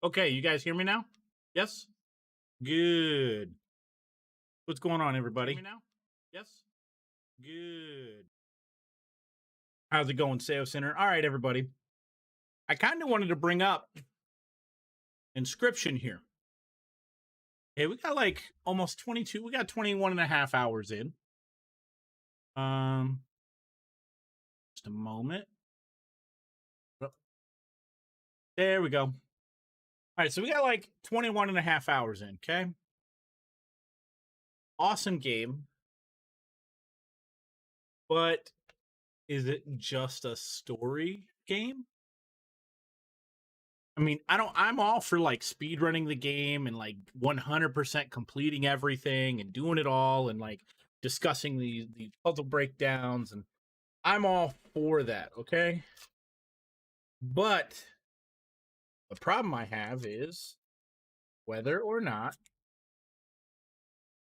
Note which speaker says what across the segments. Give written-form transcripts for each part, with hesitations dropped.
Speaker 1: Okay, you guys hear me now? Yes? Good. What's going on, everybody? Hear me now? Yes? Good. How's it going, SEO Center? All right, everybody. I kind of wanted to bring up Inscryption here. Hey, we got like almost 22. We got 21 and a half hours in. Just a moment. Oh, there we go. All right, so we got like 21 and a half hours in, okay? Awesome game. But is it just a story game? I mean, I'm all for like speed running the game and like 100% completing everything and doing it all and like discussing the puzzle breakdowns, and I'm all for that, okay? But the problem I have is whether or not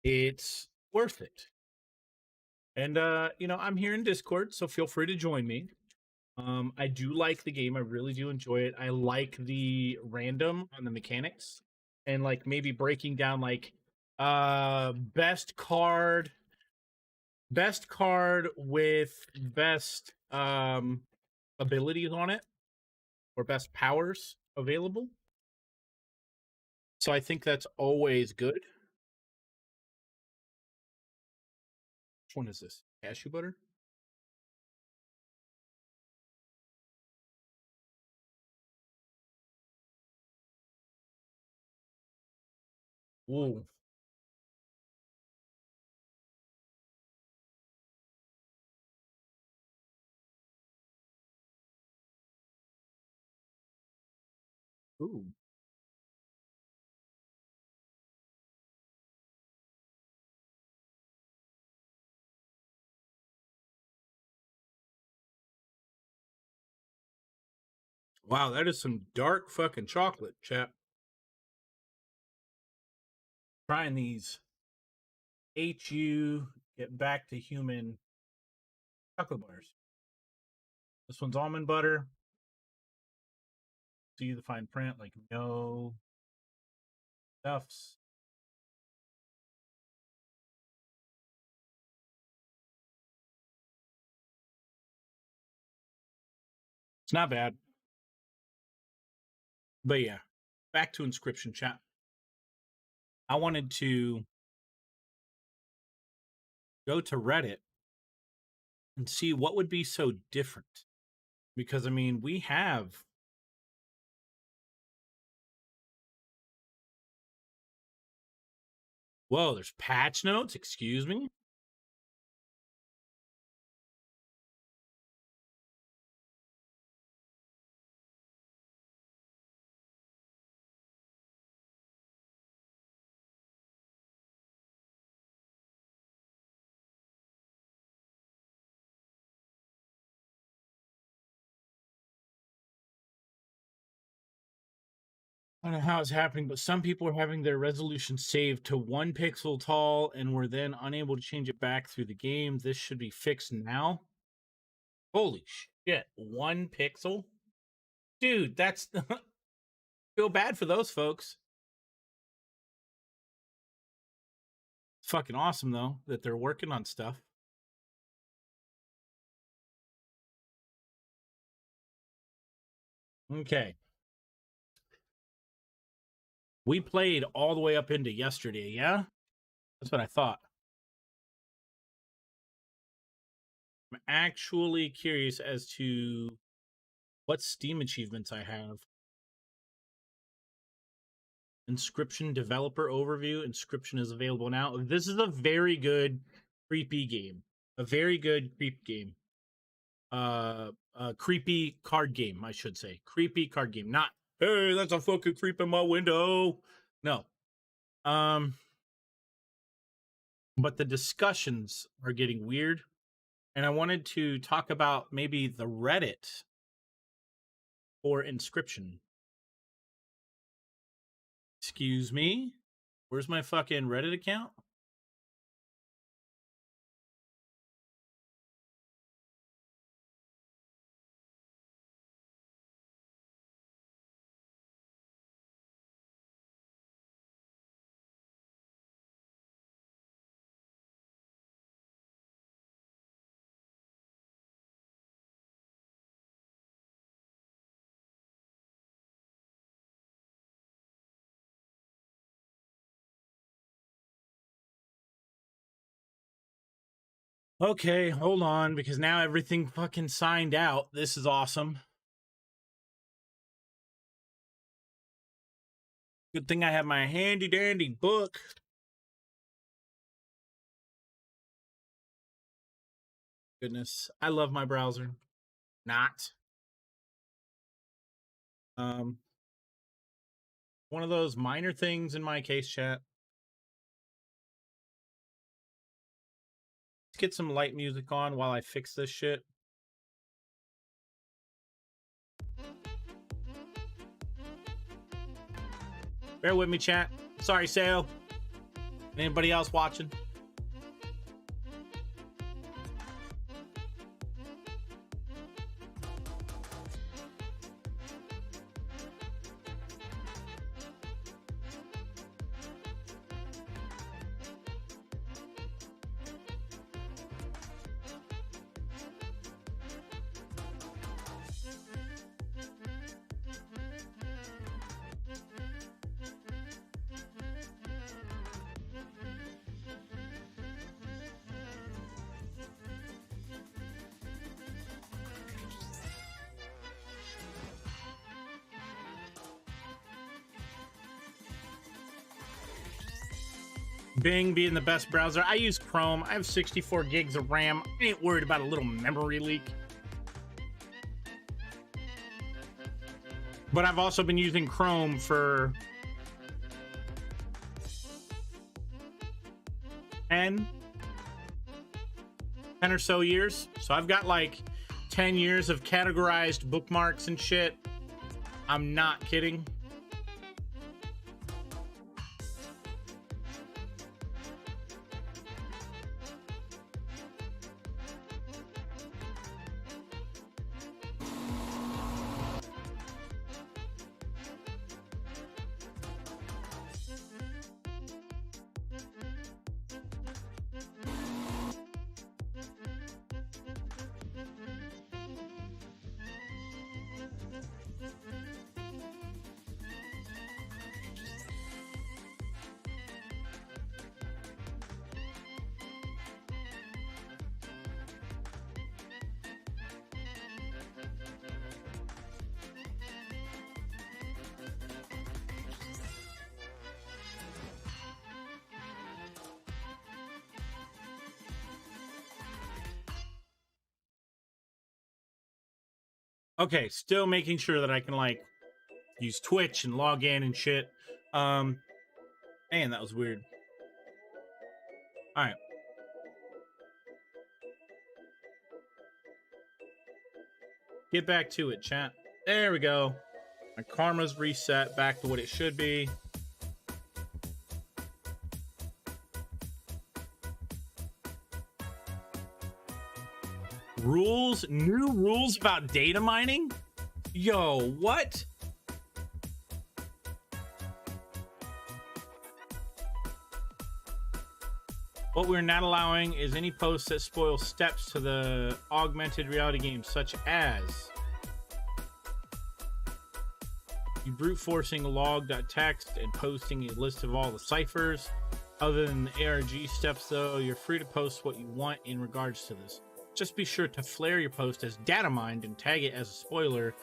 Speaker 1: it's worth it. And I'm here in Discord, so feel free to join me. I do like the game. I really do enjoy it. I like the random on the mechanics and like maybe breaking down like best card with best abilities on it or best powers available. So I think that's always good. Which one is this? Cashew butter? Ooh. Ooh. Wow, that is some dark fucking chocolate, chap. Trying these HU get back to human chocolate bars. This one's almond butter. See the fine print, like no stuffs. It's not bad. But yeah, back to Inscryption chat. I wanted to go to Reddit and see what would be so different. Because I mean, we have whoa, there's patch notes, excuse me. I don't know how it's happening, but some people are having their resolution saved to 1 pixel tall and were then unable to change it back through the game. This should be fixed now. Holy shit, 1 pixel? Dude, that's feel bad for those folks. It's fucking awesome though that they're working on stuff. Okay. We played all the way up into yesterday, yeah? That's what I thought. I'm actually curious as to what Steam achievements I have. Inscryption developer overview. Inscryption is available now. This is a very good creepy game. A very good creep game. Creepy card game, I should say. Creepy card game. Not, hey, that's a fucking creep in my window. No. But the discussions are getting weird. And I wanted to talk about maybe the Reddit for Inscryption. Excuse me? Where's my fucking Reddit account? Okay, hold on, because now everything fucking signed out. This is awesome. Good thing I have my handy dandy book. Goodness, I love my browser. Not. One of those minor things in my case, chat. Let's get some light music on while I fix this shit. Bear with me, chat. Sorry, Sale. Anybody else watching? Bing being the best browser. I use Chrome. I have 64 gigs of RAM. I ain't worried about a little memory leak. But I've also been using Chrome for 10 or so years. So I've got like 10 years of categorized bookmarks and shit. I'm not kidding. Okay, still making sure that I can like use Twitch and log in and shit. Man, that was weird. All right. Get back to it, chat. There we go. My karma's reset back to what it should be. Rules? New rules about data mining? Yo, what? What we're not allowing is any posts that spoil steps to the augmented reality game, such as you brute forcing log.txt and posting a list of all the ciphers. Other than the ARG steps, though, you're free to post what you want in regards to this. Just be sure to flare your post as data mined and tag it as a spoiler.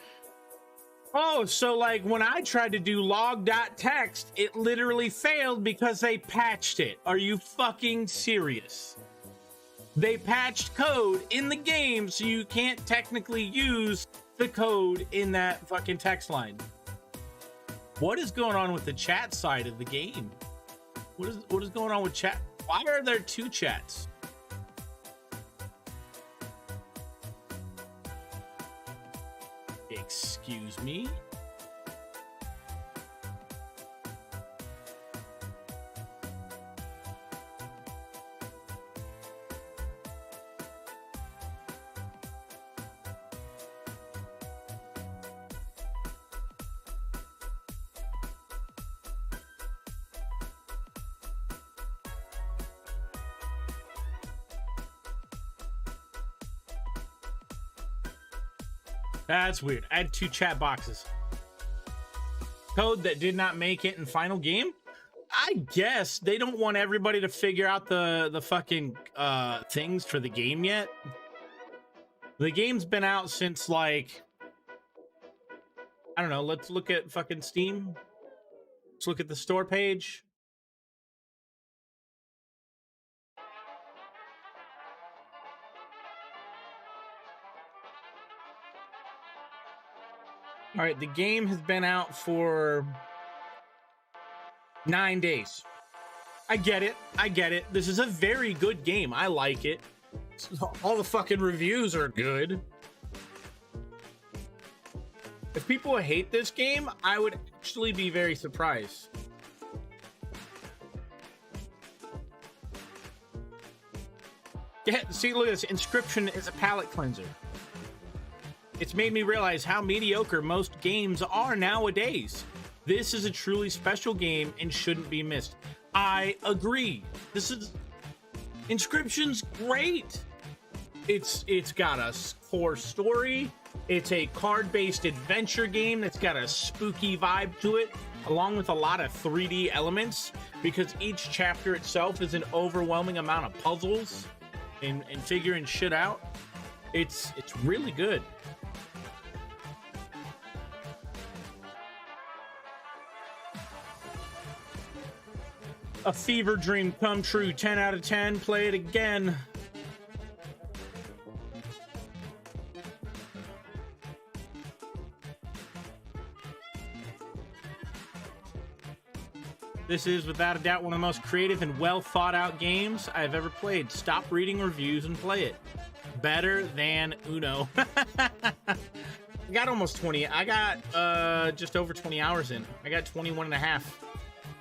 Speaker 1: Oh, so like when I tried to do log.txt, it literally failed because they patched it. Are you fucking serious? They patched code in the game so you can't technically use the code in that fucking text line. What is going on with the chat side of the game? What is going on with chat? Why are there two chats? Excuse me? That's weird. I had two chat boxes. Code that did not make it in final game? I guess they don't want everybody to figure out the fucking things for the game yet. The game's been out since, like, I don't know. Let's look at fucking Steam. Let's look at the store page. All right, the game has been out for 9 days. I get it. I get it. This is a very good game. I like it. All the fucking reviews are good. If people hate this game, I would actually be very surprised. Yeah, see, look at this. Inscryption is a palate cleanser. It's made me realize how mediocre most games are nowadays. This is a truly special game and shouldn't be missed. I agree. This is... Inscryption's great. It's got a core story. It's a card-based adventure game that's got a spooky vibe to it, along with a lot of 3D elements, because each chapter itself is an overwhelming amount of puzzles and figuring shit out. It's really good. A fever dream come true. 10 out of 10. Play it again. This is without a doubt one of the most creative and well thought out games I've ever played. Stop reading reviews and play it. Better than Uno. I got almost 20. I got just over 20 hours in. I got 21 and a half.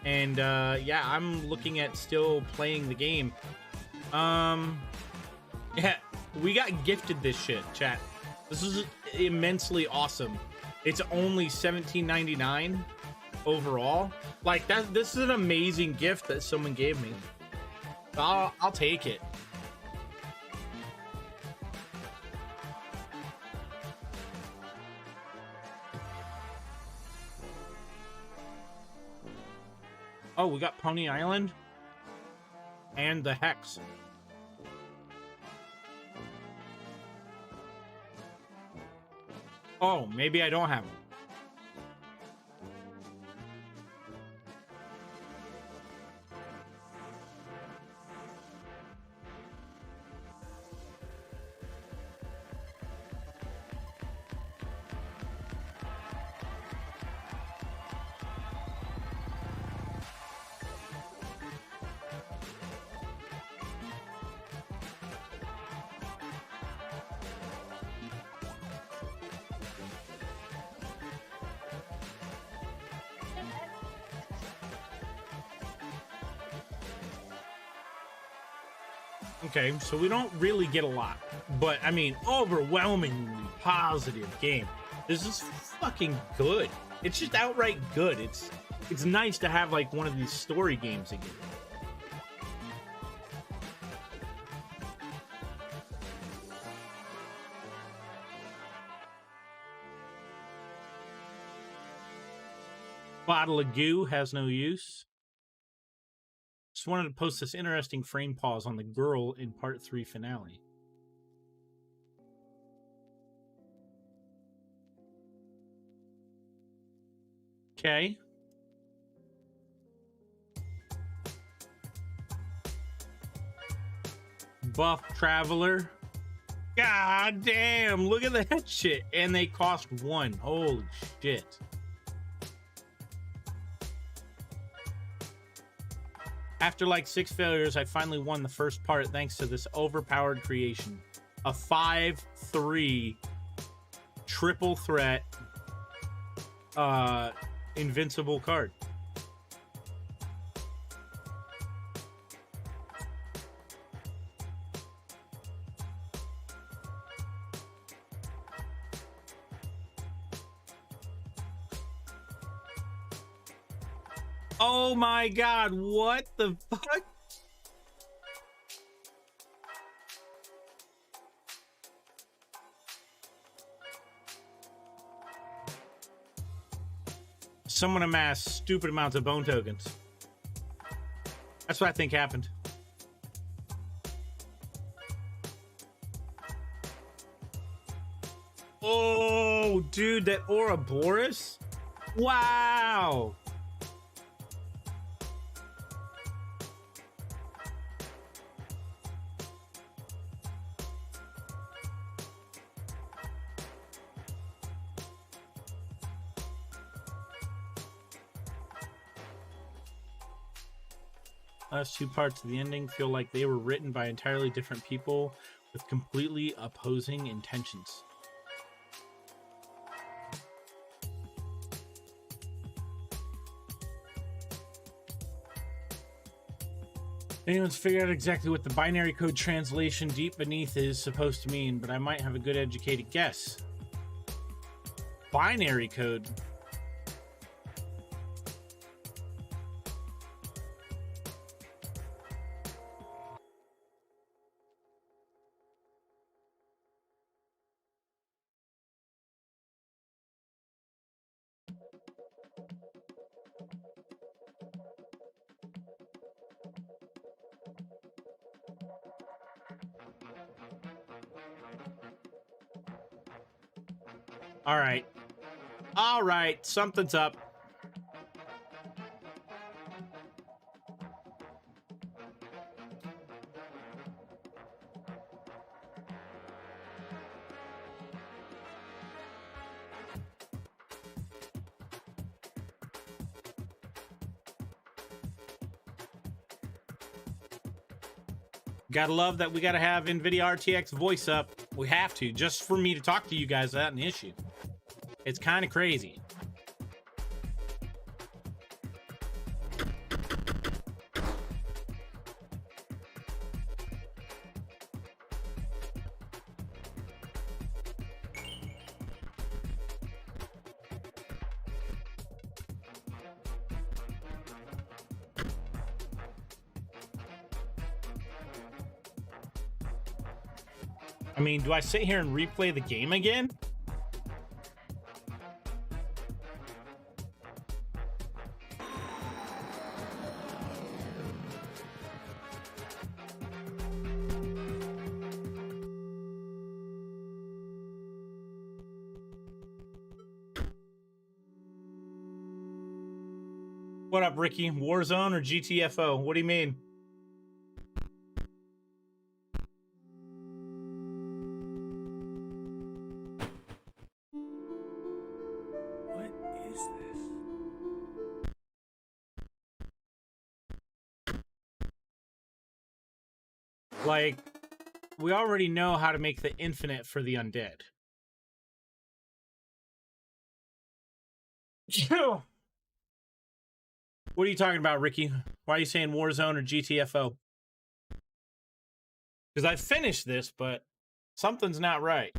Speaker 1: And yeah, I'm looking at still playing the game. Yeah, we got gifted this shit, chat. This is immensely awesome. It's only $17.99 overall. Like, this is an amazing gift that someone gave me. I'll take it. Oh, we got Pony Island and the Hex. Oh, maybe I don't have them. Okay, so we don't really get a lot, but I mean, overwhelmingly positive game. This is fucking good. It's just outright good. It's nice to have like one of these story games again. Bottle of goo has no use. Just wanted to post this interesting frame pause on the girl in part 3 finale. Okay. Buff Traveler. God damn, look at that shit. And they cost 1. Holy shit. After like 6 failures, I finally won the first part thanks to this overpowered creation. A 5/3 triple threat invincible card. Oh my god, what the fuck? Someone amassed stupid amounts of bone tokens. That's what I think happened. Oh, dude, that Ouroboros? Wow. Last two parts of the ending feel like they were written by entirely different people with completely opposing intentions. Anyone's figured out exactly what the binary code translation deep beneath is supposed to mean, but I might have a good educated guess. Binary code? All right. All right. Something's up. Gotta love that we gotta have NVIDIA RTX voice up. We have to, just for me to talk to you guys without an issue. It's kind of crazy. I mean, do I sit here and replay the game again? What up, Ricky? Warzone or GTFO? What do you mean?
Speaker 2: What is this?
Speaker 1: Like, we already know how to make the infinite for the undead. What are you talking about, Ricky? Why are you saying Warzone or GTFO? Because I finished this, but something's not right.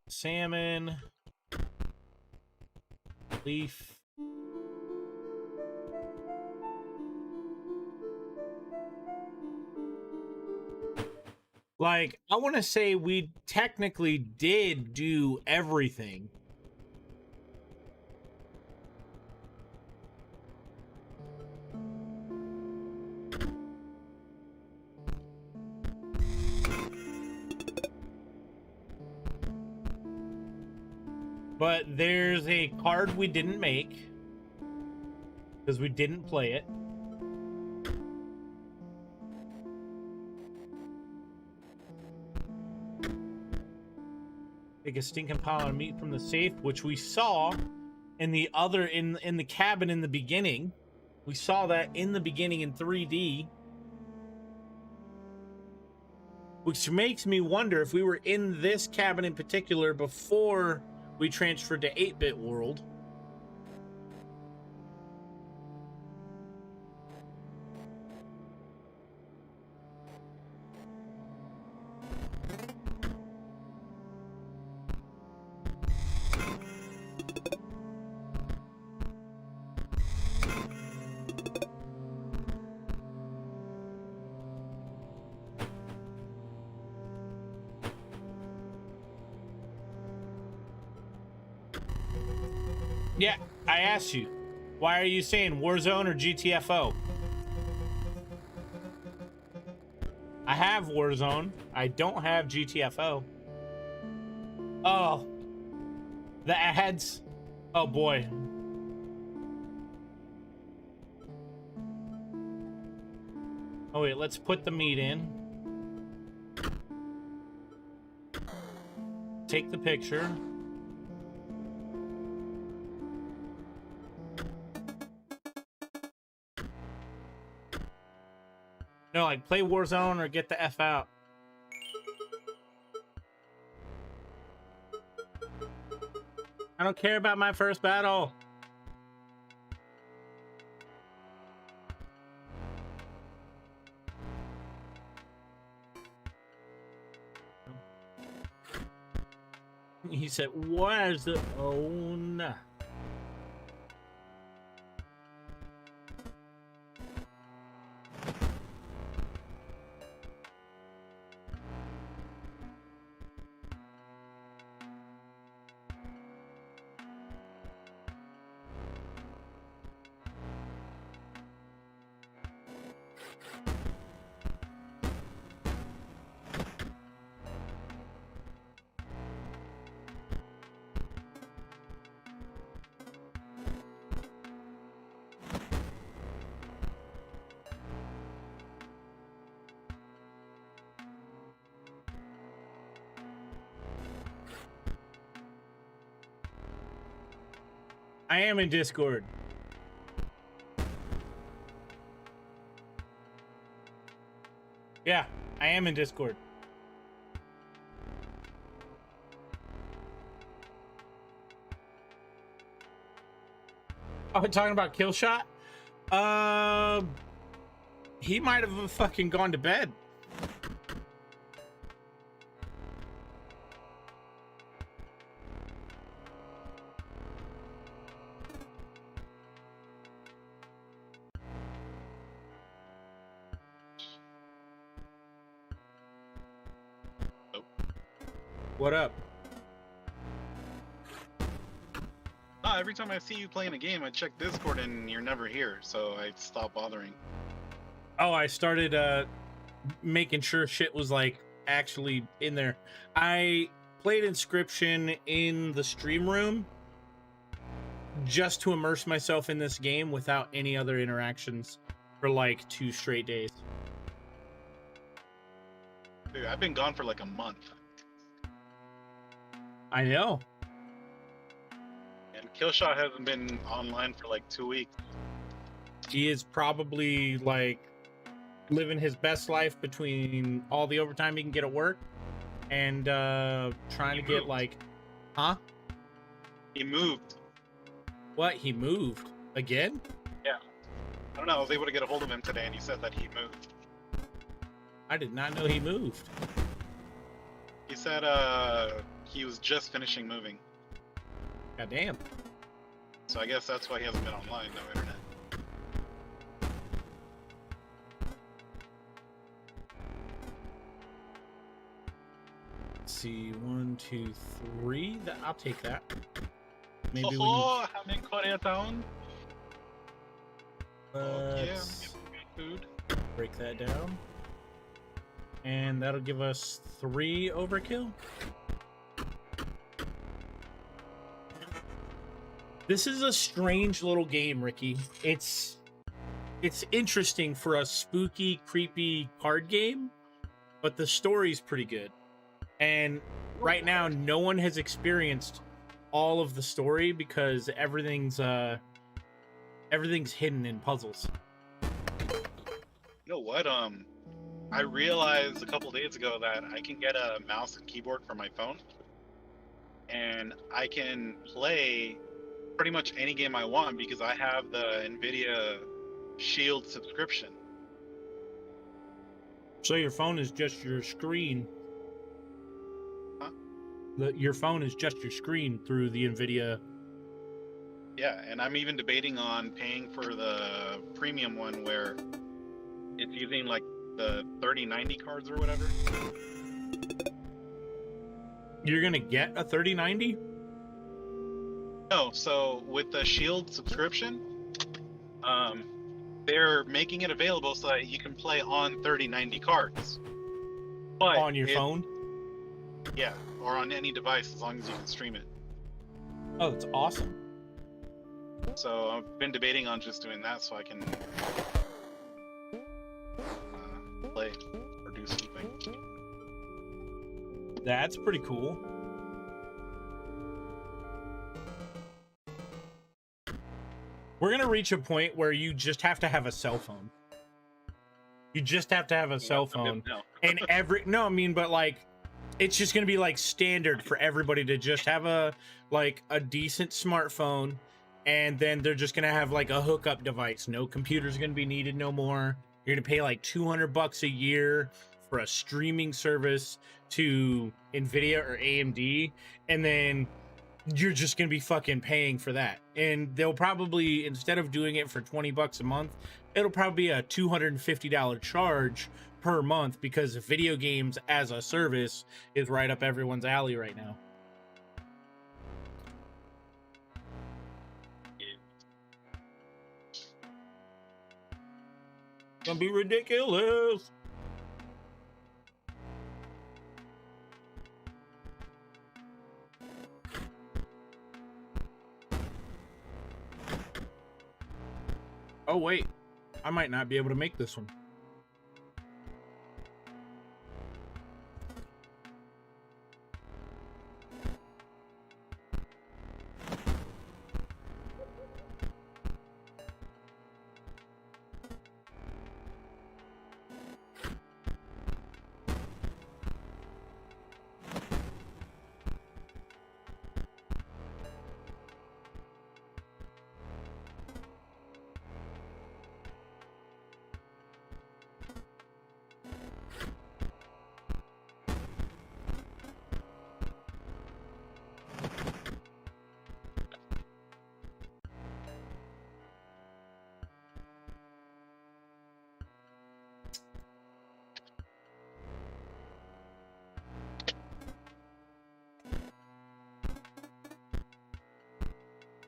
Speaker 1: Salmon. Leaf. Like, I want to say we technically did do everything. But there's a card we didn't make because we didn't play it. Take a stinking pile of meat from the safe, which we saw in the other in the cabin in the beginning. We saw that in the beginning in 3D. Which makes me wonder if we were in this cabin in particular before we transferred to 8-bit world. Yeah, I asked you. Why are you saying Warzone or GTFO? I have Warzone. I don't have GTFO. Oh, the ads. Oh boy. Oh wait, let's put the meat in. Take the picture. No, like play Warzone or get the F out. I don't care about my first battle. He said, where's the... Oh, no. I am in Discord. Yeah, I am in Discord. Oh, we're talking about Killshot? He might have fucking gone to bed. What up?
Speaker 3: No, every time I see you playing a game, I check Discord and you're never here, so I stopped bothering.
Speaker 1: Oh, I started making sure shit was like actually in there. I played Inscryption in the stream room just to immerse myself in this game without any other interactions for like 2 straight days.
Speaker 3: Dude, I've been gone for like a month.
Speaker 1: I know.
Speaker 3: And Killshot hasn't been online for like 2 weeks.
Speaker 1: He is probably like living his best life between all the overtime he can get at work and trying to get like, huh?
Speaker 3: He moved.
Speaker 1: What? He moved again?
Speaker 3: Yeah. I don't know. I was able to get a hold of him today and he said that he moved.
Speaker 1: I did not know he moved.
Speaker 3: He said he was just finishing moving.
Speaker 1: God damn.
Speaker 3: So I guess that's why he hasn't been online, no internet.
Speaker 1: Let's see, 1, 2, 3. I'll take that. Maybe we
Speaker 3: Oh, I'm in Koreatown.
Speaker 1: can...
Speaker 3: Yeah,
Speaker 1: Let's
Speaker 3: get food.
Speaker 1: break that down. And that'll give us 3 overkill. This is a strange little game, Ricky. It's interesting for a spooky, creepy card game, but the story's pretty good. And right now, no one has experienced all of the story because everything's hidden in puzzles.
Speaker 3: You know what? I realized a couple days ago that I can get a mouse and keyboard for my phone, and I can play pretty much any game I want because I have the NVIDIA Shield subscription.
Speaker 1: So your phone is just your screen.
Speaker 3: Huh?
Speaker 1: Your phone is just your screen through the NVIDIA.
Speaker 3: Yeah, and I'm even debating on paying for the premium one where it's using like the 3090 cards or whatever.
Speaker 1: You're gonna get a 3090?
Speaker 3: No, so with the Shield subscription, um, they're making it available so that you can play on 3090 cards. But
Speaker 1: On your phone?
Speaker 3: Yeah, or on any device as long as you can stream it.
Speaker 1: Oh, it's awesome.
Speaker 3: So I've been debating on just doing that so I can play or do something.
Speaker 1: That's pretty cool. We're gonna reach a point where you just have to have a cell phone. You just have to have a cell phone.
Speaker 3: No.
Speaker 1: And but like, it's just gonna be like standard for everybody to just have a decent smartphone, and then they're just gonna have like a hookup device. No computer's gonna be needed no more. You're gonna pay like $200 a year for a streaming service to Nvidia or AMD, and then you're just gonna be fucking paying for that. And they'll probably, instead of doing it for $20 a month, it'll probably be a $250 charge per month, because video games as a service is right up everyone's alley right now. Gonna be ridiculous. Oh wait, I might not be able to make this one.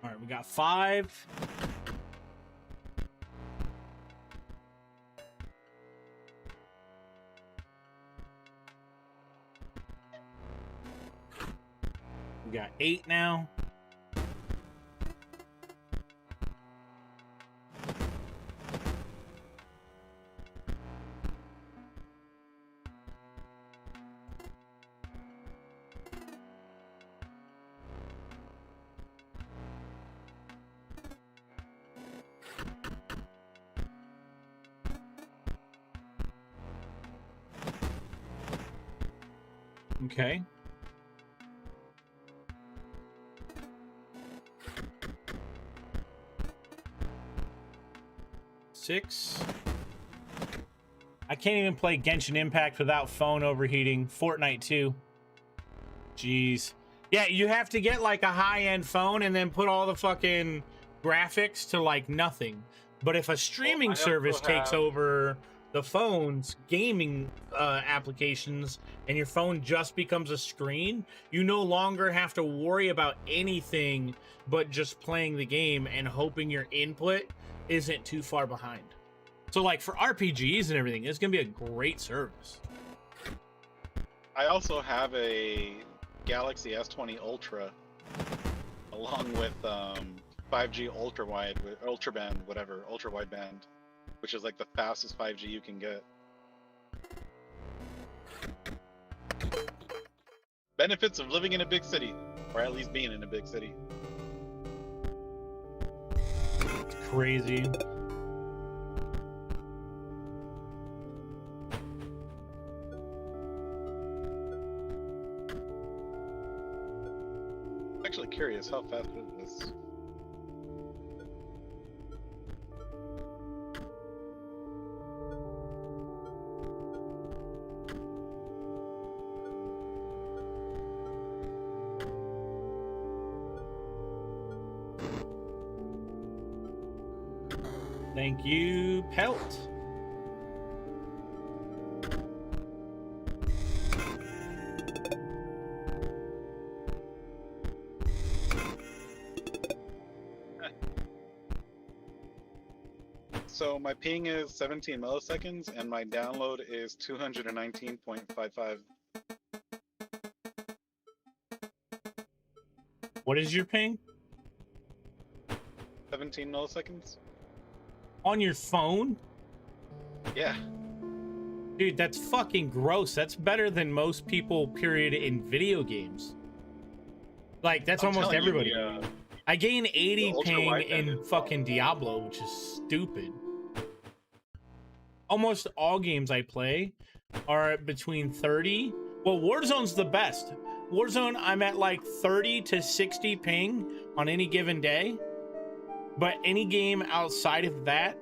Speaker 1: All right, we got 5. We got 8 now. Okay. Six. I can't even play Genshin Impact without phone overheating. Fortnite too. Jeez. Yeah, you have to get like a high-end phone and then put all the fucking graphics to like nothing. But if a streaming service takes over the phone's gaming applications and your phone just becomes a screen, you no longer have to worry about anything but just playing the game and hoping your input isn't too far behind. So like for RPGs and everything, it's gonna be a great service.
Speaker 3: I also have a Galaxy S20 Ultra along with 5G ultra wideband, which is like the fastest 5G you can get. Benefits of living in a big city, or at least being in a big city.
Speaker 1: It's crazy.
Speaker 3: I'm actually curious, how fast is this?
Speaker 1: Thank you, Pelt.
Speaker 3: So my ping is 17 milliseconds, and my download is 219.55.
Speaker 1: What is your ping
Speaker 3: 17 milliseconds?
Speaker 1: on your phone?
Speaker 3: Yeah.
Speaker 1: Dude, that's fucking gross. That's better than most people, period, in video games. Like, that's
Speaker 3: I'm
Speaker 1: almost
Speaker 3: telling you,
Speaker 1: everybody. I gain 80
Speaker 3: ultra
Speaker 1: ping
Speaker 3: wideband
Speaker 1: in
Speaker 3: is
Speaker 1: fucking Diablo, which is stupid. Almost all games I play are between 30. Well, Warzone's the best. Warzone, I'm at like 30 to 60 ping on any given day. But any game outside of that,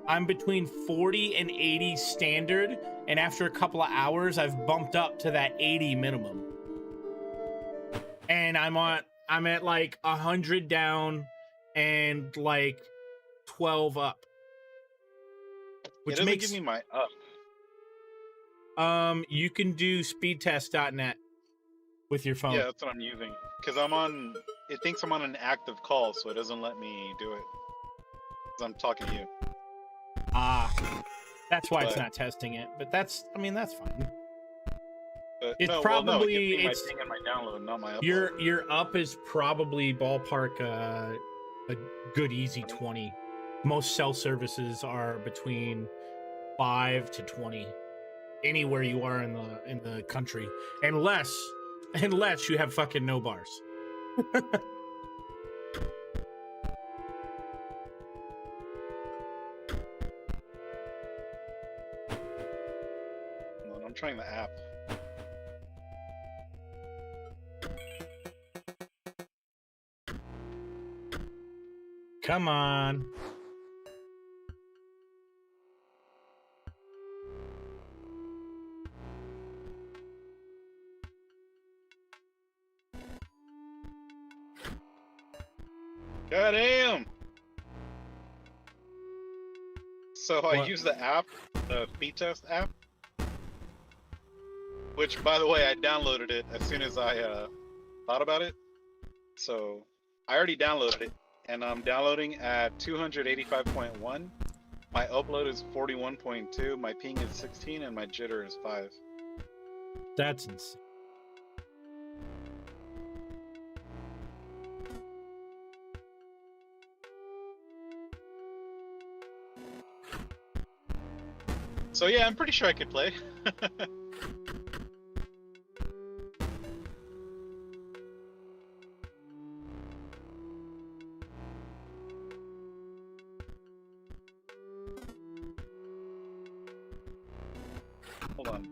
Speaker 1: I'm between 40 and 80 standard. And after a couple of hours, I've bumped up to that 80 minimum. And I'm at like 100 down and like 12 up.
Speaker 3: it
Speaker 1: Which
Speaker 3: doesn't
Speaker 1: makes
Speaker 3: give me my up.
Speaker 1: you can do speedtest.net with your phone.
Speaker 3: Yeah, that's what I'm using. Because I'm on, it thinks I'm on an active call, so it doesn't let me do it. Because I'm talking to you.
Speaker 1: Ah, that's why it's
Speaker 3: But-
Speaker 1: not testing it. But that's, I mean, that's fine.
Speaker 3: But
Speaker 1: It's
Speaker 3: no, it
Speaker 1: probably-
Speaker 3: gives me
Speaker 1: it's-
Speaker 3: my ping and my download, not my upload.
Speaker 1: Your up is probably ballpark a good easy 20. Most cell services are between 5 to 20. Anywhere you are in the country, unless you have fucking no bars.
Speaker 3: Hold on, I'm trying the app.
Speaker 1: Come on.
Speaker 3: God damn! So I
Speaker 1: What?
Speaker 3: use the app, the speed test app, which, by the way, I downloaded it as soon as I thought about it. So I already downloaded it, and I'm downloading at 285.1. My upload is 41.2. My ping is 16, and my jitter is 5.
Speaker 1: That's insane.
Speaker 3: So yeah, I'm pretty sure I could play. Hold on.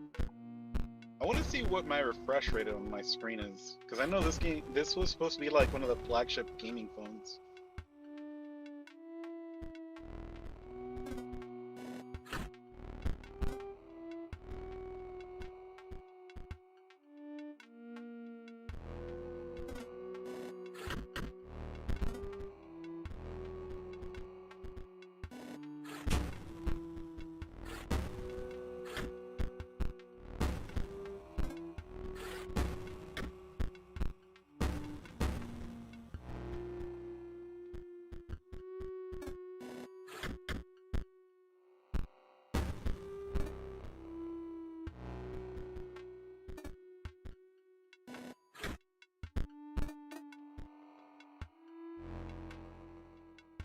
Speaker 3: I want to see what my refresh rate on my screen is, because I know this was supposed to be like one of the flagship gaming phones.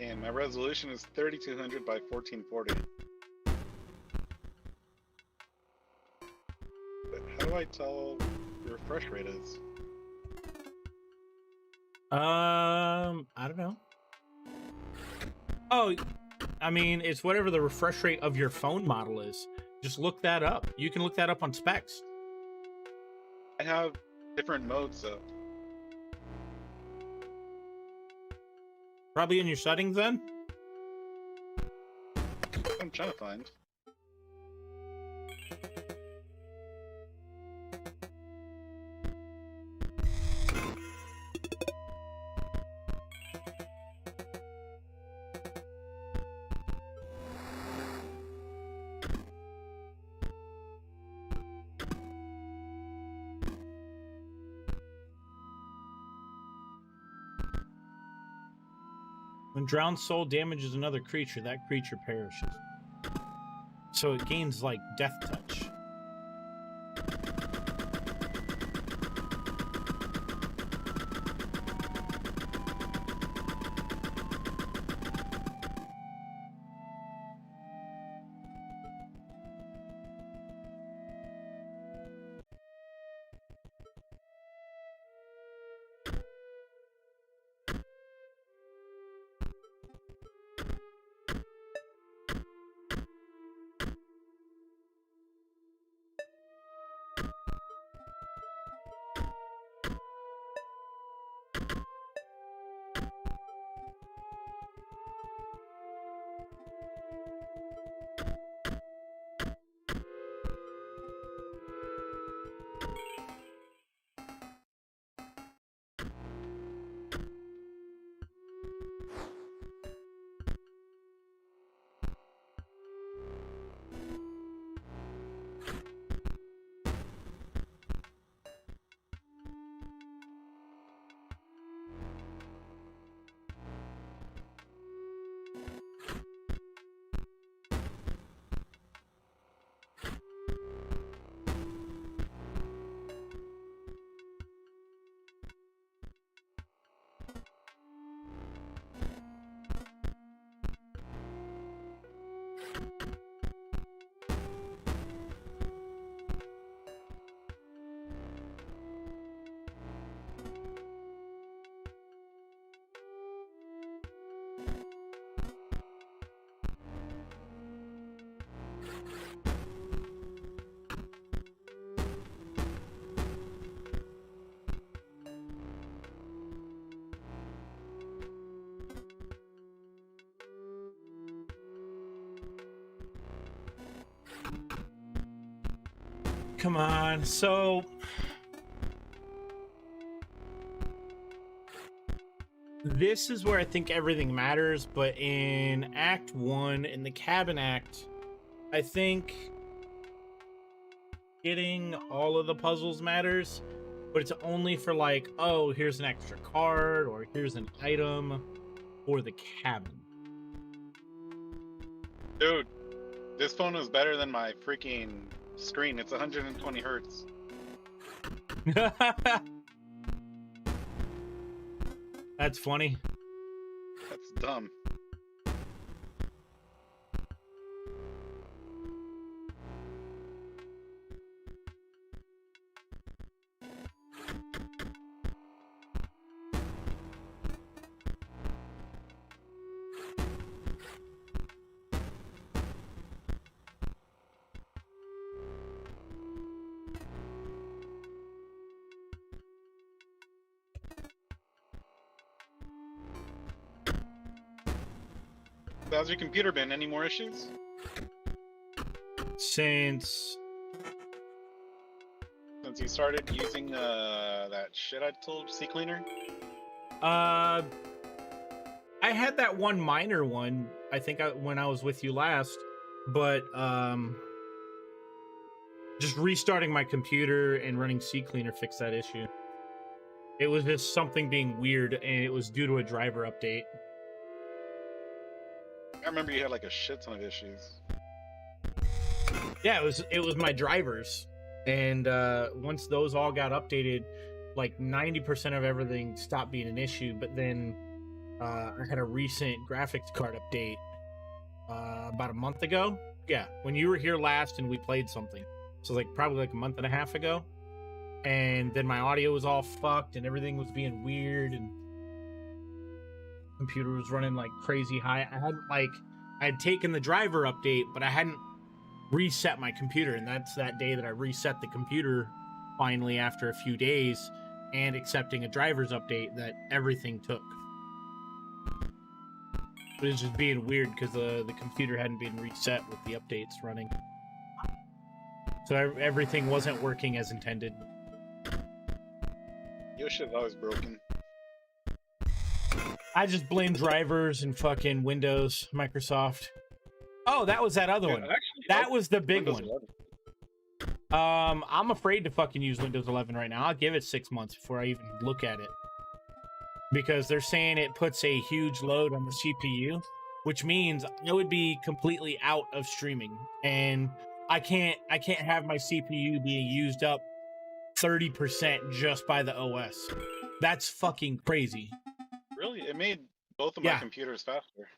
Speaker 3: And my resolution is 3200 by 1440. But how do I tell the refresh rate is?
Speaker 1: I don't know. Oh, I mean, it's whatever the refresh rate of your phone model is. Just look that up. You can look that up on specs.
Speaker 3: I have different modes though.
Speaker 1: Probably in your settings then.
Speaker 3: That's what I'm trying to find.
Speaker 1: When drowned soul damages another creature, that creature perishes. So it gains, like, death touch. Come on, so... This is where I think everything matters, but in Act 1, in the Cabin Act, I think getting all of the puzzles matters, but it's only for like, oh, here's an extra card, or here's an item for the cabin.
Speaker 3: Dude, this phone is better than my freaking screen. It's 120 hertz.
Speaker 1: That's funny.
Speaker 3: That's dumb. How's your computer been? Any more issues?
Speaker 1: Since
Speaker 3: you started using that shit I told CCleaner?
Speaker 1: I had that one minor one, I think when I was with you last, but just restarting my computer and running CCleaner fixed that issue. It was just something being weird, and it was due to a driver update.
Speaker 3: I remember you had like a shit ton of issues.
Speaker 1: Yeah, it was my drivers, and once those all got updated, like 90% of everything stopped being an issue. But then I had a recent graphics card update about a month ago. Yeah, when you were here last and we played something, so like probably like a month and a half ago. And then my audio was all fucked, and everything was being weird, and computer was running like crazy high. I had taken the driver update, but I hadn't reset my computer, and that's that day that I reset the computer finally after a few days and accepting a driver's update that everything took. It was just being weird because the computer hadn't been reset with the updates running, so everything wasn't working as intended.
Speaker 3: Your shit's always broken.
Speaker 1: I just blame drivers and fucking Windows, Microsoft. Oh, that was that other one.
Speaker 3: Actually,
Speaker 1: That was the big
Speaker 3: Windows
Speaker 1: one.
Speaker 3: 11.
Speaker 1: I'm afraid to fucking use Windows 11 right now. I'll give it 6 months before I even look at it. because they're saying it puts a huge load on the CPU, which means I would be completely out of streaming, and I can't have my CPU being used up 30% just by the OS. That's fucking crazy.
Speaker 3: Really, it made both of my
Speaker 1: Yeah,
Speaker 3: computers faster.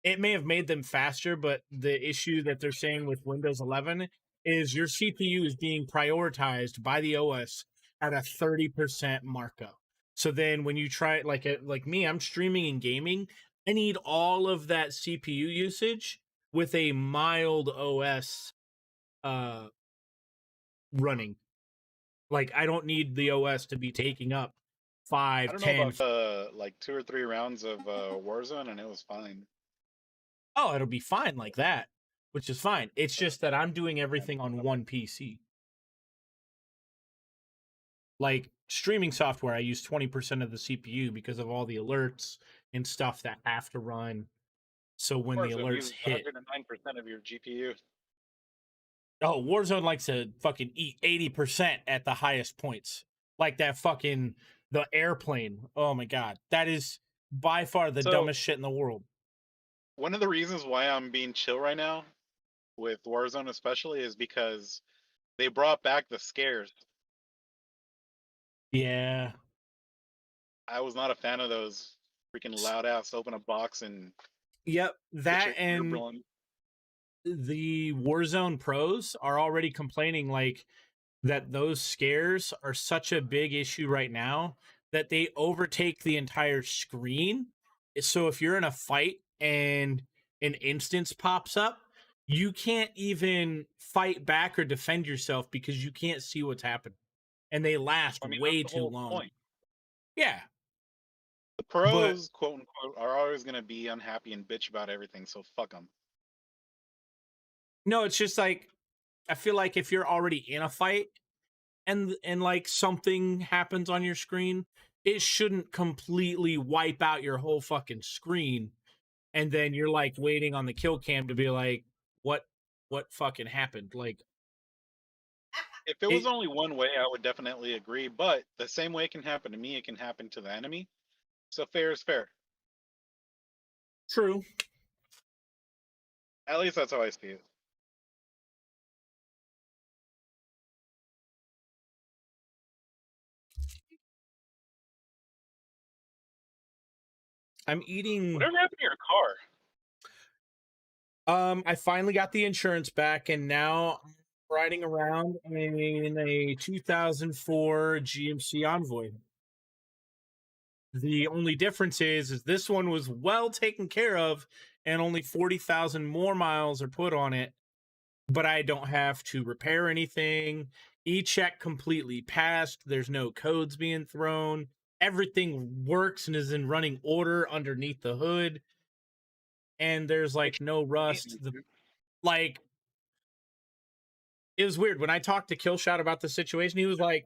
Speaker 1: it may have made them faster, but the issue that they're saying with Windows 11 is your CPU is being prioritized by the OS at a 30% markup. So then when you try like me, I'm streaming and gaming, I need all of that CPU usage with a mild OS uh running. Like I don't need the OS to be taking up
Speaker 3: I
Speaker 1: five,
Speaker 3: don't know
Speaker 1: 10.
Speaker 3: about like 2 or 3 rounds of Warzone, and it was fine.
Speaker 1: Oh, it'll be fine like that, which is fine. It's just that I'm doing everything on one PC. Like streaming software, I use 20% of the CPU because of all the alerts and stuff that have to run. So when the
Speaker 3: Warzone
Speaker 1: alerts
Speaker 3: uses
Speaker 1: hit,
Speaker 3: 109% of your GPU.
Speaker 1: oh, Warzone likes to fucking eat 80% at the highest points. Like that fucking the airplane. Oh my god. That is by far the
Speaker 3: So
Speaker 1: dumbest shit in the world.
Speaker 3: one of the reasons why I'm being chill right now with Warzone especially is because they brought back the scares.
Speaker 1: Yeah.
Speaker 3: I was not a fan of those freaking loud ass open a box and
Speaker 1: Yep.
Speaker 3: put
Speaker 1: That
Speaker 3: your
Speaker 1: and
Speaker 3: earblowing.
Speaker 1: the Warzone pros are already complaining like that those scares are such a big issue right now that they overtake the entire screen. So if you're in a fight and an instance pops up, you can't even fight back or defend yourself because you can't see what's happening. And they last
Speaker 3: I mean, that's
Speaker 1: way
Speaker 3: the
Speaker 1: too
Speaker 3: whole
Speaker 1: long.
Speaker 3: point.
Speaker 1: Yeah.
Speaker 3: The
Speaker 1: But
Speaker 3: pros, quote unquote, are always going to be unhappy and bitch about everything, so fuck them.
Speaker 1: no, it's just like I feel like if you're already in a fight and like something happens on your screen, it shouldn't completely wipe out your whole fucking screen, and then you're like waiting on the kill cam to be like, what fucking happened? Like
Speaker 3: If it was
Speaker 1: it
Speaker 3: only one way, I would definitely agree, but the same way it can happen to me, it can happen to the enemy. So fair is fair.
Speaker 1: true.
Speaker 3: At least that's how I see it.
Speaker 1: I'm eating
Speaker 3: Whatever happened to your car?
Speaker 1: I finally got the insurance back and now I'm riding around in a 2004 GMC Envoy. The only difference is this one was well taken care of and only 40,000 more miles are put on it, but I don't have to repair anything. E-check completely passed. There's no codes being thrown. Everything works and is in running order underneath the hood. And there's
Speaker 3: Make
Speaker 1: like
Speaker 3: sure
Speaker 1: no
Speaker 3: you do the
Speaker 1: rust.
Speaker 3: maintenance,
Speaker 1: The
Speaker 3: dude.
Speaker 1: like it was weird when I talked to Killshot about the situation. He was like,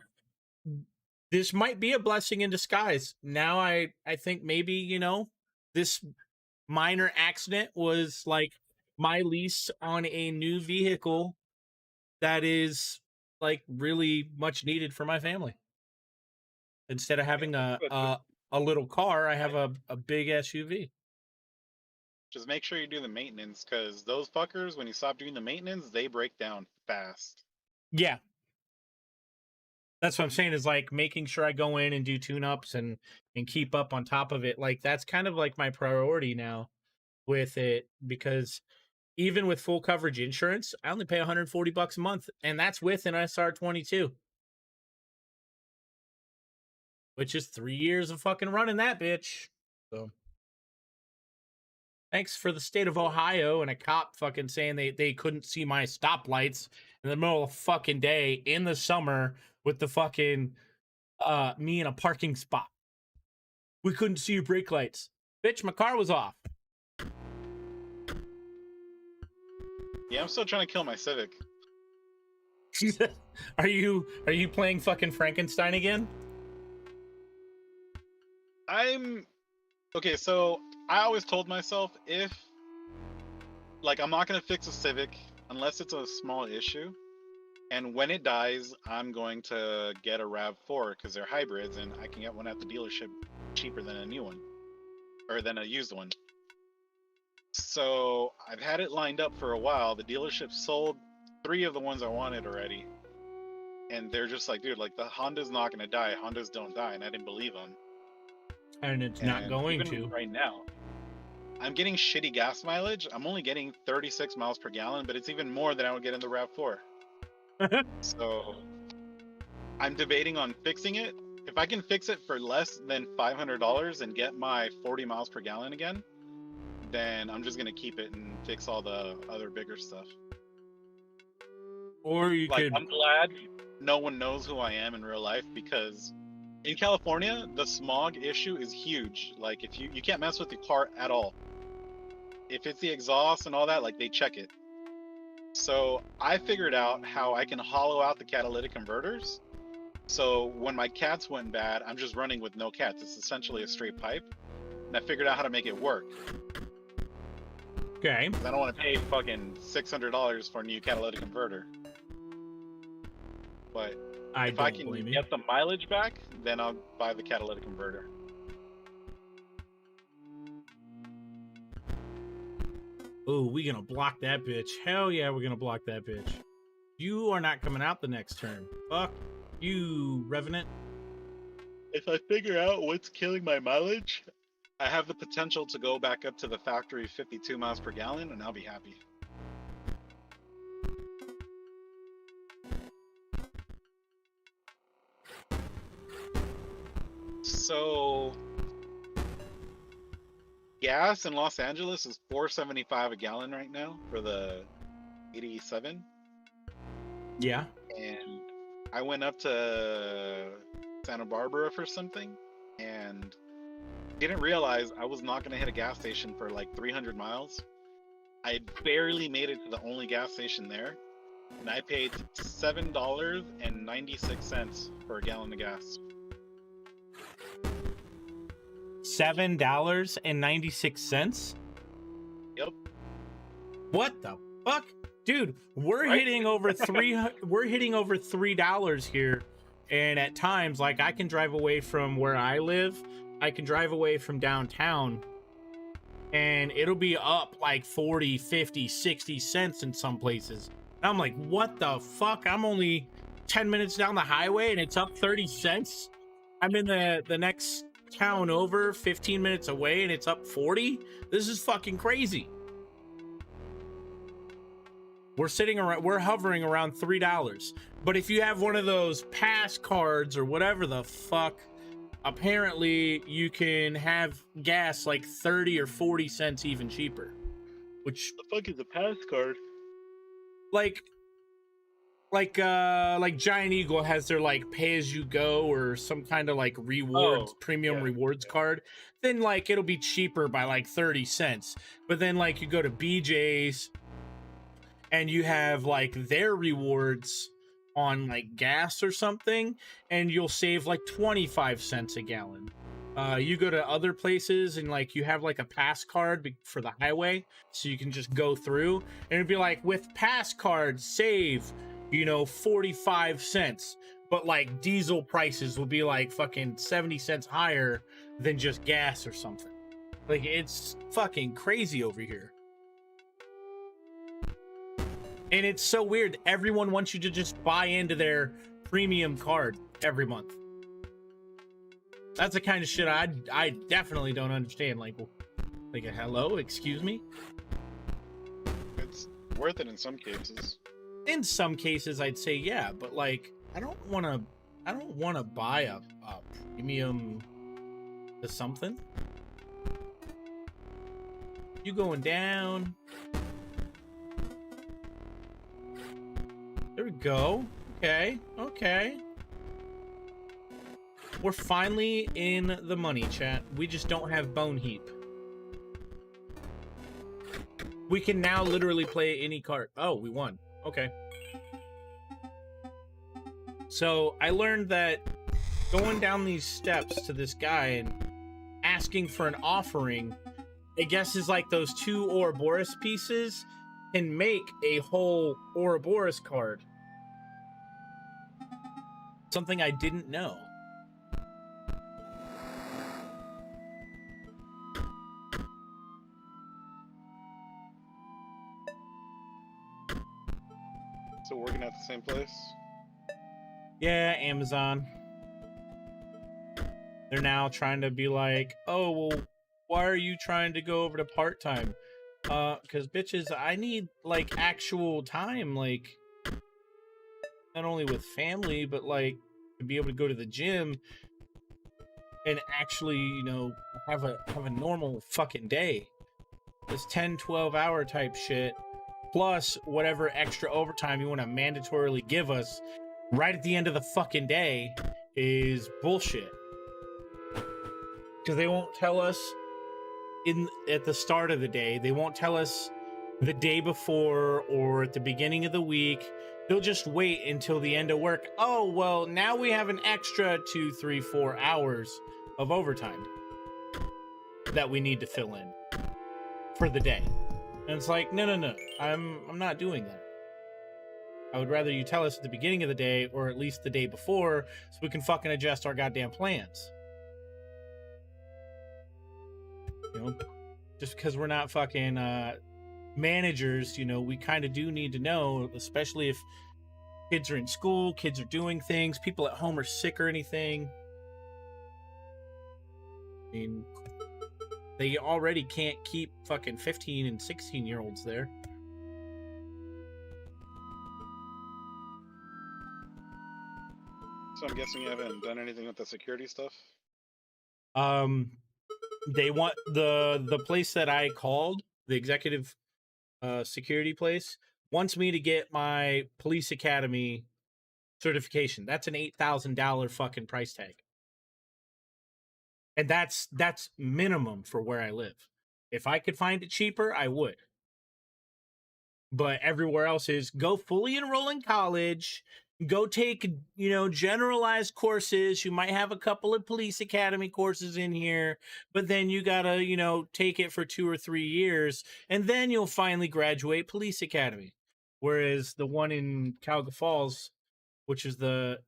Speaker 1: "This might be a blessing in disguise." Now I think maybe this minor accident was like my lease on a new vehicle that is like really much needed for my family. Instead of
Speaker 3: Yeah,
Speaker 1: having
Speaker 3: that's
Speaker 1: a
Speaker 3: good.
Speaker 1: a little car, I have
Speaker 3: I
Speaker 1: a big SUV.
Speaker 3: just make sure you do the maintenance, because those fuckers, when you stop doing the maintenance, they break down fast.
Speaker 1: Yeah, that's what I'm saying is like making sure I go in and do tune-ups and keep up on top of it. Like that's kind of like my priority now with it because even with full coverage insurance, I only pay 140 bucks a month and that's with an SR22, which is 3 years of fucking running that bitch. So thanks for the state of Ohio and a cop fucking saying they couldn't see my stoplights in the middle of the fucking day in the summer with the fucking me in a parking spot. We couldn't see your brake lights. Bitch, my car was off.
Speaker 3: Yeah, I'm still trying to kill my Civic.
Speaker 1: Are you playing fucking Frankenstein again?
Speaker 3: I'm okay, so I always told myself if I'm not gonna fix a Civic unless it's a small issue. And when it dies, I'm going to get a RAV4 because they're hybrids and I can get one at the dealership cheaper than a new one, or than a used one. So I've had it lined up for a while. The dealership sold 3 of the ones I wanted already, and they're just like, dude, like the Honda's not gonna die. Hondas don't die, and I didn't believe them.
Speaker 1: And it's not going
Speaker 3: even
Speaker 1: to.
Speaker 3: right now, I'm getting shitty gas mileage. I'm only getting 36 miles per gallon, but it's even more than I would get in the RAV4. So I'm debating on fixing it. If I can fix it for less than $500 and get my 40 miles per gallon again, then I'm just gonna keep it and fix all the other bigger stuff.
Speaker 1: Or you
Speaker 3: Like,
Speaker 1: could.
Speaker 3: I'm glad no one knows who I am in real life, because in California, the smog issue is huge. Like, if you can't mess with your car at all. If it's the exhaust and all that, like, they check it. So I figured out how I can hollow out the catalytic converters. So when my cats went bad, I'm just running with no cats. It's essentially a straight pipe. And I figured out how to make it work.
Speaker 1: Okay.
Speaker 3: I don't want to pay fucking $600 for a new catalytic converter. But if I can get the mileage back, then I'll buy the catalytic converter.
Speaker 1: Oh, we gonna block that bitch. Hell yeah, we're gonna block that bitch. You are not coming out the next turn. Fuck you, Revenant.
Speaker 3: If I figure out what's killing my mileage, I have the potential to go back up to the factory 52 miles per gallon, and I'll be happy. So gas in Los Angeles is $4.75 a gallon right now for the 87.
Speaker 1: Yeah.
Speaker 3: And I went up to Santa Barbara for something and didn't realize I was not going to hit a gas station for like 300 miles. I barely made it to the only gas station there, and I paid $7.96 for a gallon of gas.
Speaker 1: $7.96?
Speaker 3: Yep.
Speaker 1: What the fuck? Dude, we're hitting over $3 here. And at times, like, I can drive away from where I live, I can drive away from downtown, and it'll be up like 40, 50, 60 cents in some places. And I'm like, what the fuck? I'm only 10 minutes down the highway and it's up 30 cents? I'm in the next town over 15 minutes away and it's up 40? This is fucking crazy. We're hovering around $3. But if you have one of those pass cards or whatever the fuck, apparently you can have gas like 30 or 40 cents even cheaper. Which
Speaker 3: the fuck is a pass card?
Speaker 1: Like Giant Eagle has their like pay as you go or some kind of like rewards, premium rewards card. Then like it'll be cheaper by like 30 cents. But then like you go to BJ's and you have like their rewards on like gas or something, and you'll save like 25 cents a gallon. You go to other places and like you have like a pass card for the highway, so you can just go through, and it'd be like, with pass card save, 45 cents. But like diesel prices will be like fucking 70 cents higher than just gas or something. Like, it's fucking crazy over here. And it's so weird. Everyone wants you to just buy into their premium card every month. That's the kind of shit I definitely don't understand. Like, hello, excuse me?
Speaker 3: It's worth it in some cases.
Speaker 1: In some cases, I'd say yeah, but like, I don't want to buy a premium to something. You going down? There we go. Okay. We're finally in the money, chat. We just don't have Bone Heap. We can now literally play any card. Oh, we won. Okay. So I learned that going down these steps to this guy and asking for an offering, I guess, is like those 2 Ouroboros pieces can make a whole Ouroboros card. Something I didn't know.
Speaker 3: So working at the same place?
Speaker 1: Yeah, Amazon. They're now trying to be like, oh, well, why are you trying to go over to part-time? Because bitches, I need like actual time, like not only with family, but like to be able to go to the gym and actually, you know, have a normal fucking day. This 10-12 hour type shit, plus whatever extra overtime you want to mandatorily give us right at the end of the fucking day is bullshit. Because they won't tell us at the start of the day. They won't tell us the day before or at the beginning of the week. They'll just wait until the end of work. Oh, well, now we have an extra 2, 3, 4 hours of overtime that we need to fill in for the day. And it's like, no. I'm not doing that. I would rather you tell us at the beginning of the day or at least the day before so we can fucking adjust our goddamn plans. You know, just because we're not fucking managers, you know, we kind of do need to know, especially if kids are in school, kids are doing things, people at home are sick or anything. I mean, they already can't keep fucking 15 and 16-year-olds there.
Speaker 3: So I'm guessing you haven't done anything with the security stuff?
Speaker 1: They want the place that I called, the executive security place, wants me to get my police academy certification. That's an $8,000 fucking price tag. And that's minimum for where I live. If I could find it cheaper, I would. But everywhere else is go fully enroll in college, go take, you know, generalized courses. You might have a couple of police academy courses in here, but then you gotta, you know, take it for 2 or 3 years, and then you'll finally graduate police academy. Whereas the one in Cuyahoga Falls, which is the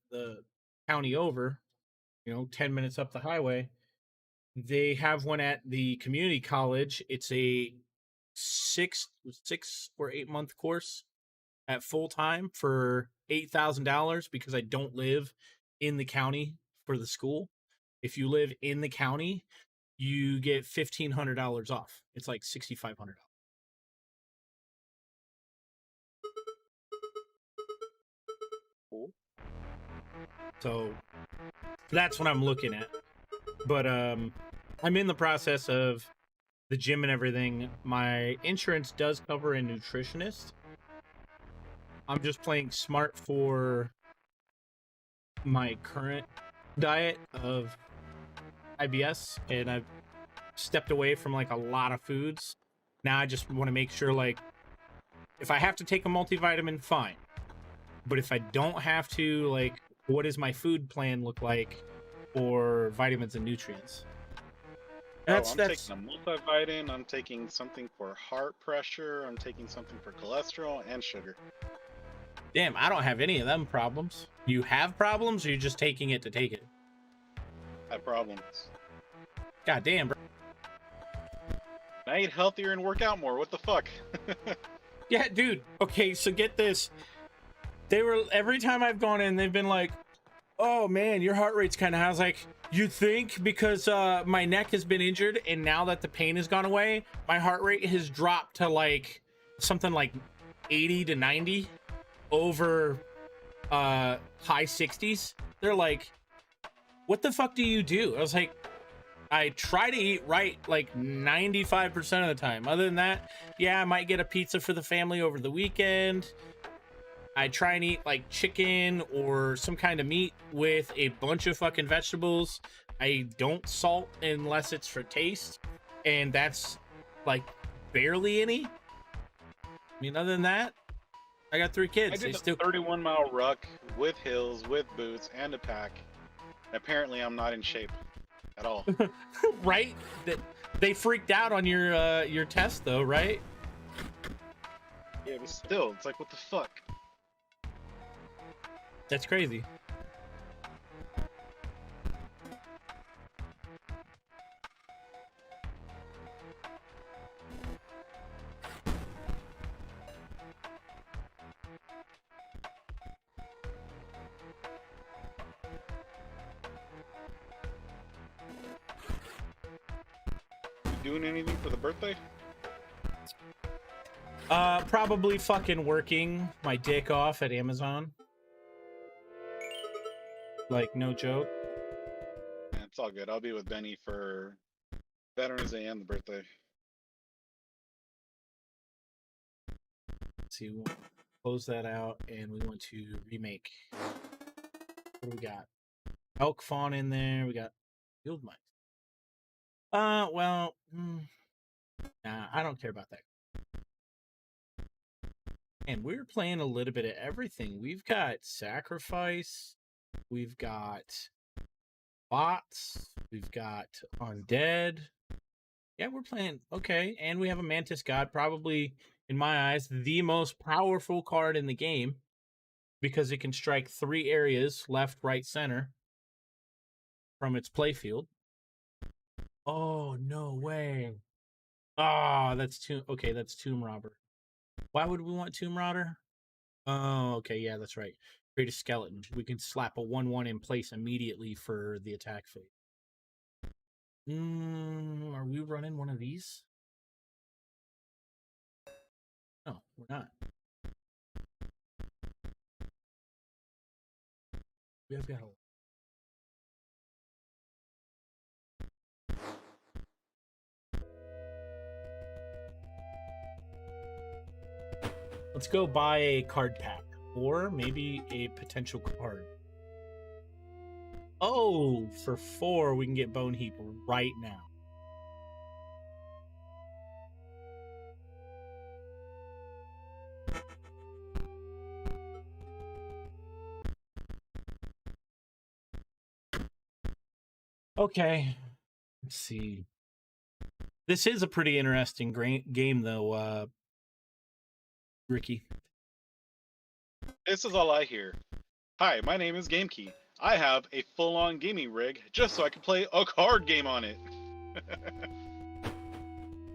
Speaker 1: county over, you know, 10 minutes up the highway, they have one at the community college. It's a 6 or 8 month course at full time for $8,000 because I don't live in the county for the school. If you live in the county, you get $1,500 off. It's like $6,500.
Speaker 3: Cool.
Speaker 1: So that's what I'm looking at. But I'm in the process of the gym and everything. My insurance does cover a nutritionist. I'm just playing smart for my current diet of IBS, and I've stepped away from like a lot of foods. Now I just want to make sure, like, if I have to take a multivitamin, fine. But if I don't have to, like, what does my food plan look like for vitamins and nutrients?
Speaker 3: I'm taking a multivitamin, I'm taking something for heart pressure, I'm taking something for cholesterol and sugar.
Speaker 1: Damn, I don't have any of them problems. You have problems, or you're just taking it to take it?
Speaker 3: I have problems.
Speaker 1: God damn, bro.
Speaker 3: I eat healthier and work out more. What the fuck?
Speaker 1: Yeah, dude. Okay, so get this. They were, every time I've gone in, they've been like, oh man, your heart rate's kind of high. I was like, you think because my neck has been injured and now that the pain has gone away, my heart rate has dropped to like something like 80 to 90 over high 60s? They're like, what the fuck do you do? I was like, I try to eat right like 95% of the time. Other than that, yeah, I might get a pizza for the family over the weekend. I try and eat like chicken or some kind of meat with a bunch of fucking vegetables. I don't salt unless it's for taste, and that's like barely any. I mean, other than that, I got 3 kids.
Speaker 3: I did a 31-mile ruck with hills, with boots, and a pack. Apparently, I'm not in shape at all.
Speaker 1: Right? They freaked out on your test, though, right?
Speaker 3: Yeah, but still, it's like, what the fuck?
Speaker 1: That's crazy.
Speaker 3: doing anything for the birthday?
Speaker 1: Probably fucking working my dick off at Amazon. Like, no joke.
Speaker 3: Yeah, it's all good. I'll be with Benny for Veterans Day and the birthday.
Speaker 1: Let's see, we want to close that out, and we want to remake. What do we got? Elk fawn in there. We got field mice. Well, nah, I don't care about that. And we're playing a little bit of everything. We've got sacrifice. We've got bots. We've got undead. Yeah, we're playing okay. And we have a Mantis God, probably, in my eyes, the most powerful card in the game because it can strike 3 areas, left, right, center, from its playfield. Oh, no way. Ah, that's that's Tomb Robber. Why would we want Tomb Robber? Oh, okay, yeah, that's right. Create a skeleton. We can slap a 1/1 in place immediately for the attack phase. Are we running one of these? No, we're not. We have got a... Let's go buy a card pack. Or maybe a potential card. Oh, for 4, we can get Bone Heap right now. Okay. Let's see. This is a pretty interesting game, though, Ricky.
Speaker 3: This is all I hear. Hi, my name is GameKey. I have a full-on gaming rig just so I can play a card game on it.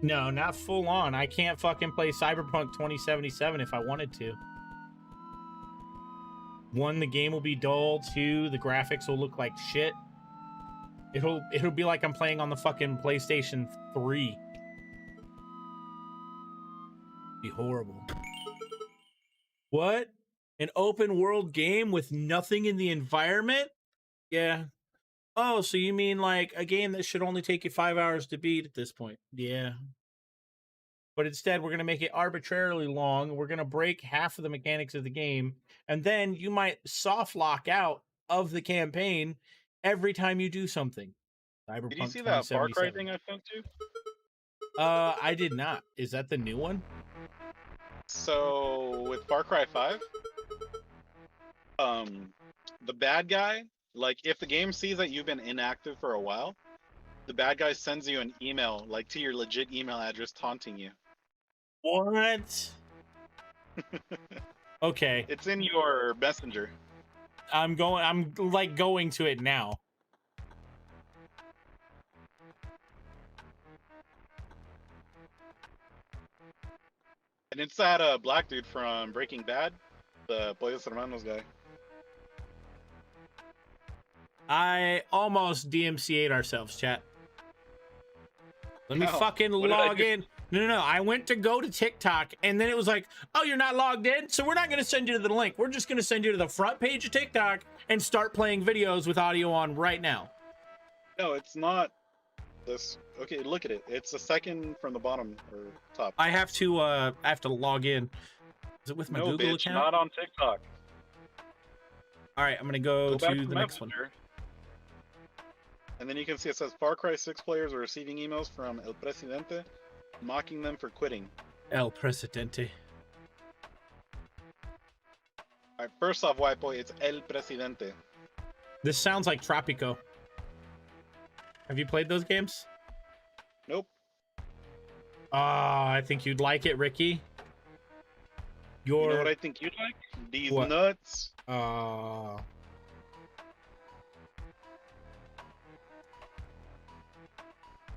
Speaker 1: No, not full on. I can't fucking play Cyberpunk 2077 if I wanted to. 1, the game will be dull. 2, the graphics will look like shit. It'll be like I'm playing on the fucking PlayStation 3. Be horrible. What? An open world game with nothing in the environment? Yeah. Oh, so you mean like a game that should only take you 5 hours to beat at this point? Yeah. But instead, we're going to make it arbitrarily long. We're going to break half of the mechanics of the game. And then you might soft lock out of the campaign every time you do something. Cyberpunk
Speaker 3: Did you see that Far Cry thing I sent you?
Speaker 1: I did not. Is that the new one?
Speaker 3: So, with Far Cry 5, the bad guy, like, if the game sees that you've been inactive for a while, the bad guy sends you an email, like, to your legit email address taunting you.
Speaker 1: What? Okay.
Speaker 3: It's in your messenger.
Speaker 1: I'm like going to it now.
Speaker 3: And it's that black dude from Breaking Bad, the Pollos Hermanos guy.
Speaker 1: I almost DMCA'd ourselves, chat. Let me fucking
Speaker 3: What did I
Speaker 1: log
Speaker 3: do?
Speaker 1: in. No. I went to go to TikTok, and then it was like, oh, you're not logged in? So we're not going to send you to the link. We're just going to send you to the front page of TikTok and start playing videos with audio on right now.
Speaker 3: No, it's not this. Okay, look at it. It's the second from the bottom or top.
Speaker 1: I have to log in. Is it with my
Speaker 3: No,
Speaker 1: Google
Speaker 3: bitch,
Speaker 1: account?
Speaker 3: not on TikTok.
Speaker 1: All right, I'm going to go
Speaker 3: back
Speaker 1: to the next one.
Speaker 3: Messenger. And then you can see it says Far Cry 6 players are receiving emails from El Presidente mocking them for quitting.
Speaker 1: El Presidente.
Speaker 3: Alright, first off, white boy, it's El Presidente.
Speaker 1: This sounds like Tropico. Have you played those games?
Speaker 3: Nope.
Speaker 1: I think you'd like it, Ricky.
Speaker 3: You know what I think you'd like? These
Speaker 1: What?
Speaker 3: nuts.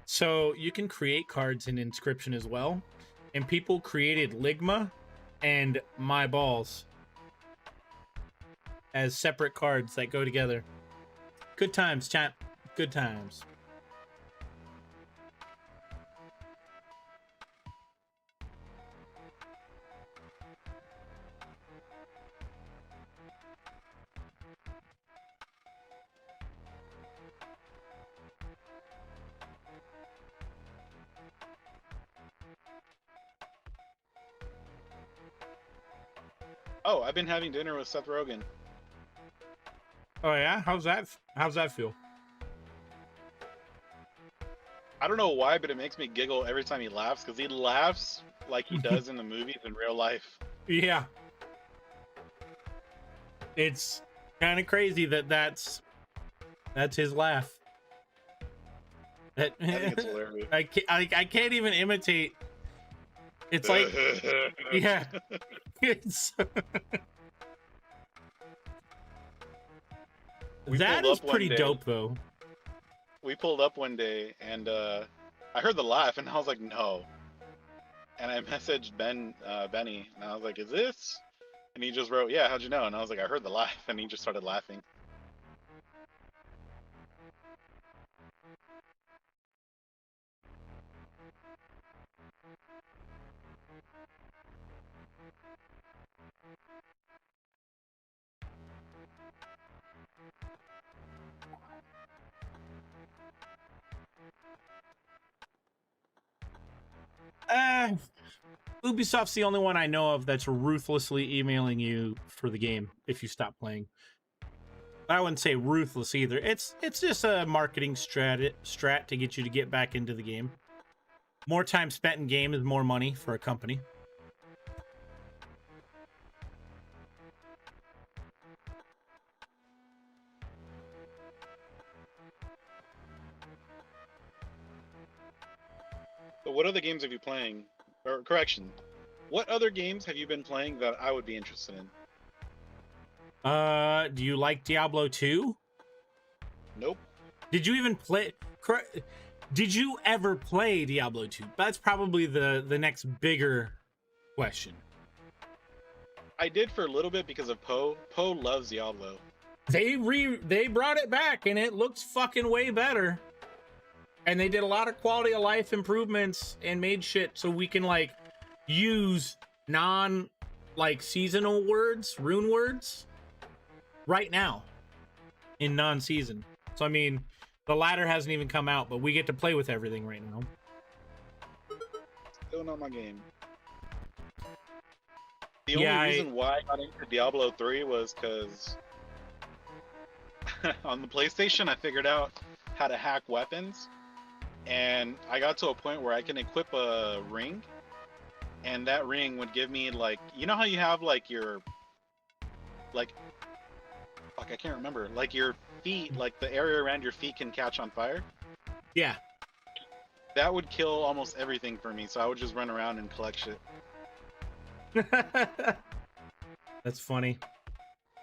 Speaker 1: So you can create cards in Inscryption as well, and people created Ligma and My Balls as separate cards that go together. Good times, chat. Good times.
Speaker 3: Oh, I've been having dinner with Seth Rogen.
Speaker 1: Oh yeah, how's that feel?
Speaker 3: I don't know why, but it makes me giggle every time he laughs because he laughs like he does in the movies in real life.
Speaker 1: Yeah, it's kind of crazy that's his laugh. That
Speaker 3: I think it's hilarious.
Speaker 1: I can't even imitate. It's like, yeah, it's
Speaker 3: We
Speaker 1: that
Speaker 3: pulled
Speaker 1: is
Speaker 3: up one
Speaker 1: pretty
Speaker 3: day.
Speaker 1: dope though.
Speaker 3: We pulled up one day and I heard the laugh and I was like, no. And I messaged Benny, and I was like, is this? And he just wrote, yeah, how'd you know? And I was like, I heard the laugh, and he just started laughing.
Speaker 1: Ubisoft's the only one I know of that's ruthlessly emailing you for the game if you stop playing. I wouldn't say ruthless either. It's just a marketing strat to get you to get back into the game. More time spent in game is more money for a company.
Speaker 3: But what other games have you playing? Or correction, what other games have you been playing that I would be interested in?
Speaker 1: Do you like Diablo 2?
Speaker 3: Nope.
Speaker 1: Did you even play? Did you ever play Diablo 2? That's probably the next bigger question.
Speaker 3: I did for a little bit because of Poe. Poe loves Diablo.
Speaker 1: They brought it back and it looks fucking way better. And they did a lot of quality of life improvements and made shit so we can like use non like seasonal words, rune words right now in non-season. So I mean, the ladder hasn't even come out, but we get to play with everything right now.
Speaker 3: Still not my game. The only reason why I got into Diablo 3 was because on the PlayStation I figured out how to hack weapons. And I got to a point where I can equip a ring, and that ring would give me like, you know how you have like your, like, fuck, I can't remember, like your feet, like the area around your feet can catch on fire.
Speaker 1: Yeah.
Speaker 3: That would kill almost everything for me, so I would just run around and collect shit.
Speaker 1: That's funny.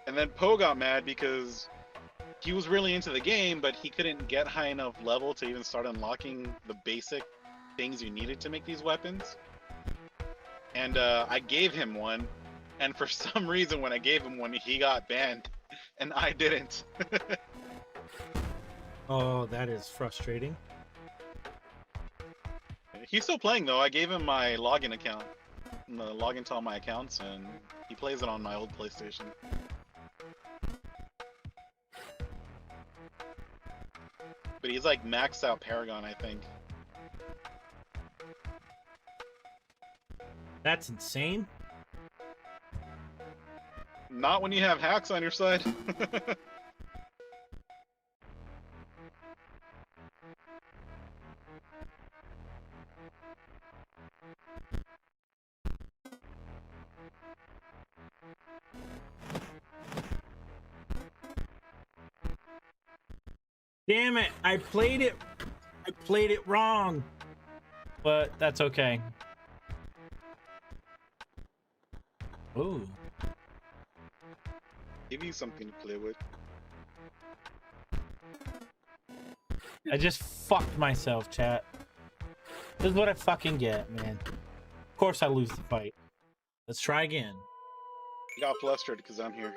Speaker 3: And then Poe got mad because he was really into the game, but he couldn't get high enough level to even start unlocking the basic things you needed to make these weapons. And I gave him one, and for some reason when I gave him one, he got banned, and I didn't.
Speaker 1: Oh, that is frustrating.
Speaker 3: He's still playing though. I gave him my login account, the login to all my accounts, and he plays it on my old PlayStation. But he's like maxed out Paragon, I think.
Speaker 1: That's insane.
Speaker 3: Not when you have hacks on your side.
Speaker 1: Damn it, I played it wrong. But that's okay. Ooh.
Speaker 3: Give you something to play with.
Speaker 1: I just fucked myself, chat. This is what I fucking get, man. Of course I lose the fight. Let's try again.
Speaker 3: I got flustered because I'm here.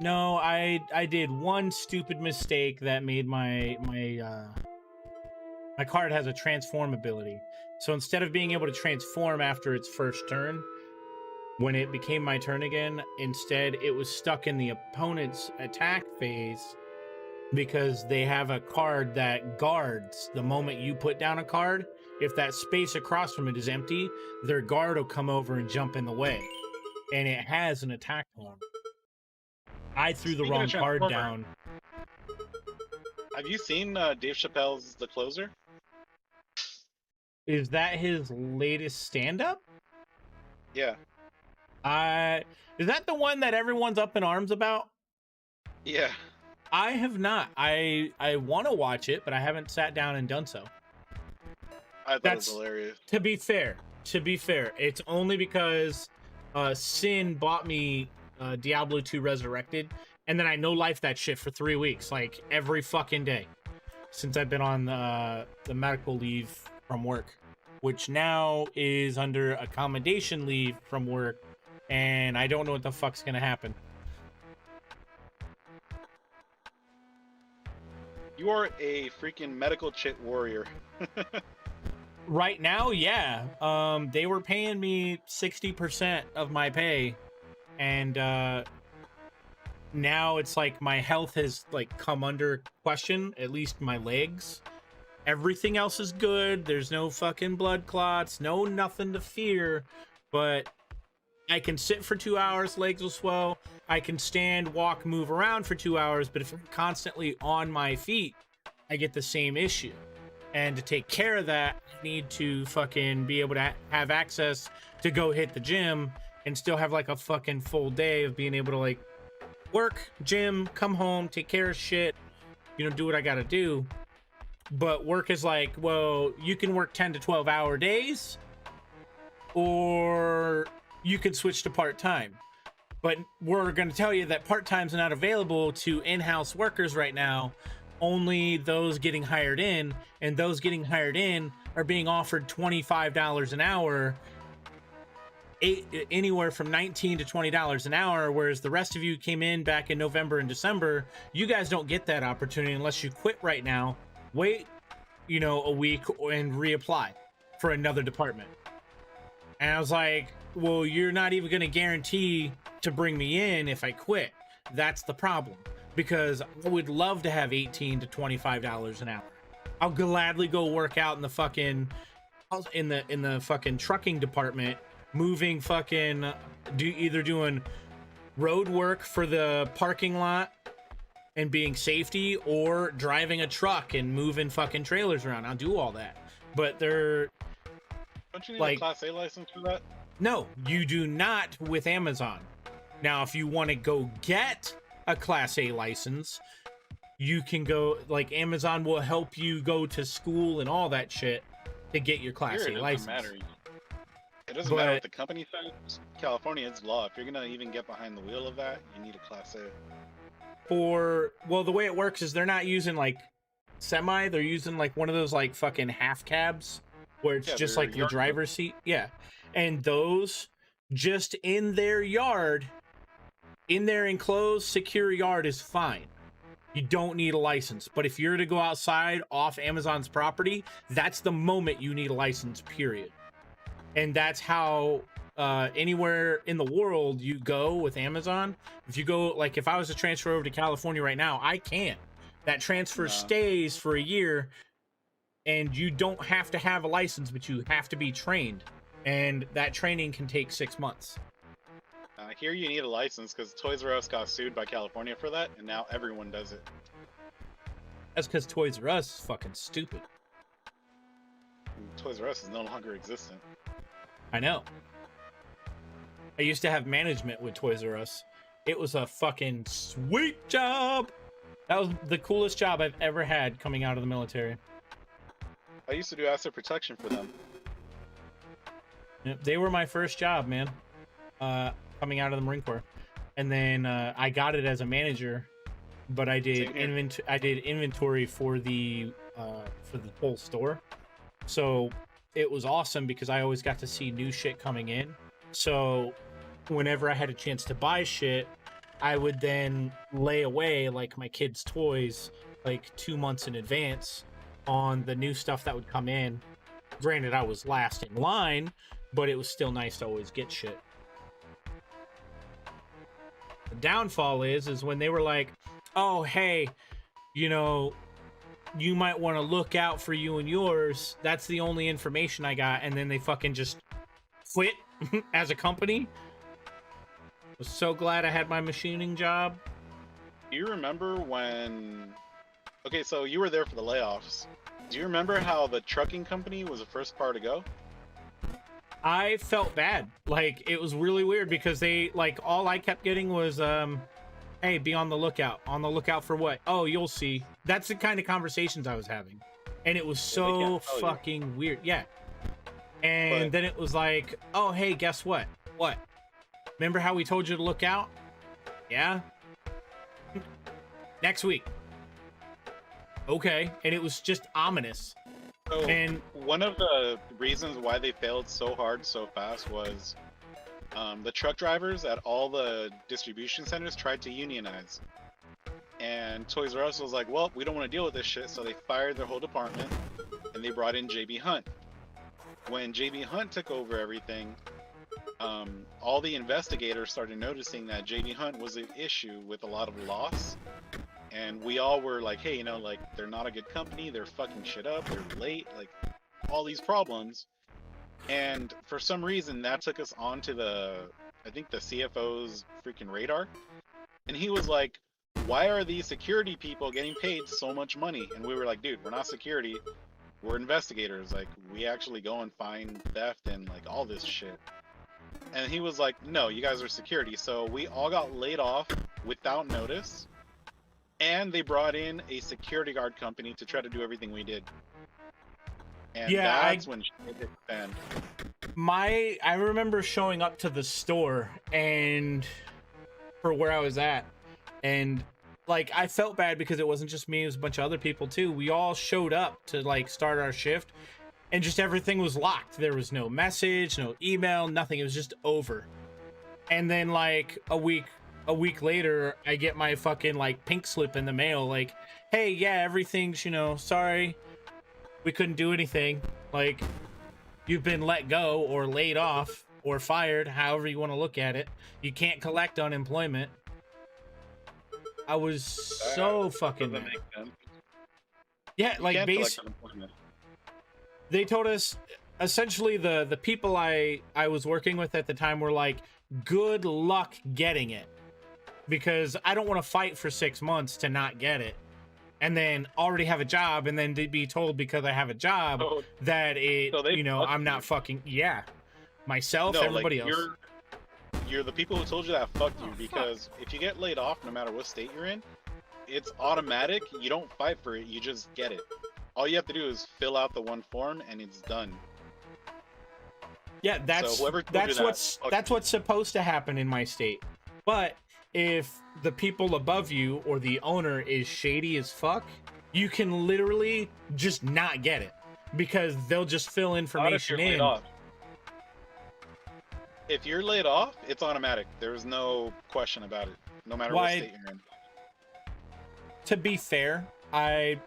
Speaker 1: No, I did one stupid mistake that made my card has a transform ability. So instead of being able to transform after its first turn, when it became my turn again, instead it was stuck in the opponent's attack phase because they have a card that guards the moment you put down a card. If that space across from it is empty, their guard will come over and jump in the way. and it has an attack arm. I threw the
Speaker 3: Speaking
Speaker 1: wrong
Speaker 3: of
Speaker 1: card
Speaker 3: Transformer,
Speaker 1: down.
Speaker 3: Have you seen Dave Chappelle's The Closer?
Speaker 1: Is that his latest stand-up?
Speaker 3: Yeah.
Speaker 1: Is that the one that everyone's up in arms about?
Speaker 3: Yeah.
Speaker 1: I have not. I want to watch it, but I haven't sat down and done so.
Speaker 3: I thought it was hilarious.
Speaker 1: To be fair, it's only because Sin bought me Diablo 2 Resurrected, and then I no-life that shit for 3 weeks, like every fucking day, since I've been on the medical leave from work, which now is under accommodation leave from work, and I don't know what the fuck's gonna happen.
Speaker 3: You are a freaking medical chit warrior.
Speaker 1: Right now, yeah. They were paying me 60% of my pay, and now it's like my health has like come under question, at least my legs. Everything else is good. There's no fucking blood clots, no nothing to fear, but I can sit for 2 hours, legs will swell. I can stand, walk, move around for 2 hours, but if I'm constantly on my feet, I get the same issue. And to take care of that, I need to fucking be able to have access to go hit the gym and still have like a fucking full day of being able to like work, gym, come home, take care of shit, you know, do what I gotta do. But work is like, well, you can work 10 to 12 hour days, or you can switch to part-time. But we're going to tell you that part-time's not available to in-house workers right now, only those getting hired in, and those getting hired in are being offered $25 an hour, anywhere from $19 to $20 an hour, whereas the rest of you came in back in November and December. You guys don't get that opportunity unless you quit right now, wait, you know, a week and reapply for another department. And I was like, well, you're not even going to guarantee to bring me in if I quit. That's the problem, because I would love to have $18 to $25 an hour. I'll gladly go work out in the fucking fucking trucking department, moving fucking either doing road work for the parking lot and being safety, or driving a truck and moving fucking trailers around. I'll do all that. But they're
Speaker 3: Don't you need
Speaker 1: like,
Speaker 3: a Class A license for that?
Speaker 1: no, you do not with Amazon. Now, if you want to go get a Class A license, you can go, like, Amazon will help you go to school and all that shit to get your Class A license.
Speaker 3: It doesn't matter what the company says. California, it's law. If you're gonna even get behind the wheel of that, you need a Class A.
Speaker 1: Well, the way it works is they're not using like semi, they're using like one of those like fucking half cabs where it's just like the driver's seat. Yeah. And those just in their yard, in their enclosed secure yard is fine. You don't need a license. But if you're to go outside off Amazon's property, that's the moment you need a license, period. And that's how anywhere in the world you go with Amazon. If you go, like, if I was to transfer over to California right now, I can. That transfer stays for a year, and you don't have to have a license, but you have to be trained, and that training can take 6 months.
Speaker 3: Here you need a license because Toys R Us got sued by California for that, and now everyone does it.
Speaker 1: That's because Toys R Us is fucking stupid.
Speaker 3: Toys R Us is no longer existent.
Speaker 1: I know. I used to have management with Toys R Us. It was a fucking sweet job. That was the coolest job I've ever had coming out of the military.
Speaker 3: I used to do asset protection for them.
Speaker 1: Yep, they were my first job, man. Coming out of the Marine Corps. And then I got it as a manager, but I did inventory for the whole store. So it was awesome because I always got to see new shit coming in. So whenever I had a chance to buy shit, I would then lay away like my kids' toys like 2 months in advance on the new stuff that would come in. Granted, I was last in line, but it was still nice to always get shit. The downfall is when they were like, oh, hey, you know, you might want to look out for you and yours. That's the only information I got. And then they fucking just quit as a company. Was so glad I had my machining job.
Speaker 3: Do you remember when? Okay, so you were there for the layoffs. Do you remember how the trucking company was the first car to go?
Speaker 1: I felt bad. Like, it was really weird because they, like, all I kept getting was, hey, be on the lookout. On the lookout for what? Oh, you'll see. That's the kind of conversations I was having. And it was
Speaker 3: Well, they
Speaker 1: so
Speaker 3: can't tell you.
Speaker 1: fucking weird. Yeah. And
Speaker 3: But-
Speaker 1: then it was like, oh, hey, guess what? What? Remember how we told you to look out? Yeah. Next week. Okay. And it was just ominous.
Speaker 3: So
Speaker 1: And
Speaker 3: one of the reasons why they failed so hard so fast was the truck drivers at all the distribution centers tried to unionize. And Toys R Us was like, well, we don't want to deal with this shit, so they fired their whole department and they brought in JB Hunt. When JB Hunt took over everything, all the investigators started noticing that JB Hunt was an issue with a lot of loss. And we all were like, hey, you know, like, they're not a good company, they're fucking shit up, they're late, like, all these problems. And for some reason, that took us onto I think the CFO's freaking radar. And he was like, why are these security people getting paid so much money? And we were like, dude, we're not security, we're investigators. Like, we actually go and find theft and, like, all this shit. And he was like, no, you guys are security. So we all got laid off without notice. And they brought in a security guard company to try to do everything we did. And
Speaker 1: Yeah,
Speaker 3: that's when shit hit the fan.
Speaker 1: I remember showing up to the store and for where I was at, and like I felt bad because it wasn't just me, it was a bunch of other people too. We all showed up to like start our shift and just everything was locked. There was no message, no email, nothing. It was just over. And then like a week later, I get my fucking like pink slip in the mail like, hey, yeah, everything's, you know, sorry, we couldn't do anything. Like, you've been let go or laid off or fired, however you want to look at it. You can't collect unemployment. I was so fucking
Speaker 3: Doesn't
Speaker 1: mad.
Speaker 3: make sense.
Speaker 1: Yeah,
Speaker 3: You
Speaker 1: like
Speaker 3: can't collect unemployment.
Speaker 1: they told us essentially the people I was working with at the time were like, good luck getting it, because I don't want to fight for 6 months to not get it and then already have a job and then to be told because I have a job
Speaker 3: So-
Speaker 1: that it,
Speaker 3: so they
Speaker 1: you know,
Speaker 3: fucked
Speaker 1: I'm not
Speaker 3: you.
Speaker 1: fucking, yeah, myself,
Speaker 3: No,
Speaker 1: everybody
Speaker 3: like,
Speaker 1: else.
Speaker 3: you're the people who told you that fucked you, because if you get laid off, no matter what state you're in, it's automatic. You don't fight for it, you just get it. All you have to do is fill out the one form and it's done.
Speaker 1: Yeah, that's
Speaker 3: So whoever told you that, fuck
Speaker 1: that's what's supposed to happen in my state. But if the people above you or the owner is shady as fuck, you can literally just not get it because they'll just fill
Speaker 3: Not if
Speaker 1: information
Speaker 3: you're laid
Speaker 1: in.
Speaker 3: off. If you're laid off, it's automatic. There's no question about it, no matter what
Speaker 1: Why-
Speaker 3: state you're in.
Speaker 1: To be fair, I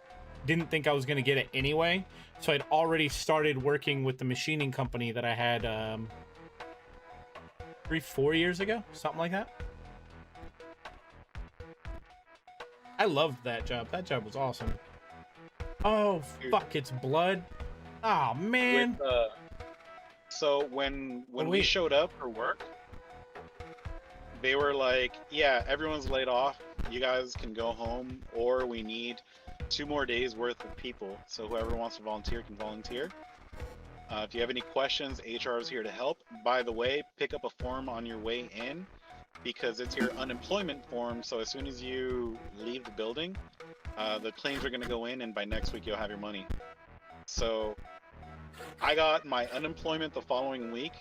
Speaker 1: didn't think I was going to get it anyway, so I'd already started working with the machining company that I had 3-4 years ago, something like that. I loved that job. That job was awesome. Oh fuck, it's blood. Oh man.
Speaker 3: With, so when we
Speaker 1: wait.
Speaker 3: showed up for work, they were like, yeah, everyone's laid off, you guys can go home, or we need 2 more days worth of people, so whoever wants to volunteer can volunteer. If you have any questions, HR is here to help. By the way, pick up a form on your way in, because it's your unemployment form, so as soon as you leave the building, the claims are going to go in, and by next week you'll have your money. So I got my unemployment the following week,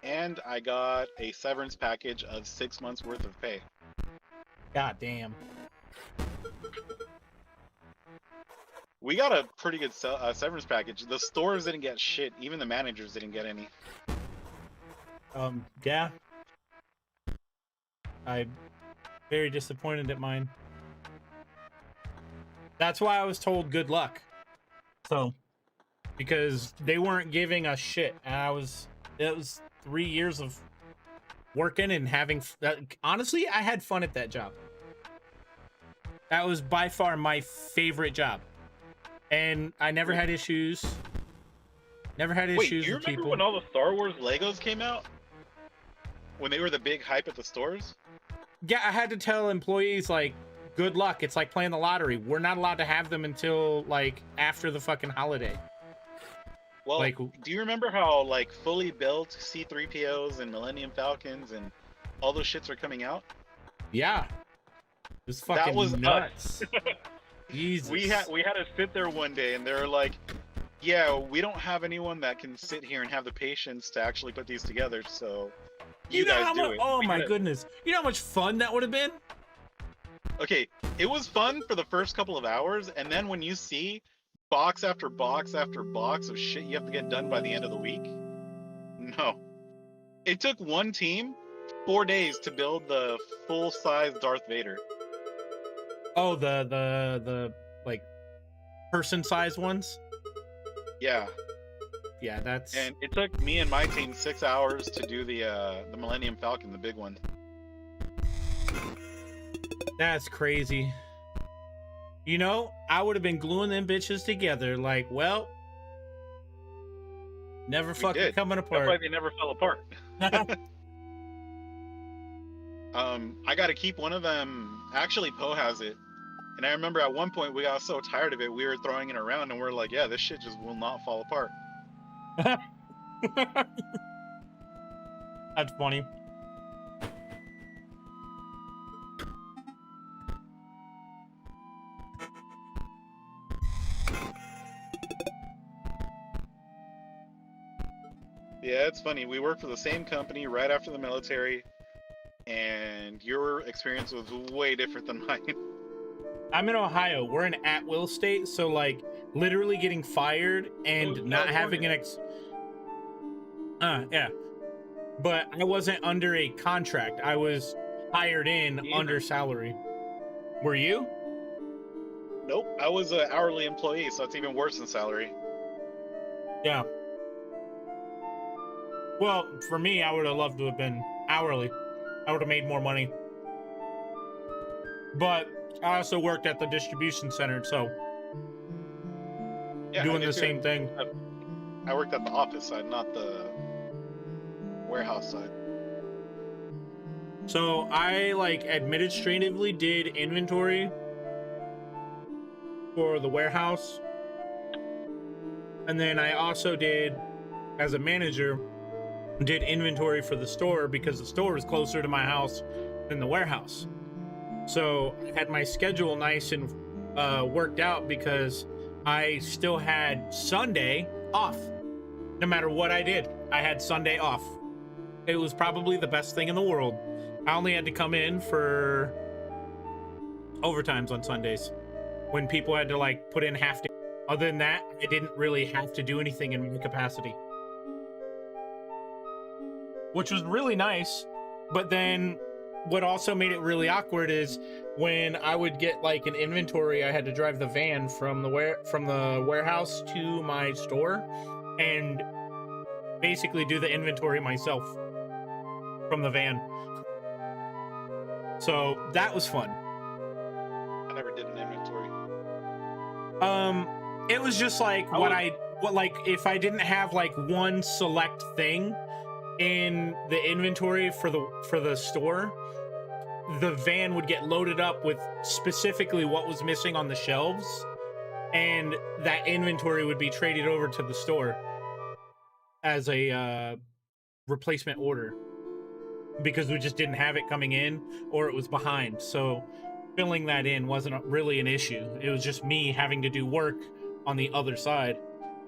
Speaker 3: and I got a severance package of 6 months worth of pay.
Speaker 1: God damn.
Speaker 3: We got a pretty good severance package. The stores didn't get shit. Even the managers didn't get any.
Speaker 1: Yeah. I'm very disappointed at mine. That's why I was told good luck. So, because they weren't giving us shit, and it was 3 years of working and having. Honestly, I had fun at that job. That was by far my favorite job, and I never had issues. Never had
Speaker 3: Wait,
Speaker 1: issues
Speaker 3: do you
Speaker 1: with
Speaker 3: remember
Speaker 1: people.
Speaker 3: when all the Star Wars Legos came out? when they were the big hype at the stores.
Speaker 1: Yeah, I had to tell employees like, good luck. It's like playing the lottery. We're not allowed to have them until like after the fucking holiday.
Speaker 3: Well,
Speaker 1: Like,
Speaker 3: do you remember how like fully built C-3POs and Millennium Falcons and all those shits are coming out?
Speaker 1: yeah, it's
Speaker 3: That
Speaker 1: fucking
Speaker 3: was
Speaker 1: nuts. Jesus.
Speaker 3: We had to sit there one day and they're like, yeah, we don't have anyone that can sit here and have the patience to actually put these together, so you
Speaker 1: know
Speaker 3: guys
Speaker 1: how
Speaker 3: do
Speaker 1: much?
Speaker 3: it.
Speaker 1: Oh my goodness! You know how much fun that would have been?
Speaker 3: Okay, it was fun for the first couple of hours, and then when you see box after box after box of shit you have to get done by the end of the week, no. It took one team 4 days to build the full-size Darth Vader.
Speaker 1: Oh, the like person-sized ones.
Speaker 3: Yeah.
Speaker 1: Yeah, that's.
Speaker 3: And it took me and my team 6 hours to do the Millennium Falcon, the big one.
Speaker 1: That's crazy. You know, I would have been gluing them bitches together. Like, well, never fucking coming
Speaker 3: That's
Speaker 1: apart.
Speaker 3: why they never fell apart. I got to keep one of them. Actually, Poe has it. And I remember at one point we got so tired of it, we were throwing it around and we're like, yeah, this shit just will not fall apart.
Speaker 1: That's funny.
Speaker 3: Yeah, it's funny. We worked for the same company right after the military, and your experience was way different than mine.
Speaker 1: I'm in Ohio. We're an at-will state, so like literally getting fired and not having an yeah. But I wasn't under a contract. I was hired in under salary. Were you?
Speaker 3: Nope. I was an hourly employee, so it's even worse than salary.
Speaker 1: Yeah. Well, for me, I would have loved to have been hourly. I would have made more money. But I also worked at the distribution center, so
Speaker 3: Yeah,
Speaker 1: doing the same thing.
Speaker 3: I worked at the office side, not the warehouse side.
Speaker 1: So I like administratively did inventory for the warehouse. And then I also did, as a manager, did inventory for the store because the store was closer to my house than the warehouse. So I had my schedule nice and worked out because I still had Sunday off. No matter what I did, I had Sunday off. It was probably the best thing in the world. I only had to come in for overtimes on Sundays when people had to like put in half day. Other than that, I didn't really have to do anything in my capacity, which was really nice. But then what also made it really awkward is when I would get like an inventory, I had to drive the van from the warehouse to my store and basically do the inventory myself from the van. So that was fun.
Speaker 3: I never did an inventory.
Speaker 1: It was just like if I didn't have like one select thing in the inventory for the store, the van would get loaded up with specifically what was missing on the shelves, and that inventory would be traded over to the store as a replacement order because we just didn't have it coming in or it was behind. So filling that in wasn't really an issue. It was just me having to do work on the other side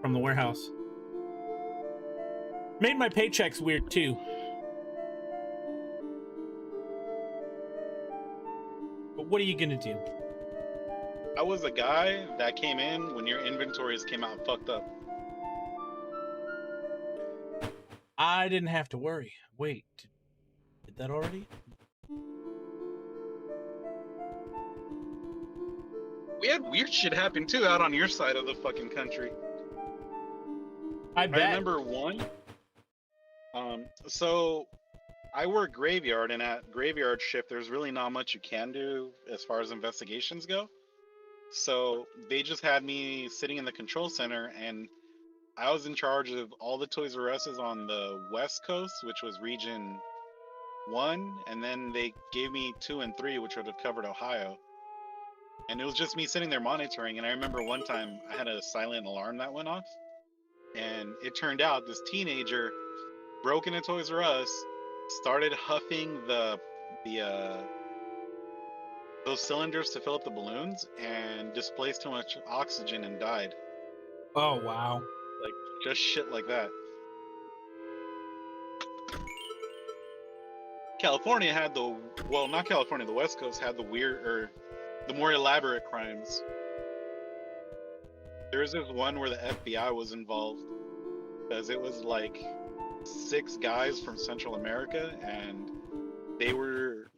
Speaker 1: from the warehouse. Made my paychecks weird too. But what are you gonna do?
Speaker 3: I was a guy that came in when your inventories came out fucked up.
Speaker 1: I didn't have to worry. Wait, did that already?
Speaker 3: We had weird shit happen too out on your side of the fucking country.
Speaker 1: I bet.
Speaker 3: I remember one. So I work graveyard, and at graveyard shift, there's really not much you can do as far as investigations go. So they just had me sitting in the control center, and I was in charge of all the Toys R Us's on the West Coast, which was region 1, and then they gave me 2 and 3, which would have covered Ohio. And it was just me sitting there monitoring. And I remember one time I had a silent alarm that went off, and it turned out this teenager broke into Toys R Us, started huffing the those cylinders to fill up the balloons, and displaced too much oxygen and died.
Speaker 1: Oh wow.
Speaker 3: Like just shit like that. California had not California, the West Coast had the weird or the more elaborate crimes. There was this one where the FBI was involved because it was like 6 guys from Central America, and they were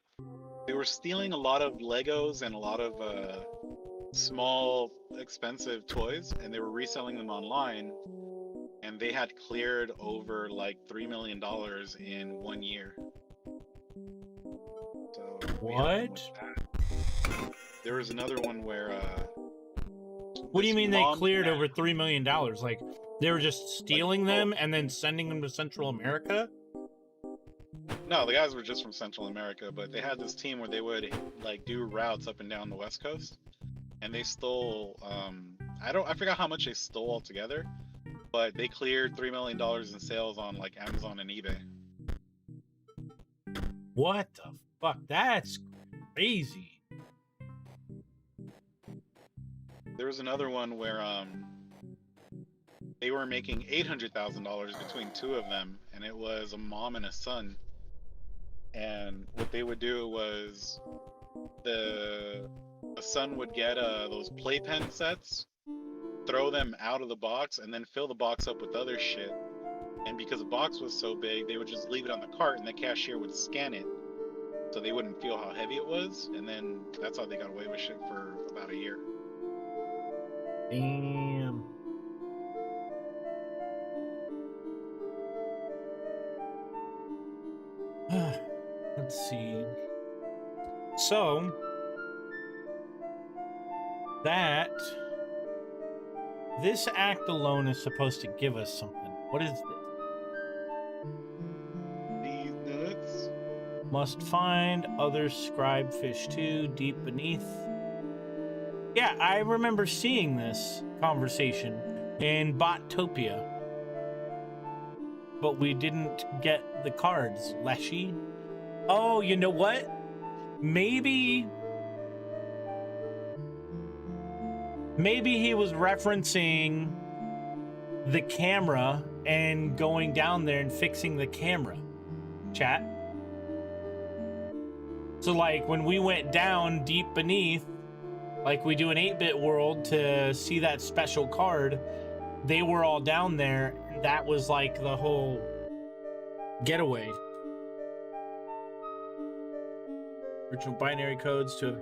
Speaker 3: stealing a lot of Legos and a lot of small expensive toys, and they were reselling them online, and they had cleared over like $3 million in 1 year. So
Speaker 1: What?
Speaker 3: there was another one where
Speaker 1: What do you
Speaker 3: this
Speaker 1: mean they
Speaker 3: mom
Speaker 1: cleared
Speaker 3: had-
Speaker 1: over $3 million? Like they were just stealing them and then sending them to Central America?
Speaker 3: No, the guys were just from Central America, but they had this team where they would like do routes up and down the West Coast, and they stole I forgot how much they stole altogether, but they cleared $3 million in sales on like Amazon and eBay.
Speaker 1: What the fuck? That's crazy.
Speaker 3: There was another one where they were making $800,000 between 2 of them, and it was a mom and a son. And what they would do was the son would get those playpen sets, throw them out of the box, and then fill the box up with other shit. And because the box was so big, they would just leave it on the cart, and the cashier would scan it, so they wouldn't feel how heavy it was. And then that's how they got away with shit for about a year.
Speaker 1: Damn. Let's see. So that this act alone is supposed to give us something. What is this?
Speaker 3: These nuts.
Speaker 1: Must find other scribe fish too, deep beneath. Yeah, I remember seeing this conversation in Bottopia. But we didn't get the cards, Leshy. Oh, you know what? Maybe he was referencing the camera and going down there and fixing the camera. Chat. So like when we went down deep beneath, like we do an 8-bit world to see that special card, they were all down there. That was like the whole getaway. Original binary codes to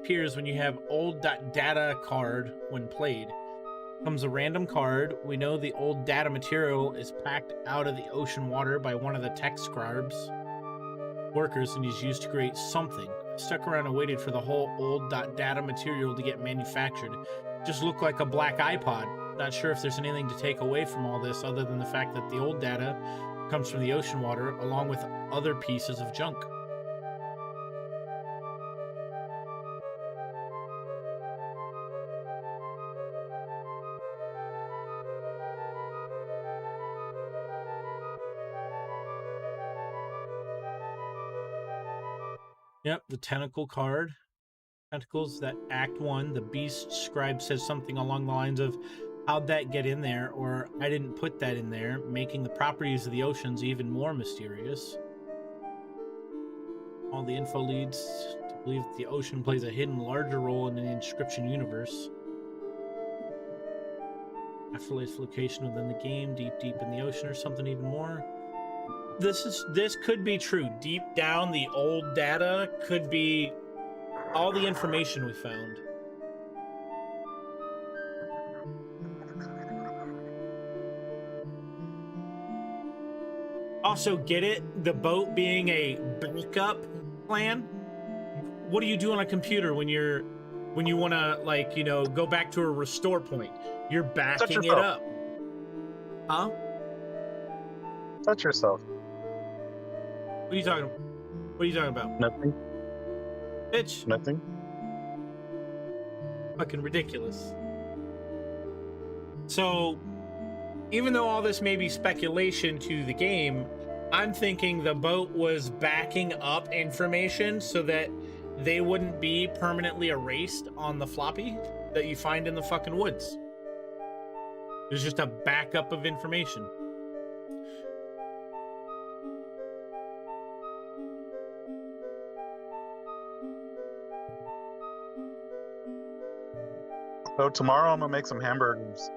Speaker 1: appears when you have old data card when played. Comes a random card. We know the old data material is packed out of the ocean water by one of the tech scribes workers and is used to create something. Stuck around and waited for the whole old data material to get manufactured. Just looked like a black iPod. Not sure if there's anything to take away from all this other than the fact that the old data comes from the ocean water along with other pieces of junk. Yep, the tentacle card. Tentacles, that Act 1, the Beast Scribe says something along the lines of, how'd that get in there? Or, I didn't put that in there, making the properties of the oceans even more mysterious. All the info leads to believe that the ocean plays a hidden larger role in the Inscryption universe. Afterlife location within the game, deep in the ocean, or something even more. This could be true. Deep down, the old data could be all the information we found. Also, get it? The boat being a backup plan? What do you do on a computer when you want to, like, you know, go back to a restore point? You're backing it up. Huh?
Speaker 4: Touch yourself.
Speaker 1: What are you talking? What are you talking about,
Speaker 3: Nothing.
Speaker 1: bitch?
Speaker 3: Nothing.
Speaker 1: Fucking ridiculous. So, even though all this may be speculation to the game, I'm thinking the boat was backing up information so that they wouldn't be permanently erased on the floppy that you find in the fucking woods. There's just a backup of information.
Speaker 3: So tomorrow I'm gonna make some hamburgers.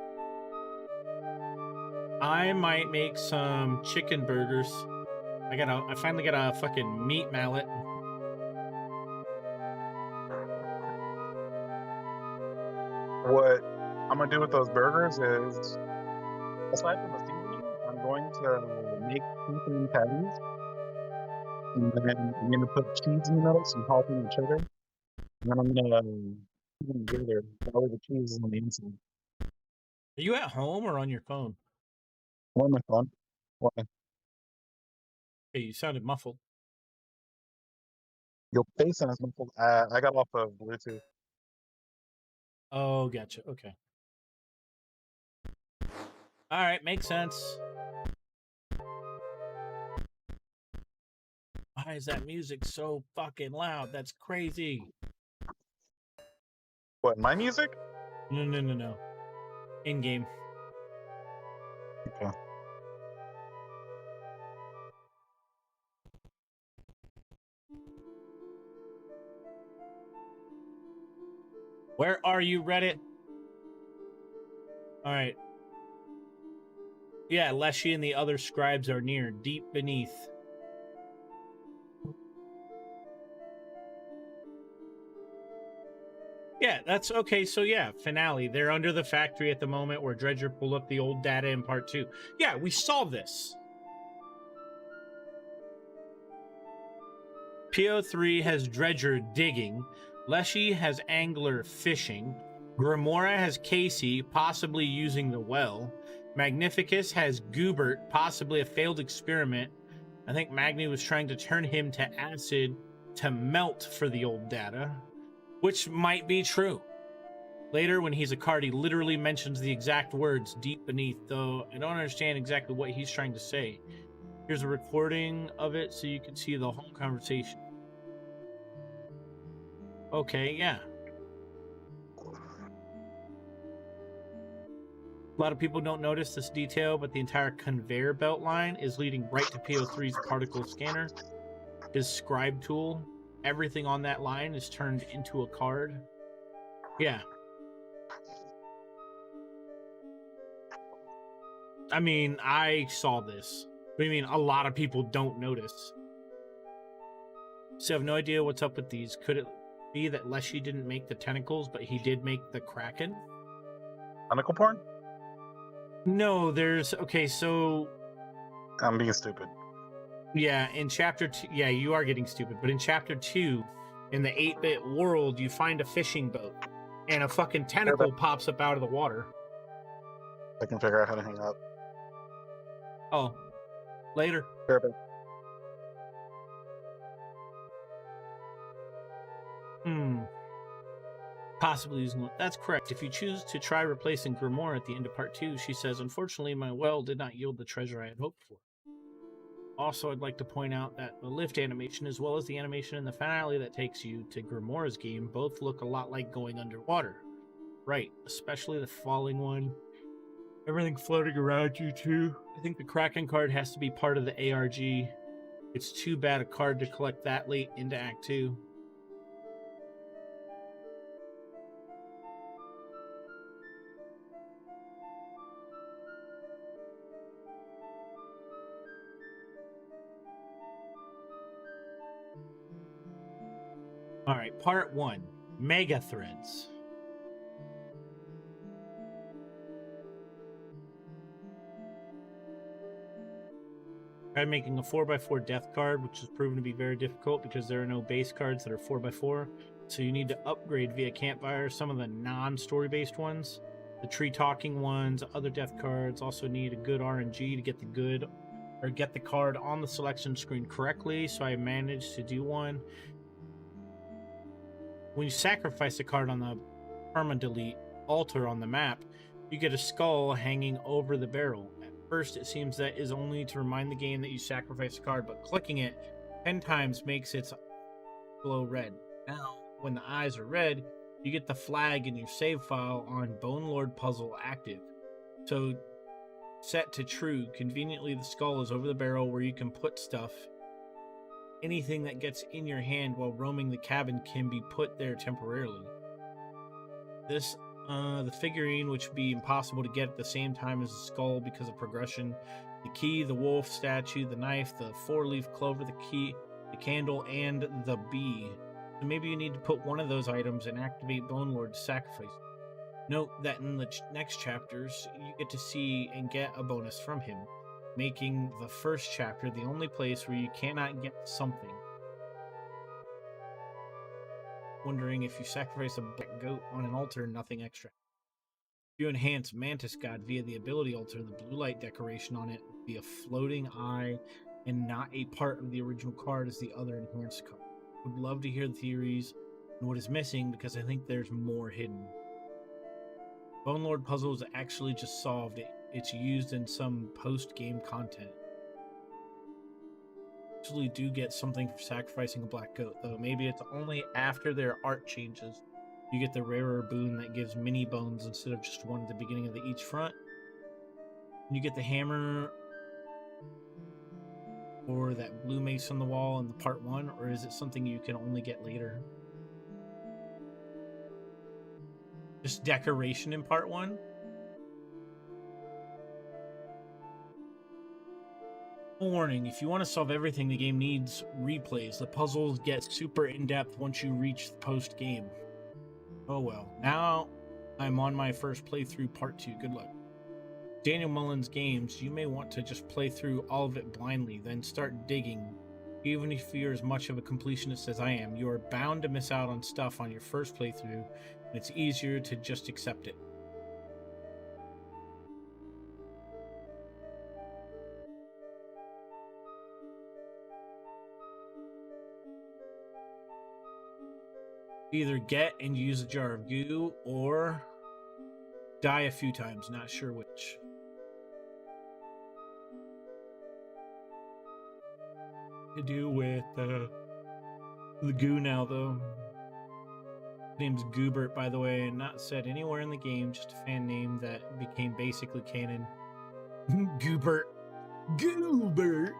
Speaker 1: I might make some chicken burgers. I finally got a fucking meat mallet.
Speaker 3: What I'm gonna do with those burgers is, aside from the seasoning, I'm going to make chicken patties, and then I'm gonna put cheese in the middle, some jalapeno cheddar, and then I'm gonna put them together. That way the cheese is on the inside.
Speaker 1: Are you at home or on your phone?
Speaker 3: Why my phone? Why?
Speaker 1: Hey, you sounded muffled.
Speaker 3: Your face sounds muffled. I got off of Bluetooth.
Speaker 1: Oh, gotcha. Okay. All right, makes sense. Why is that music so fucking loud? That's crazy.
Speaker 3: What, my music?
Speaker 1: No. In game.
Speaker 3: Okay.
Speaker 1: Where are you, Reddit? All right. Yeah, Leshy and the other scribes are near, deep beneath. Yeah, that's okay. So yeah, finale. They're under the factory at the moment where Dredger pulled up the old data in part 2. Yeah, we saw this. PO3 has Dredger digging. Leshy has Angler fishing. Grimora has Casey possibly using the well. Magnificus has Goobert, possibly a failed experiment. I think Magni was trying to turn him to acid to melt for the old data, which might be true. Later, when he's a card, he literally mentions the exact words deep beneath, though I don't understand exactly what he's trying to say. Here's a recording of it so you can see the whole conversation. Okay, yeah. A lot of people don't notice this detail, but the entire conveyor belt line is leading right to PO3's particle scanner. His scribe tool, everything on that line is turned into a card. Yeah. I mean, I saw this. What do you mean a lot of people don't notice? So I have no idea what's up with these. Could it be that Leshy didn't make the tentacles, but he did make the Kraken?
Speaker 3: Tentacle porn?
Speaker 1: No, there's... Okay, so...
Speaker 3: I'm being stupid.
Speaker 1: Yeah, in Chapter 2... Yeah, you are getting stupid. But in Chapter 2, in the 8-bit world, you find a fishing boat. And a fucking tentacle pops up out of the water.
Speaker 3: I can figure out how to hang up.
Speaker 1: Oh. Later.
Speaker 3: Perfect.
Speaker 1: Possibly using one. That's correct. If you choose to try replacing Grimoire at the end of part 2, she says, unfortunately, my well did not yield the treasure I had hoped for. Also, I'd like to point out that the lift animation, as well as the animation in the finale that takes you to Grimoire's game, both look a lot like going underwater. Right, especially the falling one. Everything floating around you, too. I think the Kraken card has to be part of the ARG. It's too bad a card to collect that late into Act 2. All right, part 1, Mega Threads. Tried making a 4x4 death card, which has proven to be very difficult because there are no base cards that are 4x4. So you need to upgrade via campfire some of the non-story based ones. The tree talking ones, other death cards also need a good RNG to get the good or get the card on the selection screen correctly, so I managed to do one. When you sacrifice a card on the perma-delete altar on the map, you get a skull hanging over the barrel. At first, it seems that is only to remind the game that you sacrificed a card, but clicking it 10 times makes it glow red. Now, when the eyes are red, you get the flag in your save file on Bone Lord Puzzle active. So, set to true. Conveniently, the skull is over the barrel where you can put stuff. Anything that gets in your hand while roaming the cabin can be put there temporarily. The figurine, which would be impossible to get at the same time as the skull because of progression. The key, the wolf statue, the knife, the 4-leaf clover, the key, the candle, and the bee. So maybe you need to put one of those items and activate Bone Lord to sacrifice. Note that in the next chapters, you get to see and get a bonus from him, making the first chapter the only place where you cannot get something. Wondering if you sacrifice a black goat on an altar, nothing extra. If you enhance Mantis God via the ability altar, the blue light decoration on it will be a floating eye and not a part of the original card as the other enhanced card. Would love to hear the theories and what is missing because I think there's more hidden. Bone Lord Puzzle is actually just solved. It's used in some post-game content. Usually do get something for sacrificing a black goat, though maybe it's only after their art changes. You get the rarer boon that gives mini bones instead of just one at the beginning of each front. You get the hammer or that blue mace on the wall in the part 1, or is it something you can only get later? Just decoration in part 1? Warning, if you want to solve everything, the game needs replays. The puzzles get super in-depth once you reach the post-game. Oh well. Now I'm on my first playthrough part 2. Good luck. Daniel Mullins games, you may want to just play through all of it blindly, then start digging. Even if you're as much of a completionist as I am, you are bound to miss out on stuff on your first playthrough, and it's easier to just accept it. Either get and use a jar of goo, or die a few times, not sure which. To do with the goo now, though. His name's Goobert, by the way, and not said anywhere in the game, just a fan name that became basically canon. Goobert. Goobert!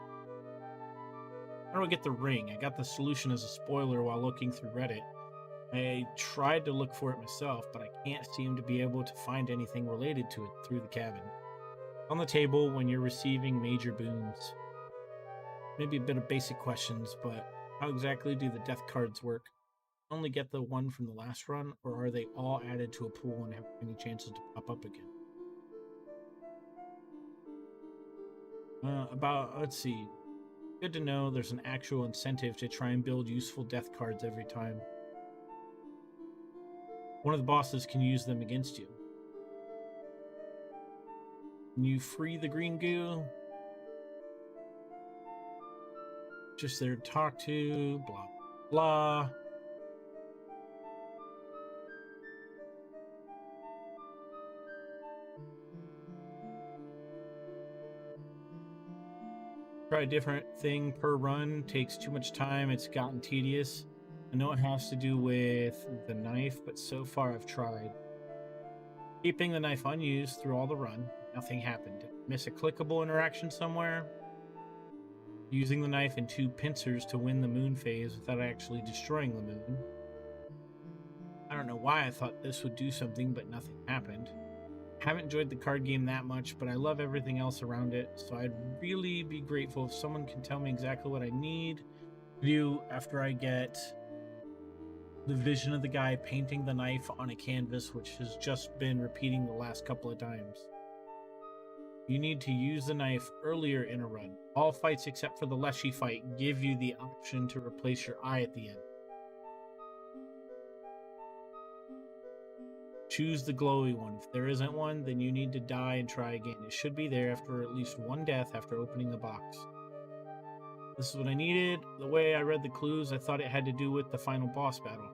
Speaker 1: How do I get the ring? I got the solution as a spoiler while looking through Reddit. I tried to look for it myself, but I can't seem to be able to find anything related to it through the cabin. On the table when you're receiving major boons. Maybe a bit of basic questions, but how exactly do the death cards work? Only get the one from the last run, or are they all added to a pool and have any chances to pop up again? Let's see. Good to know there's an actual incentive to try and build useful death cards every time. One of the bosses can use them against you. Can you free the green goo? Just there to talk to, blah, blah. Try a different thing per run. Takes too much time. It's gotten tedious. I know it has to do with the knife, but so far I've tried. Keeping the knife unused through all the run. Nothing happened. Miss a clickable interaction somewhere? Using the knife and 2 pincers to win the moon phase without actually destroying the moon. I don't know why I thought this would do something, but nothing happened. Haven't enjoyed the card game that much, but I love everything else around it, so I'd really be grateful if someone can tell me exactly what I need to do after I get the vision of the guy painting the knife on a canvas, which has just been repeating the last couple of times. You need to use the knife earlier in a run. All fights except for the Leshy fight give you the option to replace your eye at the end. choose the glowy one. If there isn't one, then you need to die and try again. It should be there after at least one death after opening the box. This is what I needed. The way I read the clues, I thought it had to do with the final boss battle.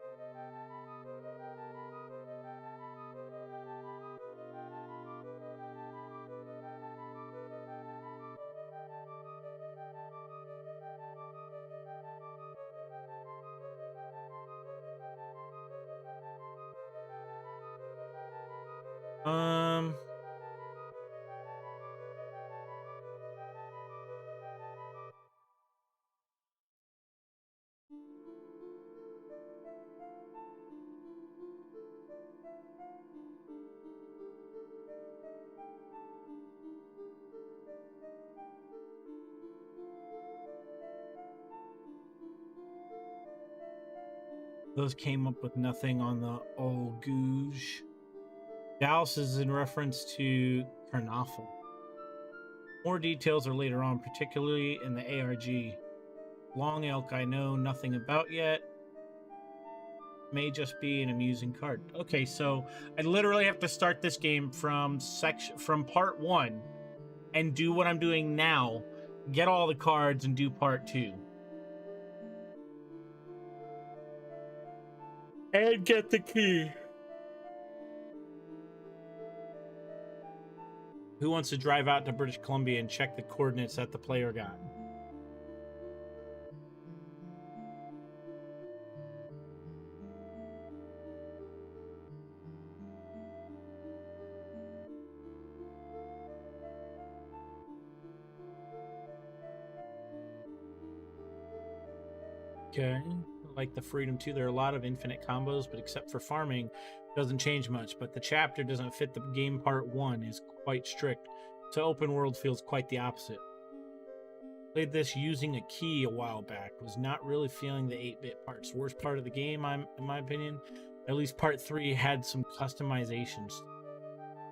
Speaker 1: Those came up with nothing on the old Gouge. Dallas is in reference to Carnaffle. More details are later on, particularly in the ARG. Long Elk I know nothing about yet. May just be an amusing card. Okay, so I literally have to start this game from part 1 and do what I'm doing now. Get all the cards and do part 2. And get the key. Who wants to drive out to British Columbia and check the coordinates that the player got? Okay, like the Freedom 2, there are a lot of infinite combos, but except for farming, doesn't change much. But the chapter doesn't fit the game part 1, is quite strict. So open world feels quite the opposite. Played this using a key a while back, was not really feeling the 8-bit parts. Worst part of the game, in my opinion. At least part 3 had some customizations.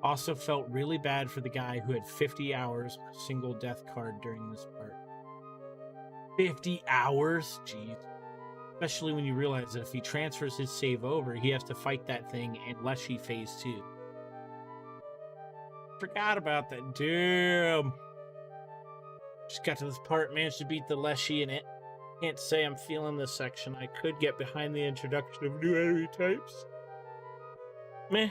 Speaker 1: Also felt really bad for the guy who had 50 hours a single death card during this part. 50 hours? Jeez. Especially when you realize that if he transfers his save over, he has to fight that thing in Leshy Phase 2. Forgot about that. Damn. Just got to this part, managed to beat the Leshy in it. Can't say I'm feeling this section. I could get behind the introduction of new enemy types. Meh.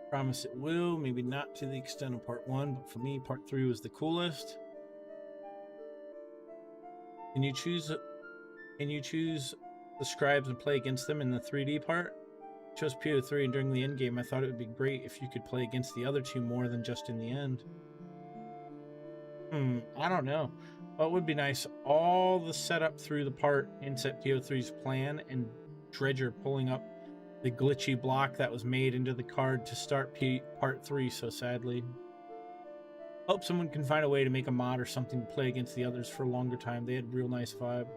Speaker 1: Promise it will, maybe not to the extent of part 1, but for me, part 3 was the coolest. Can you choose the scribes and play against them in the 3D part? I chose PO3, and during the end game, I thought it would be great if you could play against the other two more than just in the end. I don't know. Well, it would be nice. All the setup through the part in set PO3's plan, and Dredger pulling up the glitchy block that was made into the card to start part 3 so sadly. Hope someone can find a way to make a mod or something to play against the others for a longer time. They had a real nice vibe.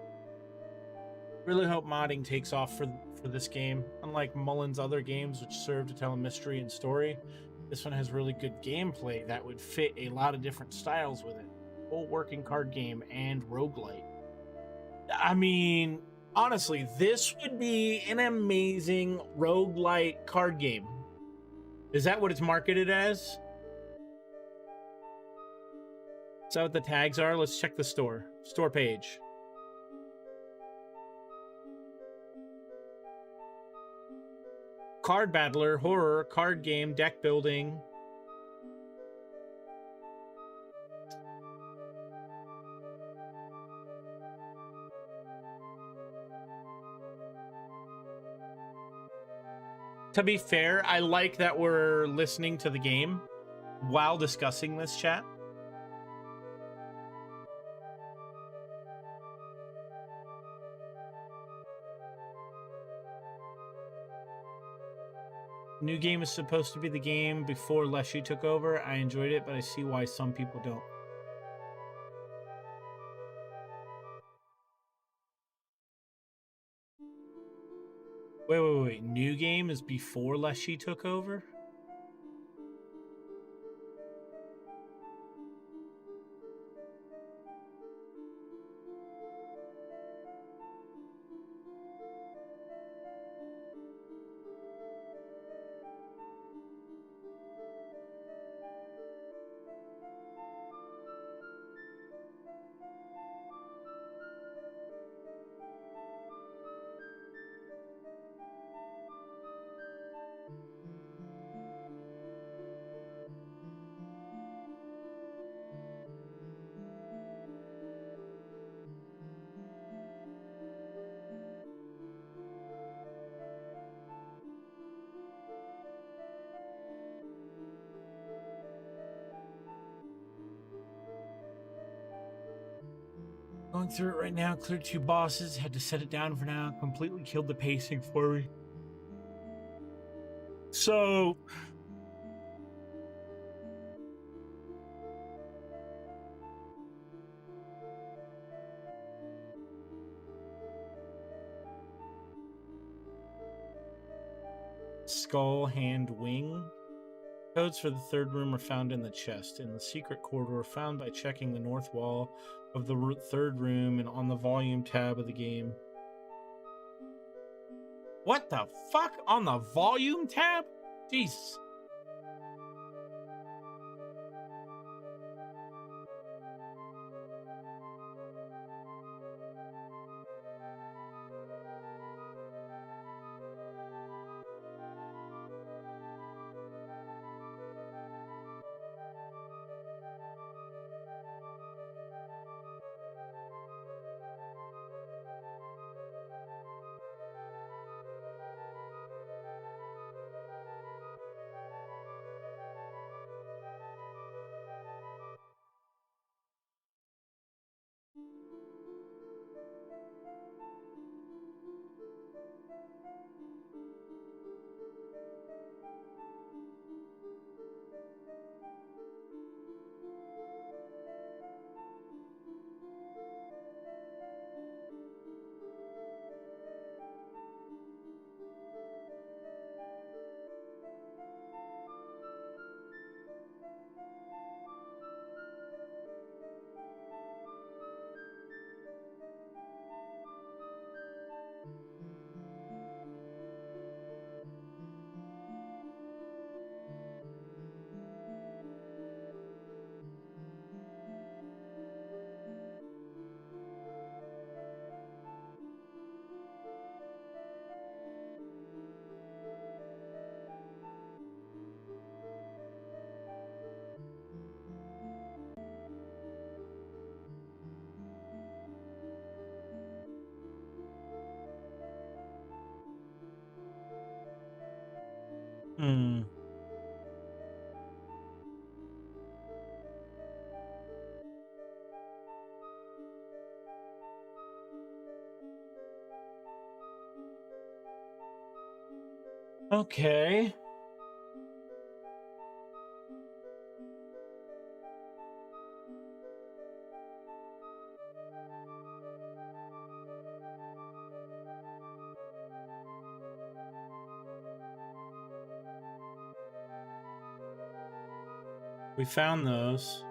Speaker 1: Really hope modding takes off for this game. Unlike Mullen's other games, which serve to tell a mystery and story, this one has really good gameplay that would fit a lot of different styles with it. Full working card game and roguelite. I mean, honestly, this would be an amazing roguelite card game. Is that what it's marketed as? Is that what the tags are? Let's check the store page. Card battler, horror, card game, deck building. To be fair, I like that we're listening to the game while discussing this, chat. New game is supposed to be the game before Leshy took over. I enjoyed it, but I see why some people don't. Wait. New game is before Leshy took over? Going through it right now, cleared 2 bosses, had to set it down for now, completely killed the pacing for me. So, skull, hand, wing. Codes for the third room are found in the chest in the secret corridor, found by checking the north wall of the third room and on the volume tab of the game. What the fuck? On the volume tab? Jesus. Okay. We found those.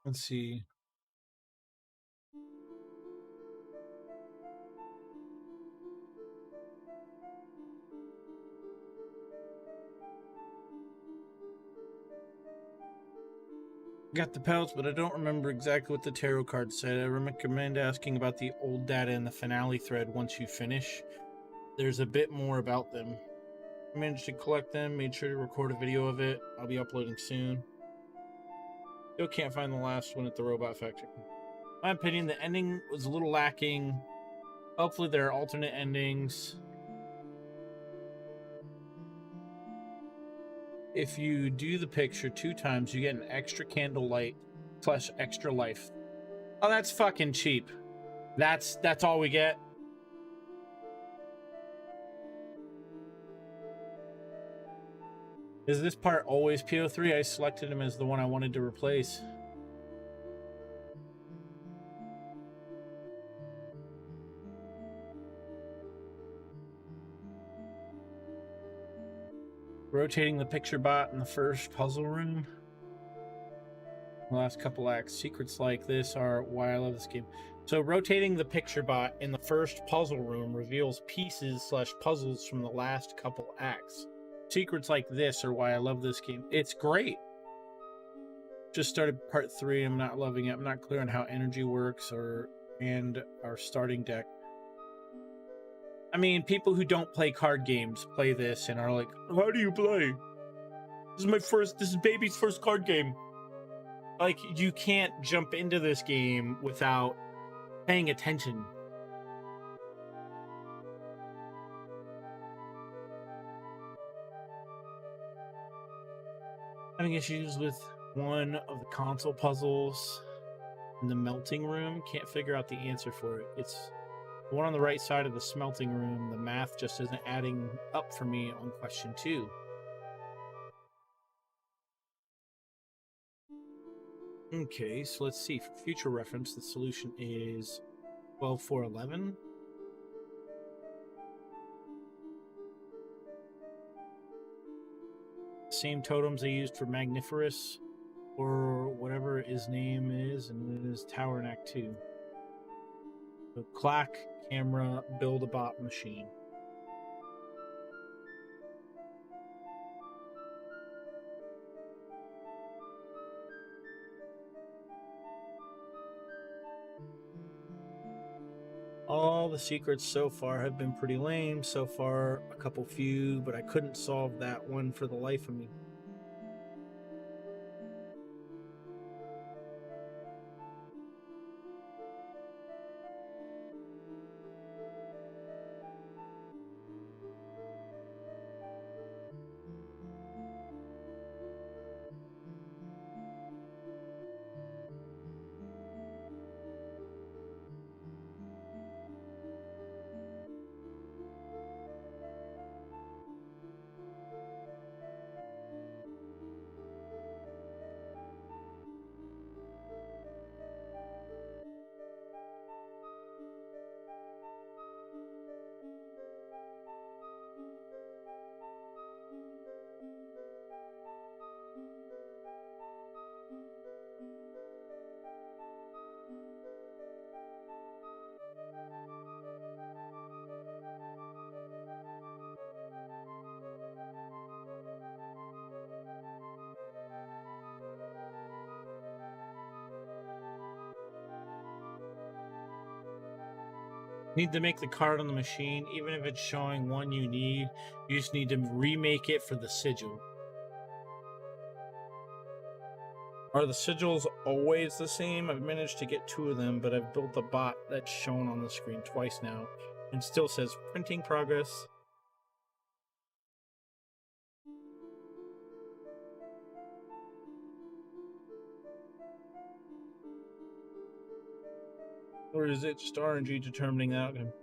Speaker 1: Let's see. Got the pelts, but I don't remember exactly what the tarot card said. I recommend asking about the old data in the finale thread once you finish. There's a bit more about them. I managed to collect them, made sure to record a video of it. I'll be uploading soon. Still can't find the last one at the Robot Factory. In my opinion, the ending was a little lacking. Hopefully there are alternate endings. If you do the picture 2 times, you get an extra candle light / extra life. Oh, that's fucking cheap. That's all we get. Is this part always PO3? I selected him as the one I wanted to replace. Rotating the picture bot in the first puzzle room. The last couple acts. Secrets like this are why I love this game. So rotating the picture bot in the first puzzle room reveals pieces / puzzles from the last couple acts. Secrets like this are why I love this game. It's great. Just started part 3. I'm not loving it. I'm not clear on how energy works and our starting deck. I mean, people who don't play card games play this and are like, how do you play? This is baby's first card game. Like, you can't jump into this game without paying attention. Having issues with one of the console puzzles in the melting room. Can't figure out the answer for it. It's the one on the right side of the smelting room. The math just isn't adding up for me on question 2. Okay, so let's see. For future reference, the solution is 12411. Same totems they used for Magniferous or whatever his name is, and it is Tower in Act 2. So clack, camera, build a bot machine. All the secrets so far have been pretty lame. So far, a couple few, but I couldn't solve that one for the life of me. Need to make the card on the machine, even if it's showing one you need. You just need to remake it for the sigil. Are the sigils always the same? I've managed to get 2 of them, but I've built a bot that's shown on the screen twice now and still says printing progress. Or is it just RNG determining the outcome?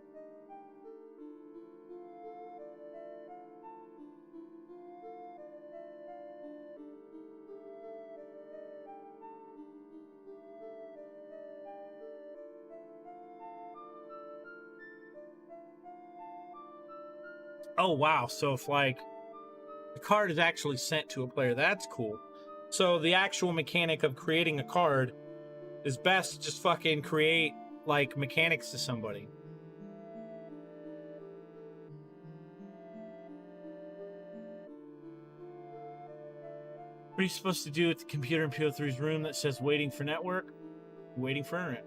Speaker 1: Oh, wow. So if, like, the card is actually sent to a player, that's cool. So the actual mechanic of creating a card is best to just fucking create, like, mechanics to somebody. What are you supposed to do at the computer in PO3's room that says waiting for network? Waiting for internet.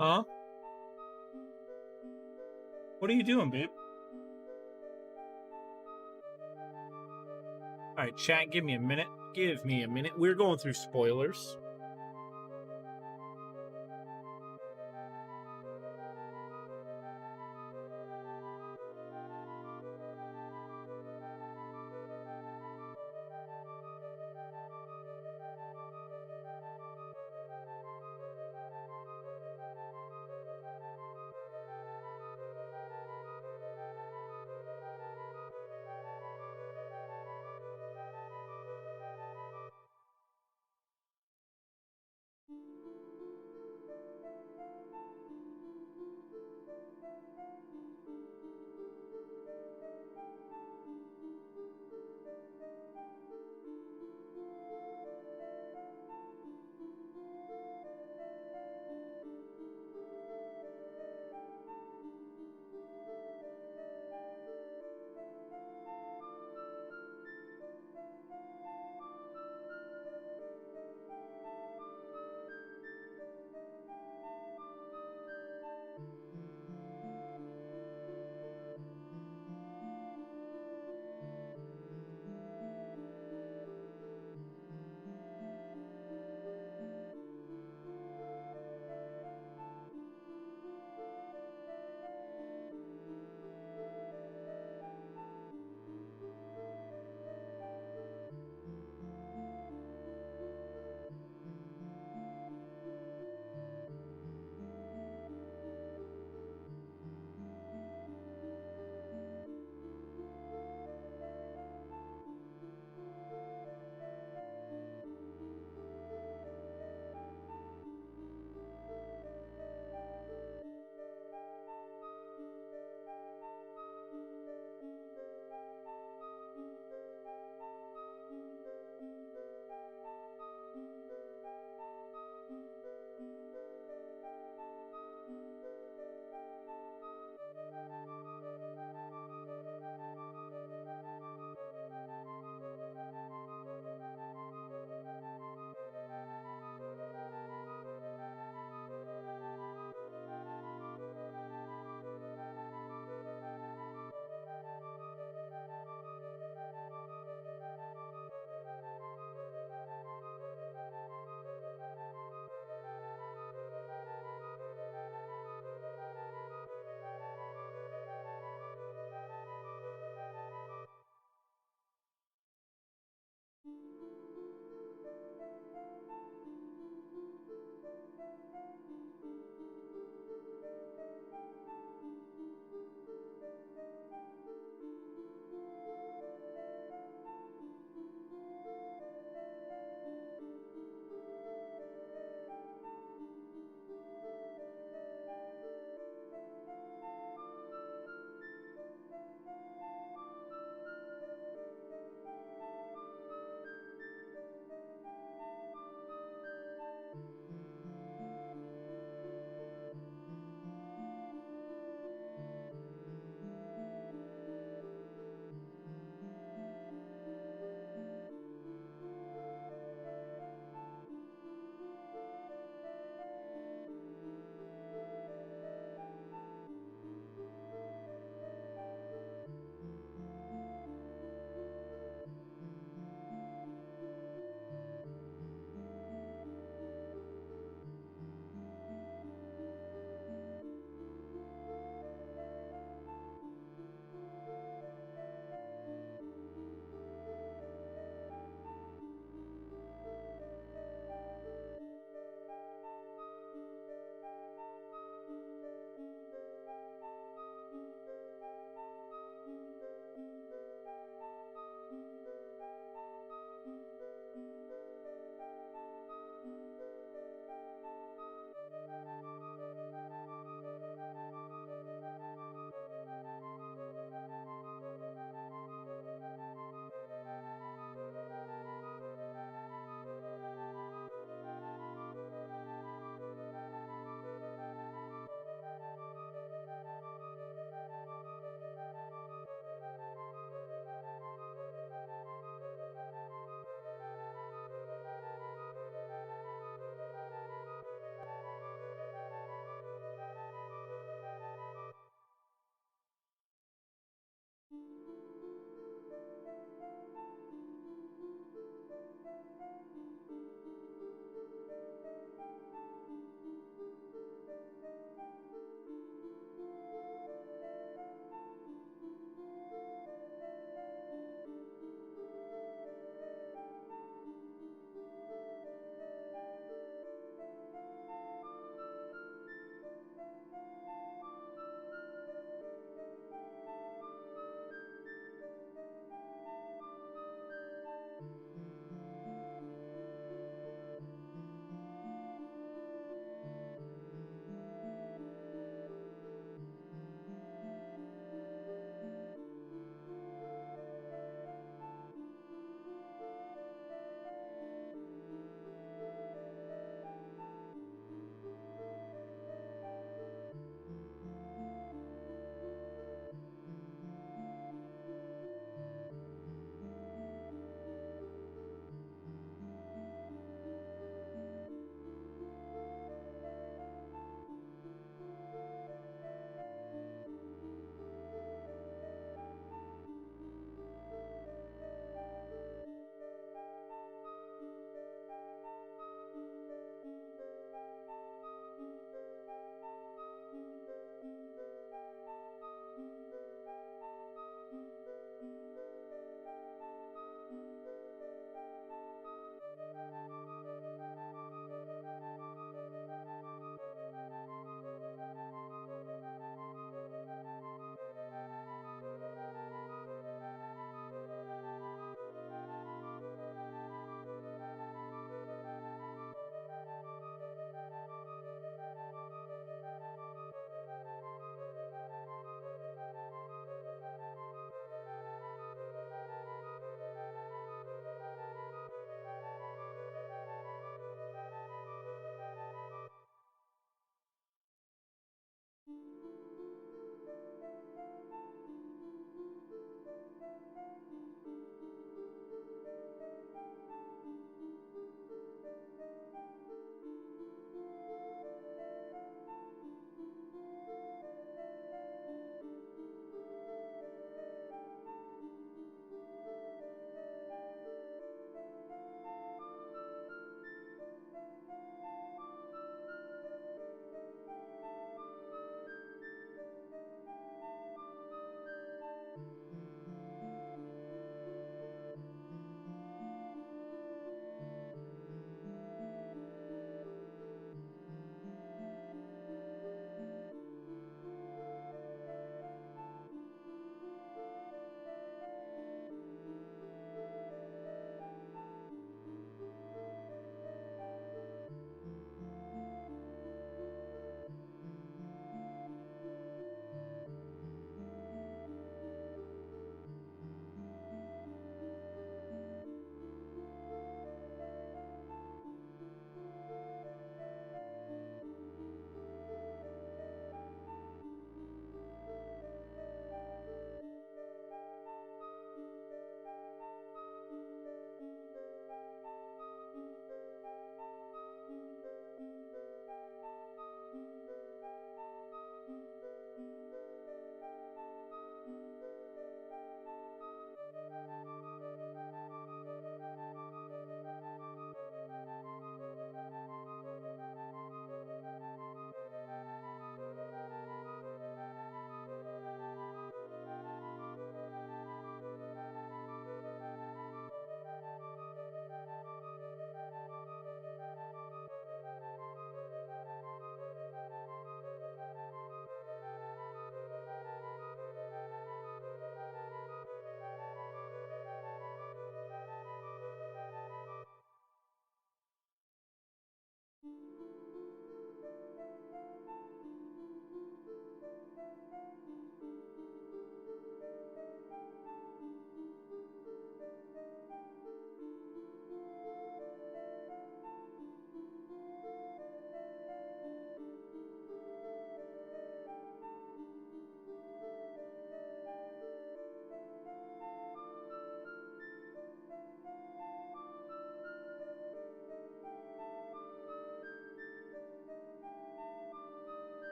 Speaker 1: Huh? What are you doing, babe? All right, chat, give me a minute. Give me a minute. We're going through spoilers.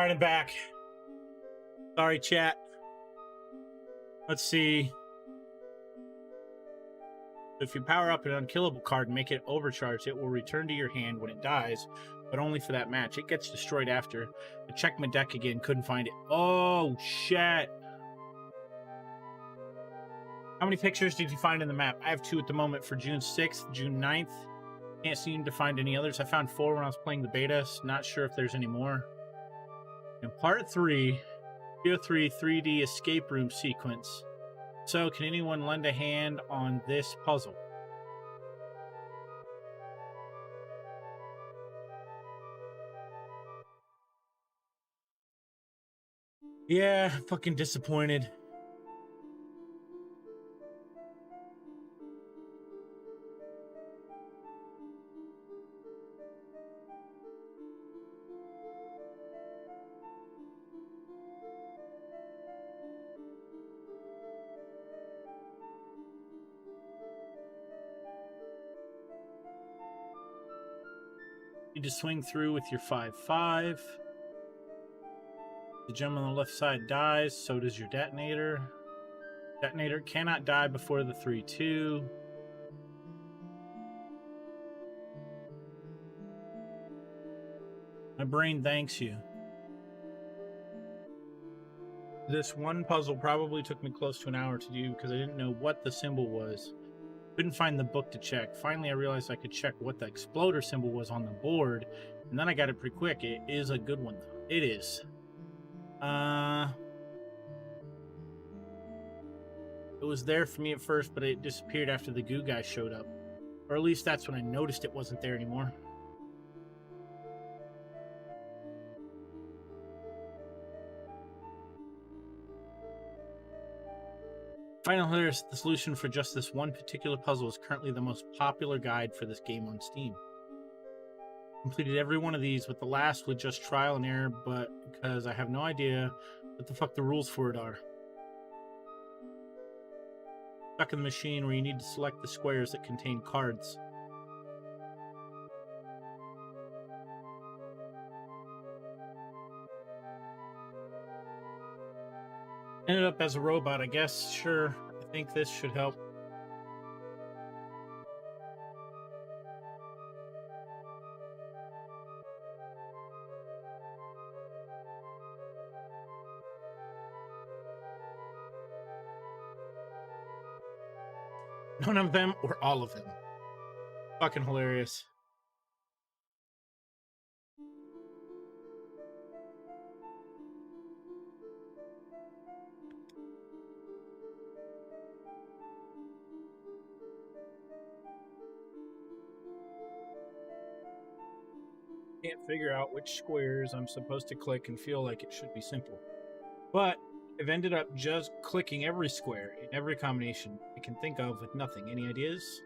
Speaker 1: right, I'm back. Sorry, chat. Let's see. If you power up an unkillable card and make it overcharged, it will return to your hand when it dies, but only for that match. It gets destroyed after. I checked my deck again, couldn't find it. Oh, shit. How many pictures did you find in the map? I have 2 at the moment for June 6th, June 9th. Can't seem to find any others. I found 4 when I was playing the beta. Not sure if there's any more. And part 3, Tier 3 3D escape room sequence. So, can anyone lend a hand on this puzzle? Yeah, fucking disappointed. You just swing through with your 5/5. The gem on the left side dies, so does your detonator. Detonator cannot die before the 3/2. My brain thanks you. This one puzzle probably took me close to an hour to do because I didn't know what the symbol was. Couldn't find the book to check. Finally, I realized I could check what the exploder symbol was on the board, and then I got it pretty quick. It is a good one, though. It is. It was there for me at first, but it disappeared after the goo guy showed up. Or at least that's when I noticed it wasn't there anymore. Final Hilarious, the solution for just this one particular puzzle is currently the most popular guide for this game on Steam. Completed every one of these, with the last with just trial and error, but because I have no idea what the fuck the rules for it are. Stuck in the machine where you need to select the squares that contain cards. Ended up as a robot, I guess. Sure, I think this should help. None of them or all of them. Fucking hilarious. Can't figure out which squares I'm supposed to click and feel like it should be simple. But I've ended up just clicking every square in every combination I can think of with nothing. Any ideas?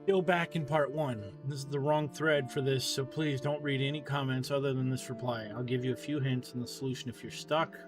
Speaker 1: Still back in part 1. This is the wrong thread for this, so please don't read any comments other than this reply. I'll give you a few hints on the solution if you're stuck.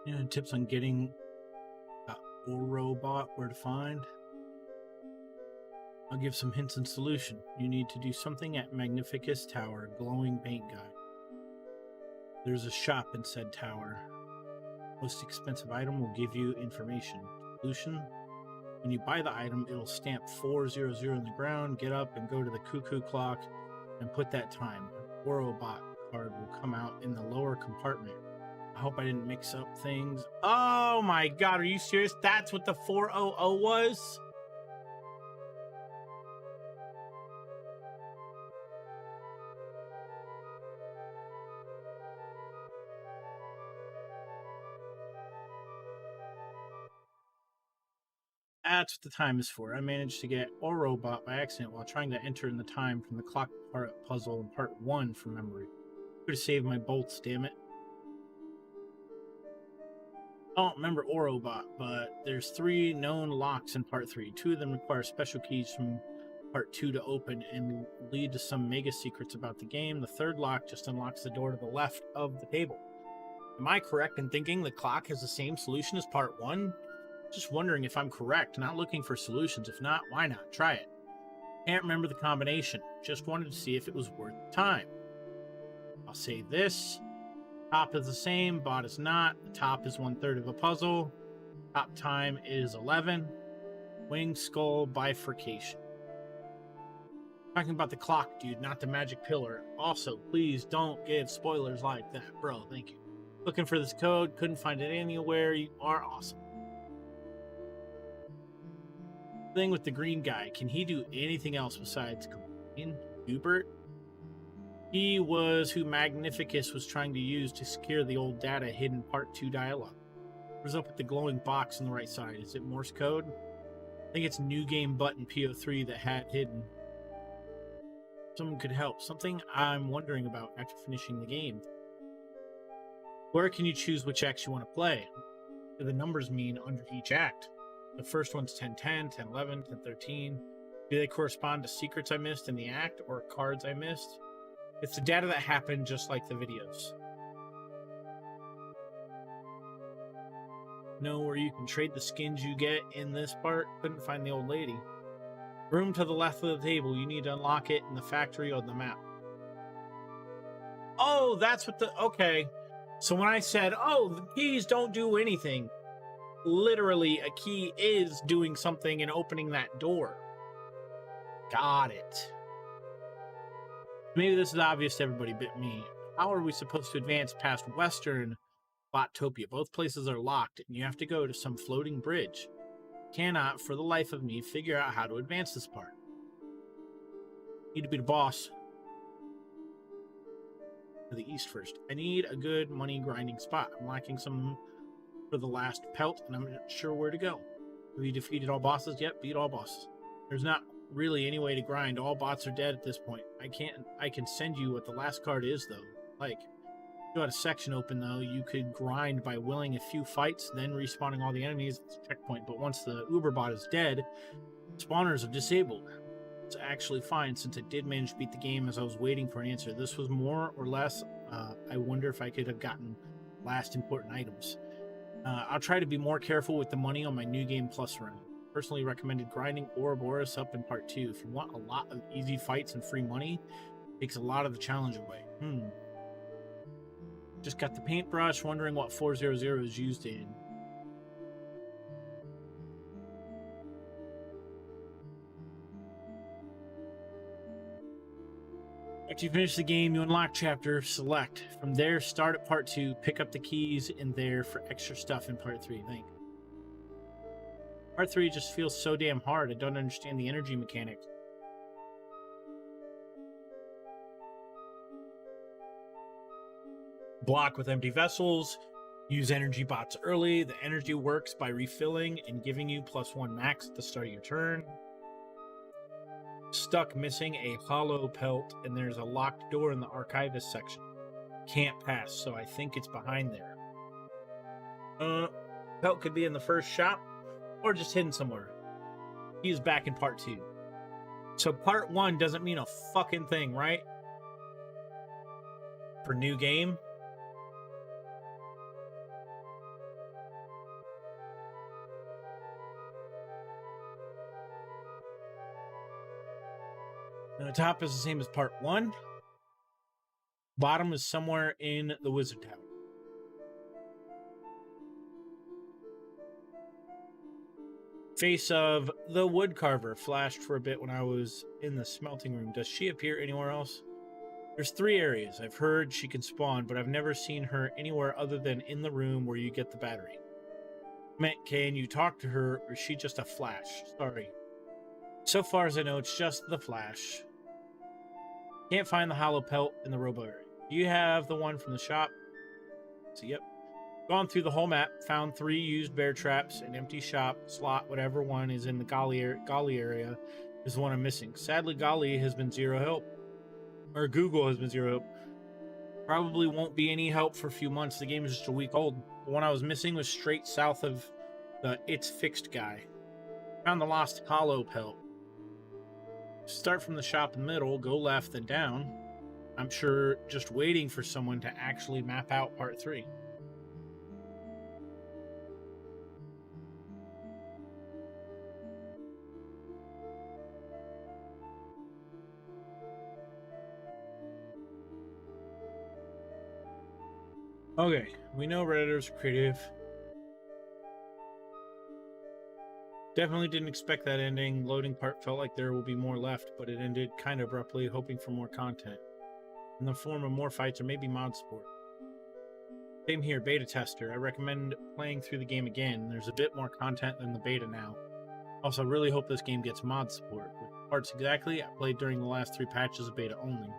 Speaker 1: Yeah, tips on getting a robot, where to find. I'll give some hints and solution. You need to do something at Magnificus Tower, glowing paint guy. There's a shop in said tower. Most expensive item will give you information. Solution: when you buy the item, it'll stamp 400 in the ground. Get up and go to the cuckoo clock and put that time. Orobot card will come out in the lower compartment. I hope I didn't mix up things. Oh my god, are you serious? That's what the 400 was? That's what the time is for. I managed to get a robot by accident while trying to enter in the time from the clock part puzzle in part 1 from memory. Could have saved my bolts, damn it. I don't remember Orobot, but there's 3 known locks in part 3. 2 of them require special keys from part 2 to open and lead to some mega secrets about the game. The 3rd lock just unlocks the door to the left of the table. Am I correct in thinking the clock has the same solution as part 1? Just wondering if I'm correct, not looking for solutions. If not, why not? Try it. Can't remember the combination. Just wanted to see if it was worth the time. I'll say this. Top is the same, bot is not. The top is 1/3 of a puzzle. Top time is 11. Wing skull bifurcation. Talking about the clock, dude, not the magic pillar. Also, please don't give spoilers like that, bro. Thank you. Looking for this code, couldn't find it anywhere. You are awesome. Thing with the green guy, can he do anything else besides complain? Hubert? He was who Magnificus was trying to use to secure the old data hidden in part 2 dialogue. What's up with the glowing box on the right side? Is it Morse code? I think it's new game button PO3 that had hidden. Someone could help. Something I'm wondering about after finishing the game. Where can you choose which acts you want to play? What do the numbers mean under each act? The first one's 10-10, 10-11, 10-13. Do they correspond to secrets I missed in the act or cards I missed? It's the data that happened just like the videos. Know where you can trade the skins you get in this part? Couldn't find the old lady. Room to the left of the table. You need to unlock it in the factory on the map. Oh, that's what the... Okay. So when I said, oh, the keys don't do anything, literally a key is doing something and opening that door. Got it. Maybe this is obvious to everybody but me. How are we supposed to advance past Western Botopia? Both places are locked, and you have to go to some floating bridge. Cannot, for the life of me, figure out how to advance this part. Need to be the boss. To the east first. I need a good money grinding spot. I'm lacking some for the last pelt, and I'm not sure where to go. Have you defeated all bosses? Yep, beat all bosses. There's not really any way to grind. All bots are dead at this point. I can send you what the last card is, though. Like, if you had a section open, though, you could grind by willing a few fights, then respawning all the enemies at the checkpoint. But once the Uber bot is dead, spawners are disabled. It's actually fine, since I did manage to beat the game as I was waiting for an answer. This was more or less, I wonder if I could have gotten last important items. I'll try to be more careful with the money on my New Game Plus run. Personally recommended grinding Ouroboros up in part 2. If you want a lot of easy fights and free money, it takes a lot of the challenge away. Just got the paintbrush, wondering what 400 is used in. After you finish the game, you unlock chapter, select. From there, start at part 2, pick up the keys in there for extra stuff in part 3. Thank you. Part 3 just feels so damn hard. I don't understand the energy mechanic. Block with empty vessels. Use energy bots early. The energy works by refilling and giving you +1 max at the start of your turn. Stuck missing a hollow pelt, and there's a locked door in the archivist section. Can't pass, so I think it's behind there. Pelt could be in the first shop, or just hidden somewhere. He's back in part 2. So part 1 doesn't mean a fucking thing, right? For new game? And the top is the same as part 1. Bottom is somewhere in the Wizard Tower. Face of the woodcarver flashed for a bit when I was in the smelting room. Does she appear anywhere else? There's 3 areas. I've heard she can spawn, but I've never seen her anywhere other than in the room where you get the battery. Can you talk to her, or is she just a flash? Sorry. So far as I know, it's just the flash. Can't find the hollow pelt in the robo area. Do you have the one from the shop? So, yep. Gone through the whole map, found 3 used bear traps, an empty shop, slot, whatever one is in the Golly area is the one I'm missing. Sadly, Golly has been zero help. Or Google has been zero help. Probably won't be any help for a few months. The game is just a week old. The one I was missing was straight south of the It's Fixed guy. Found the Lost Hollow pelt. Start from the shop in the middle, go left, then down. I'm sure just waiting for someone to actually map out part 3. Okay, we know Redditors are creative. Definitely didn't expect that ending. Loading part felt like there will be more left, but it ended kind of abruptly, hoping for more content. In the form of more fights or maybe mod support. Same here, beta tester. I recommend playing through the game again. There's a bit more content than the beta now. Also, I really hope this game gets mod support. With parts exactly, I played during the last 3 patches of beta only.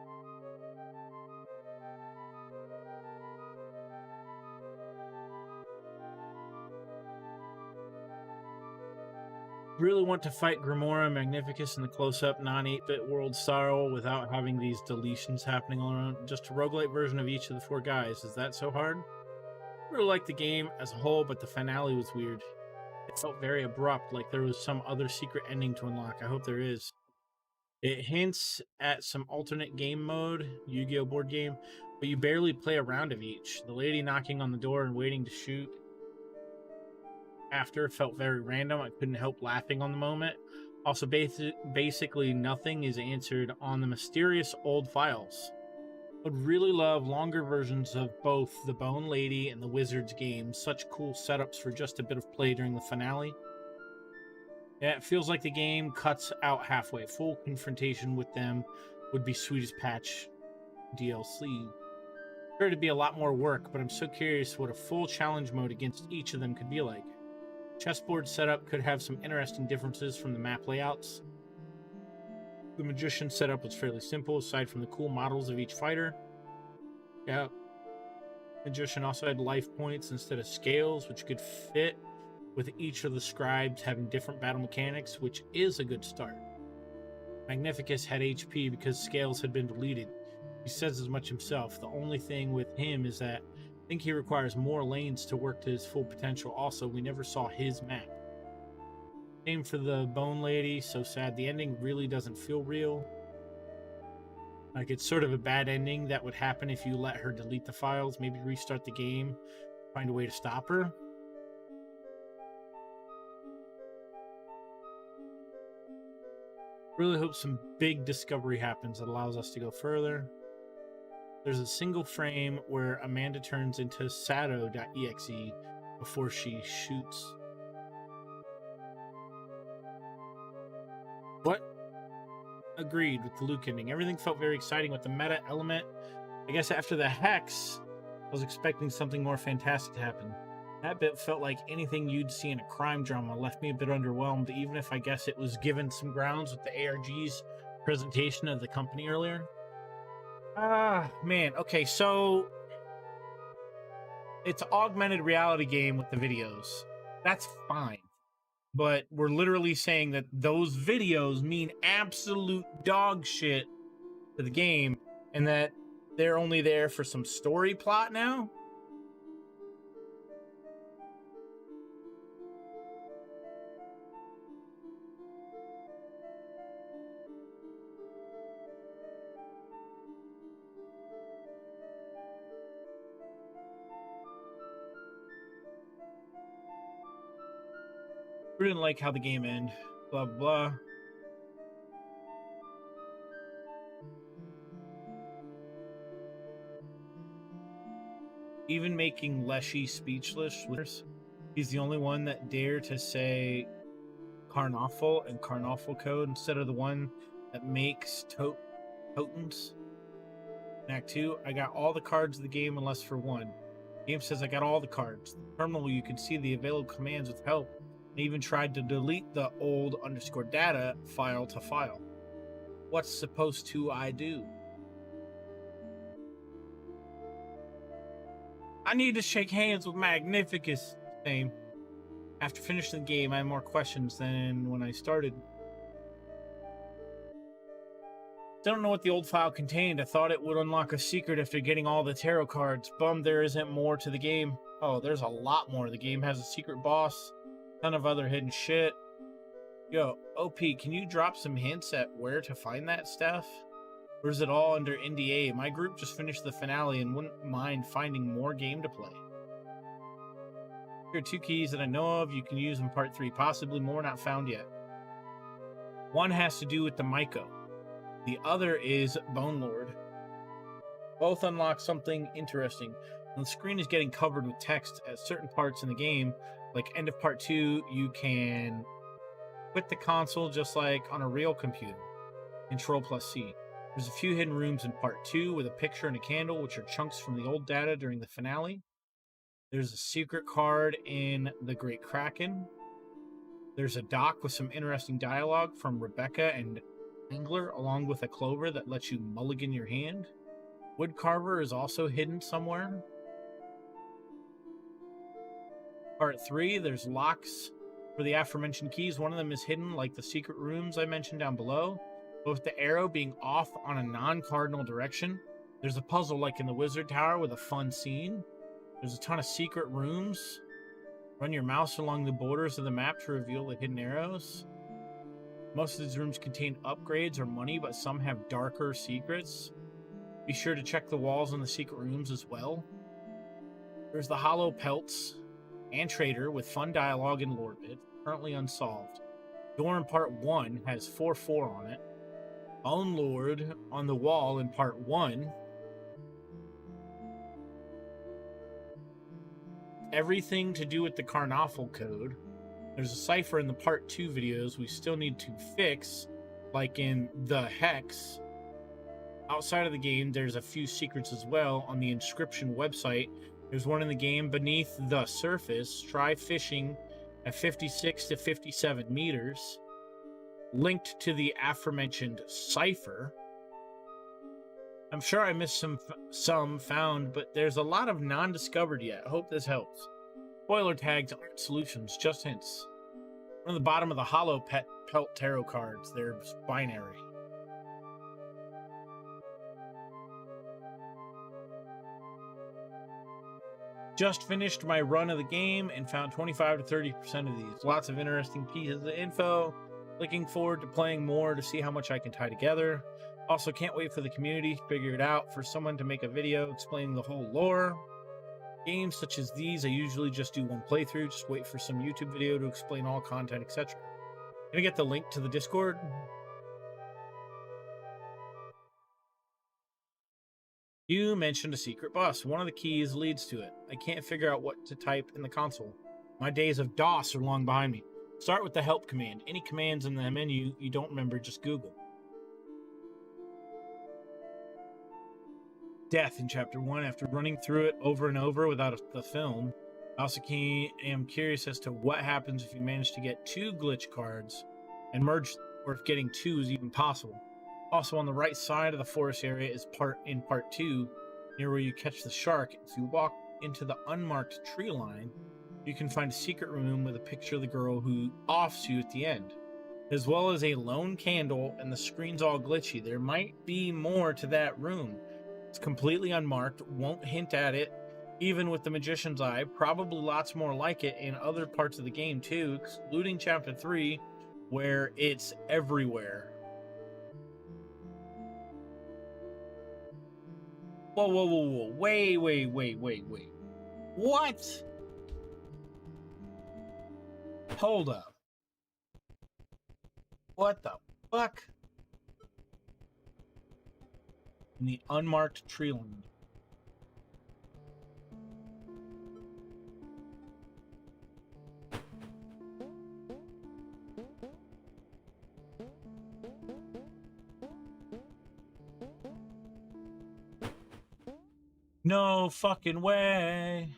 Speaker 1: Really want to fight Grimoire and Magnificus in the close-up non-8-bit world style without having these deletions happening all around. Just a roguelite version of each of the 4 guys. Is that so hard? I really liked the game as a whole, but the finale was weird. It felt very abrupt, like there was some other secret ending to unlock. I hope there is. It hints at some alternate game mode, Yu-Gi-Oh! Board game, but you barely play a round of each. The lady knocking on the door and waiting to shoot after felt very random. I couldn't help laughing on the moment. Also, basically nothing is answered on the mysterious old files. Would really love longer versions of both the Bone Lady and the Wizards games. Such cool setups for just a bit of play during the finale. Yeah, it feels like the game cuts out halfway. Full confrontation with them would be sweetest patch DLC. Sure to be a lot more work, but I'm so curious what a full challenge mode against each of them could be like. Chessboard setup could have some interesting differences from the map layouts. The Magician setup was fairly simple, aside from the cool models of each fighter. Yeah. Magician also had life points instead of scales, which could fit with each of the scribes having different battle mechanics, which is a good start. Magnificus had HP because scales had been deleted. He says as much himself. The only thing with him is that I think he requires more lanes to work to his full potential. Also, we never saw his map. Same for the Bone Lady. So sad. The ending really doesn't feel real. Like, it's sort of a bad ending that would happen if you let her delete the files, maybe restart the game, find a way to stop her. Really hope some big discovery happens that allows us to go further. There's a single frame where Amanda turns into Sado.exe before she shoots. What? Agreed with the Luke ending. Everything felt very exciting with the meta element. I guess after the Hex, I was expecting something more fantastic to happen. That bit felt like anything you'd see in a crime drama. Left me a bit underwhelmed, even if I guess it was given some grounds with the ARG's presentation of the company earlier. Man. Okay, so it's an augmented reality game with the videos. That's fine. But we're literally saying that those videos mean absolute dog shit to the game, and that they're only there for some story plot now? We didn't like how the game ended. Blah, blah, blah. Even making Leshy speechless. He's the only one that dared to say Carnoffel and Carnoffel code instead of the one that makes totens. In Act 2, I got all the cards of the game unless for one. The game says I got all the cards. The terminal, you can see the available commands with help. I even tried to delete the old _data file to file. What's supposed to I do? I need to shake hands with Magnificus. Same. After finishing the game, I have more questions than when I started. Still don't know what the old file contained. I thought it would unlock a secret after getting all the tarot cards. Bummed there isn't more to the game. Oh, there's a lot more. The game has a secret boss, ton of other hidden shit. Yo, OP, can you drop some hints at where to find that stuff? Or is it all under NDA? My group just finished the finale and wouldn't mind finding more game to play. Here are 2 keys that I know of. You can use in part 3, possibly more not found yet. One has to do with the Myco. The other is Bone Lord. Both unlock something interesting. When the screen is getting covered with text at certain parts in the game, like end of part 2, you can quit the console just like on a real computer. Control plus C. There's a few hidden rooms in part 2 with a picture and a candle, which are chunks from the old data during the finale. There's a secret card in the Great Kraken. There's a dock with some interesting dialogue from Rebecca and Angler, along with a clover that lets you mulligan your hand. Woodcarver is also hidden somewhere. Part 3, there's locks for the aforementioned keys. One of them is hidden, like the secret rooms I mentioned down below, but with the arrow being off on a non-cardinal direction. There's a puzzle like in the Wizard Tower with a fun scene. There's a ton of secret rooms. Run your mouse along the borders of the map to reveal the hidden arrows. Most of these rooms contain upgrades or money, but some have darker secrets. Be sure to check the walls in the secret rooms as well. There's the Hollow Pelts and Trader with fun dialogue and lore bits, currently unsolved. Door in part 1 has 4-4 on it. Bone Lord on the wall in part 1. Everything to do with the Carnoffel code. There's a cipher in the part 2 videos we still need to fix, like in the Hex. Outside of the game, there's a few secrets as well on the Inscryption website. There's one in the game beneath the surface. Try fishing at 56 to 57 meters. Linked to the aforementioned cipher. I'm sure I missed some found, but there's a lot of non-discovered yet. Hope this helps. Spoiler tags aren't solutions, just hints. On the bottom of the Hollow Pelt tarot cards, they're binary. Just finished my run of the game and found 25 to 30% of these. Lots of interesting pieces of info. Looking forward to playing more to see how much I can tie together. Also, can't wait for the community to figure it out, for someone to make a video explaining the whole lore. Games such as these, I usually just do one playthrough, just wait for some YouTube video to explain all content, etc. Can I get the link to the Discord? You mentioned a secret bus. One of the keys leads to it. I can't figure out what to type in the console. My days of DOS are long behind me. Start with the help command. Any commands in the menu you don't remember, just Google. Death in chapter 1. After running through it over and over without the film, I also am curious as to what happens if you manage to get 2 glitch cards and merge them, or if getting 2 is even possible. Also, on the right side of the forest area is in part 2, near where you catch the shark. If you walk into the unmarked tree line, you can find a secret room with a picture of the girl who offs you at the end, as well as a lone candle, and the screen's all glitchy. There might be more to that room. It's completely unmarked, won't hint at it, even with the Magician's Eye. Probably lots more like it in other parts of the game too, excluding chapter 3, where it's everywhere. Whoa, whoa, whoa, whoa. Wait. What? Hold up. What the fuck? In the unmarked tree line. No fucking way.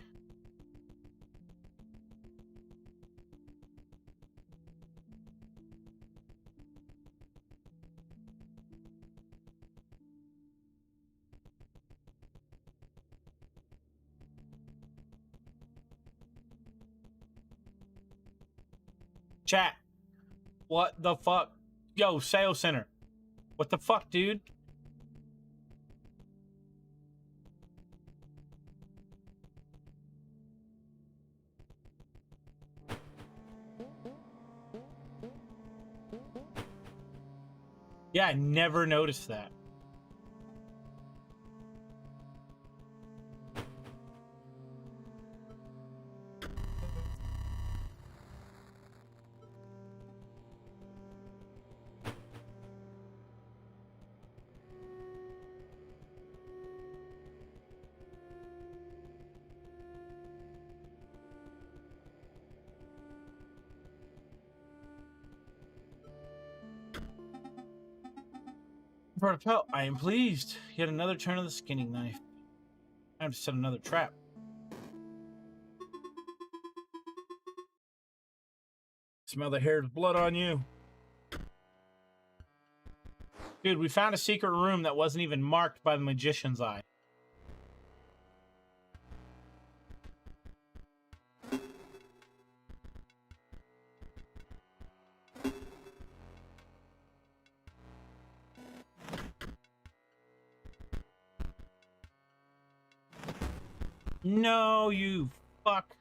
Speaker 1: Chat. What the fuck? Yo, sales center. What the fuck, dude? Yeah, I never noticed that. For a pelt, I am pleased. Yet another turn of the skinning knife. I have to set another trap. Smell the hair's blood on you. Dude, we found a secret room that wasn't even marked by the magician's eye. No, you fuck.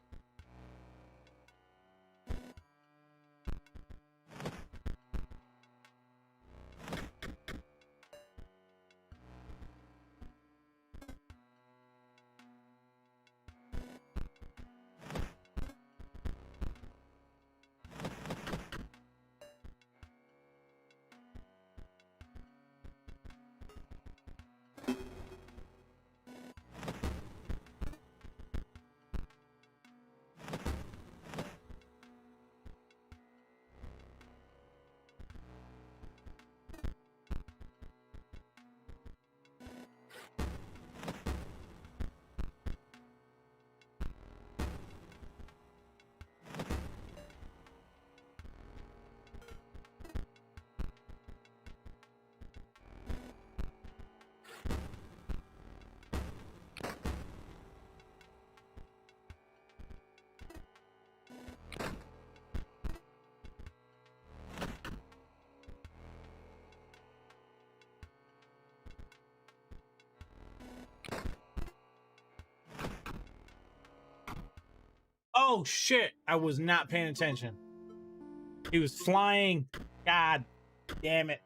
Speaker 1: Oh shit, I was not paying attention. He was flying. God damn it.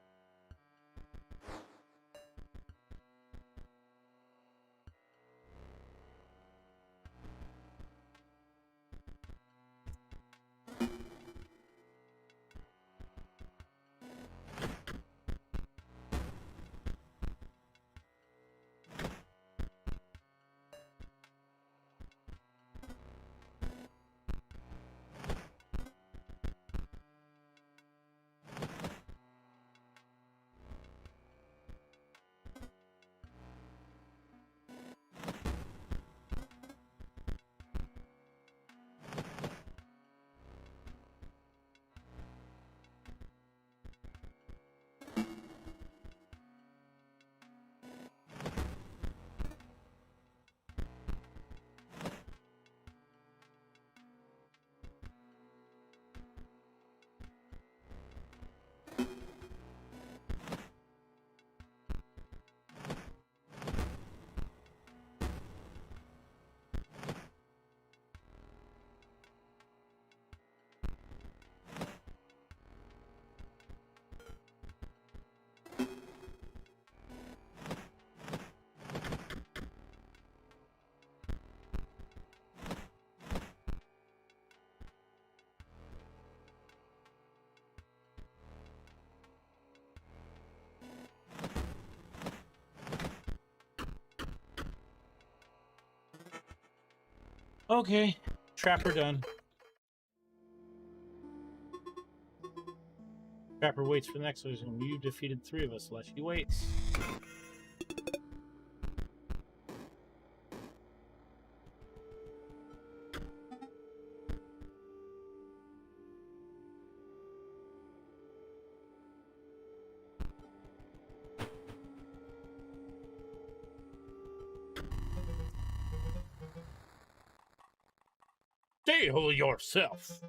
Speaker 1: Okay, Trapper done. Trapper waits for the next one. You defeated 3 of us, Leshy waits. Deal yourself.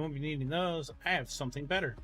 Speaker 1: You won't be needing those. I have something better.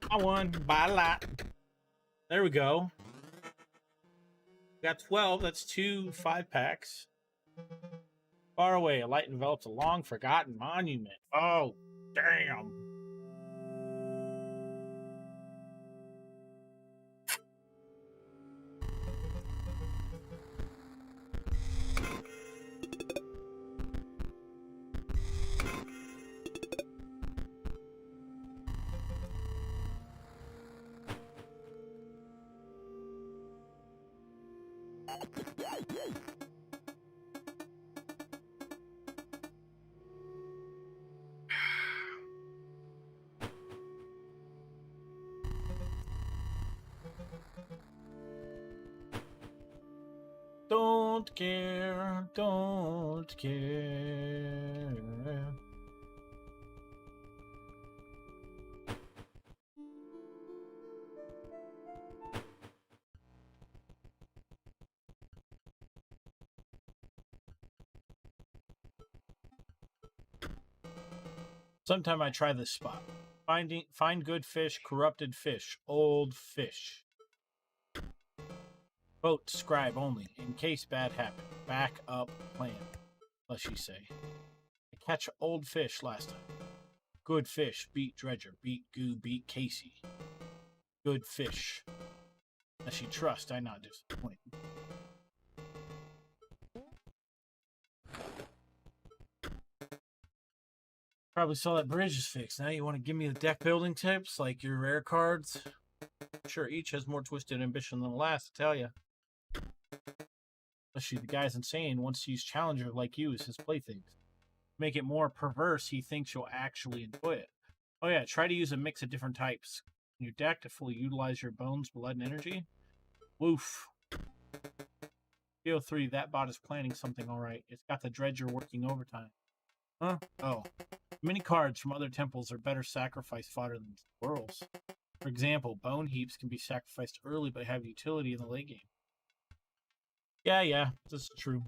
Speaker 1: I won by a lot. There we go. Got 12. That's 2 5-packs. Far away, a light envelops a long forgotten monument. Oh, damn. Don't care, don't care. Sometime I try this spot. Find good fish, corrupted fish, old fish. Vote scribe only, in case bad happen. Back up plan, let's you say. I catch old fish last time. Good fish, beat Dredger, beat Goo, beat Casey. Good fish. As she trust, I not disappoint. Probably saw that bridge is fixed. Now you want to give me the deck building tips, like your rare cards? Sure, each has more twisted ambition than the last, I tell ya. Especially the guy's insane, wants to use challenger like you as his playthings. To make it more perverse, he thinks you'll actually enjoy it. Oh yeah, try to use a mix of different types in your deck to fully utilize your bones, blood, and energy. Woof. BO3, that bot is planning something alright. It's got the Dredger working overtime. Huh? Oh. Many cards from other temples are better sacrifice fodder than squirrels. For example, bone heaps can be sacrificed early but have utility in the late game. Yeah, this is true.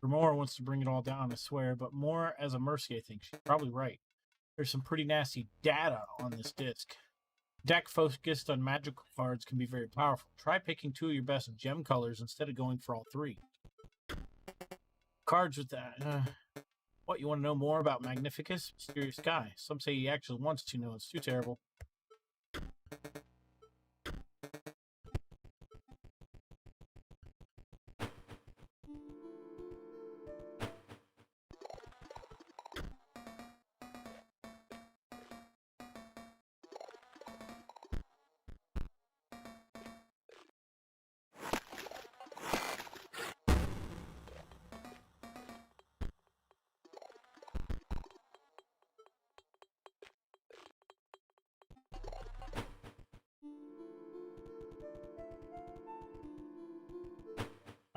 Speaker 1: Grimoire wants to bring it all down, I swear, but more as a mercy, I think. She's probably right. There's some pretty nasty data on this disc. Deck focused on magical cards can be very powerful. Try picking 2 of your best gem colors instead of going for all 3. Cards with that. What, you want to know more about Magnificus? Mysterious guy. Some say he actually wants to know. It's too terrible.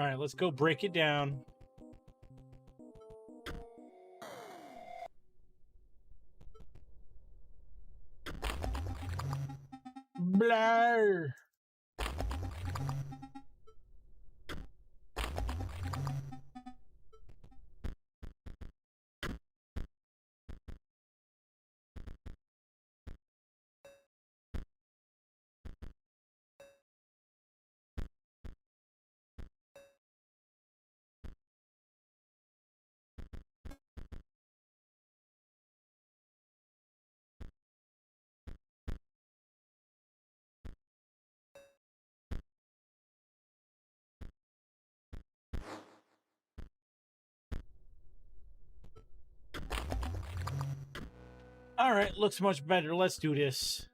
Speaker 1: All right, let's go break it down. Blah. All right, looks much better. Let's do this.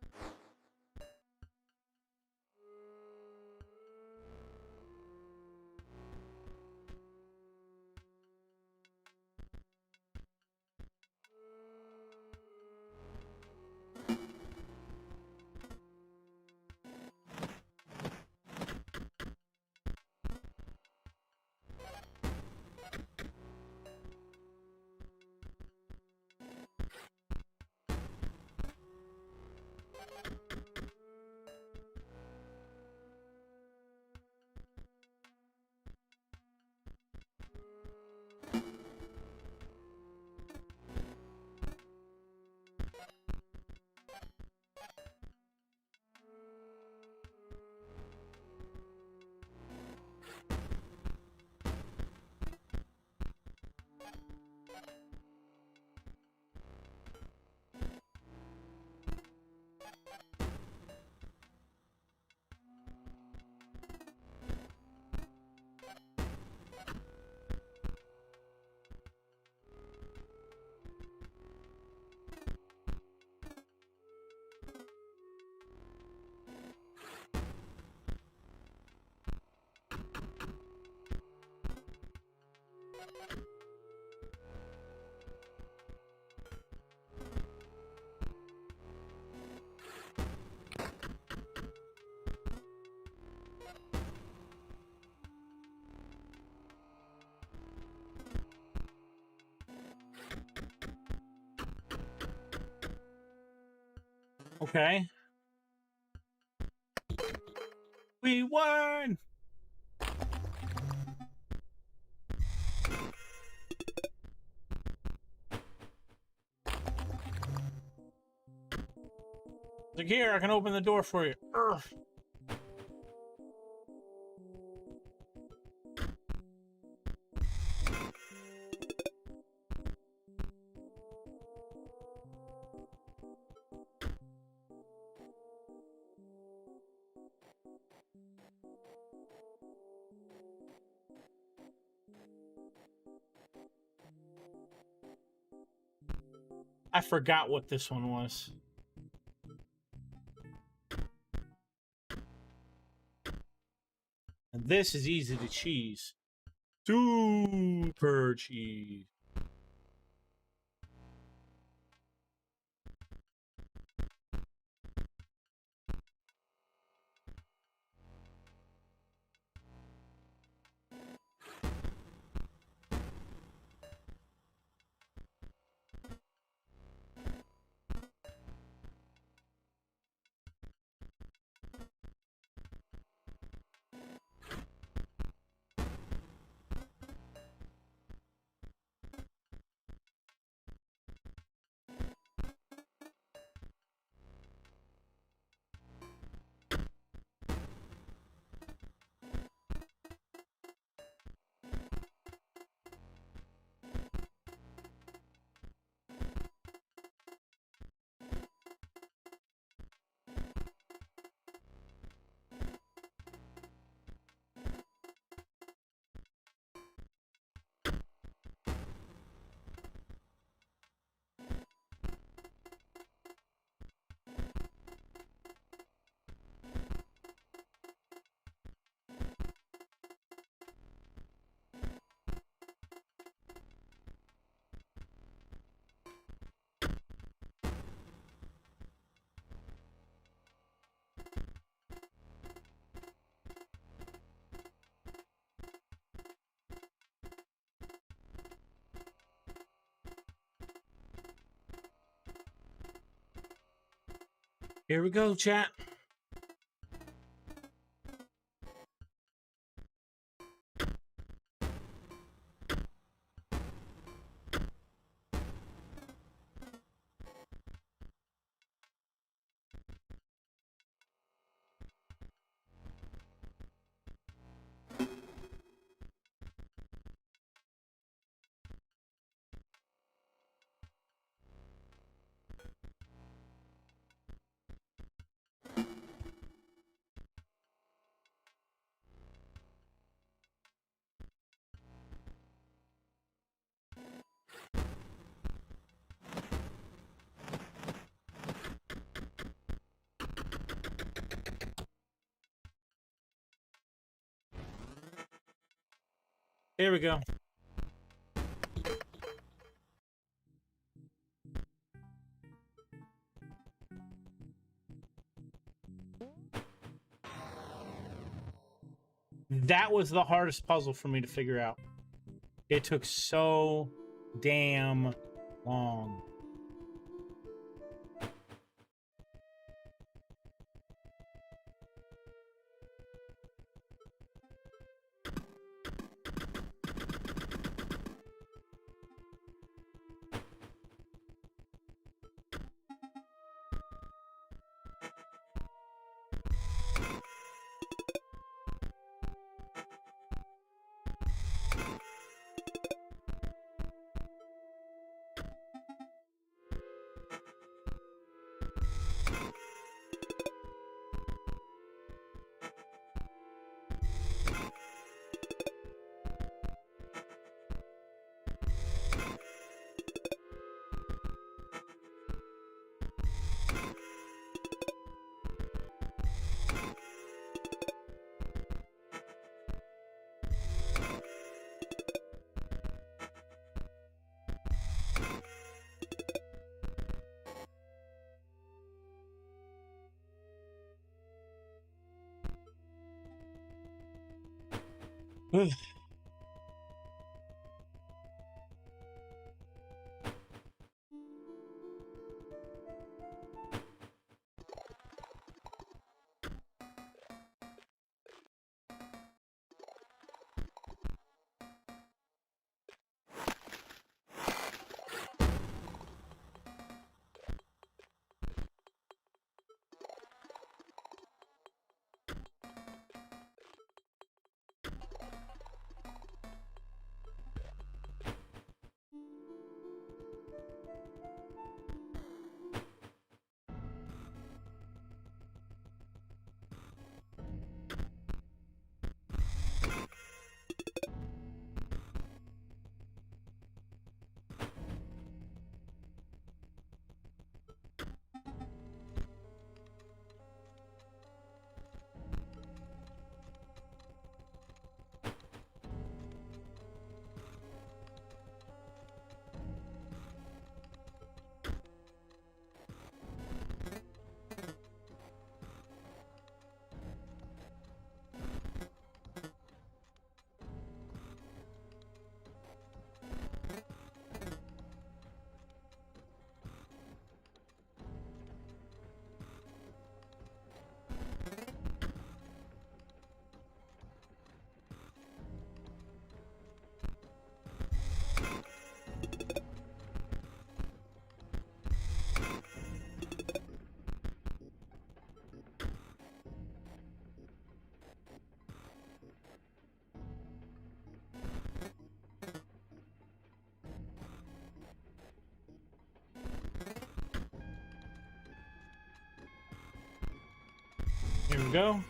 Speaker 1: Okay. We won! Like, here, I can open the door for you. Urgh. I forgot what this one was. And this is easy to cheese. Super cheese. Here we go, chat. Here we go. That was the hardest puzzle for me to figure out. It took so damn long. Here we go.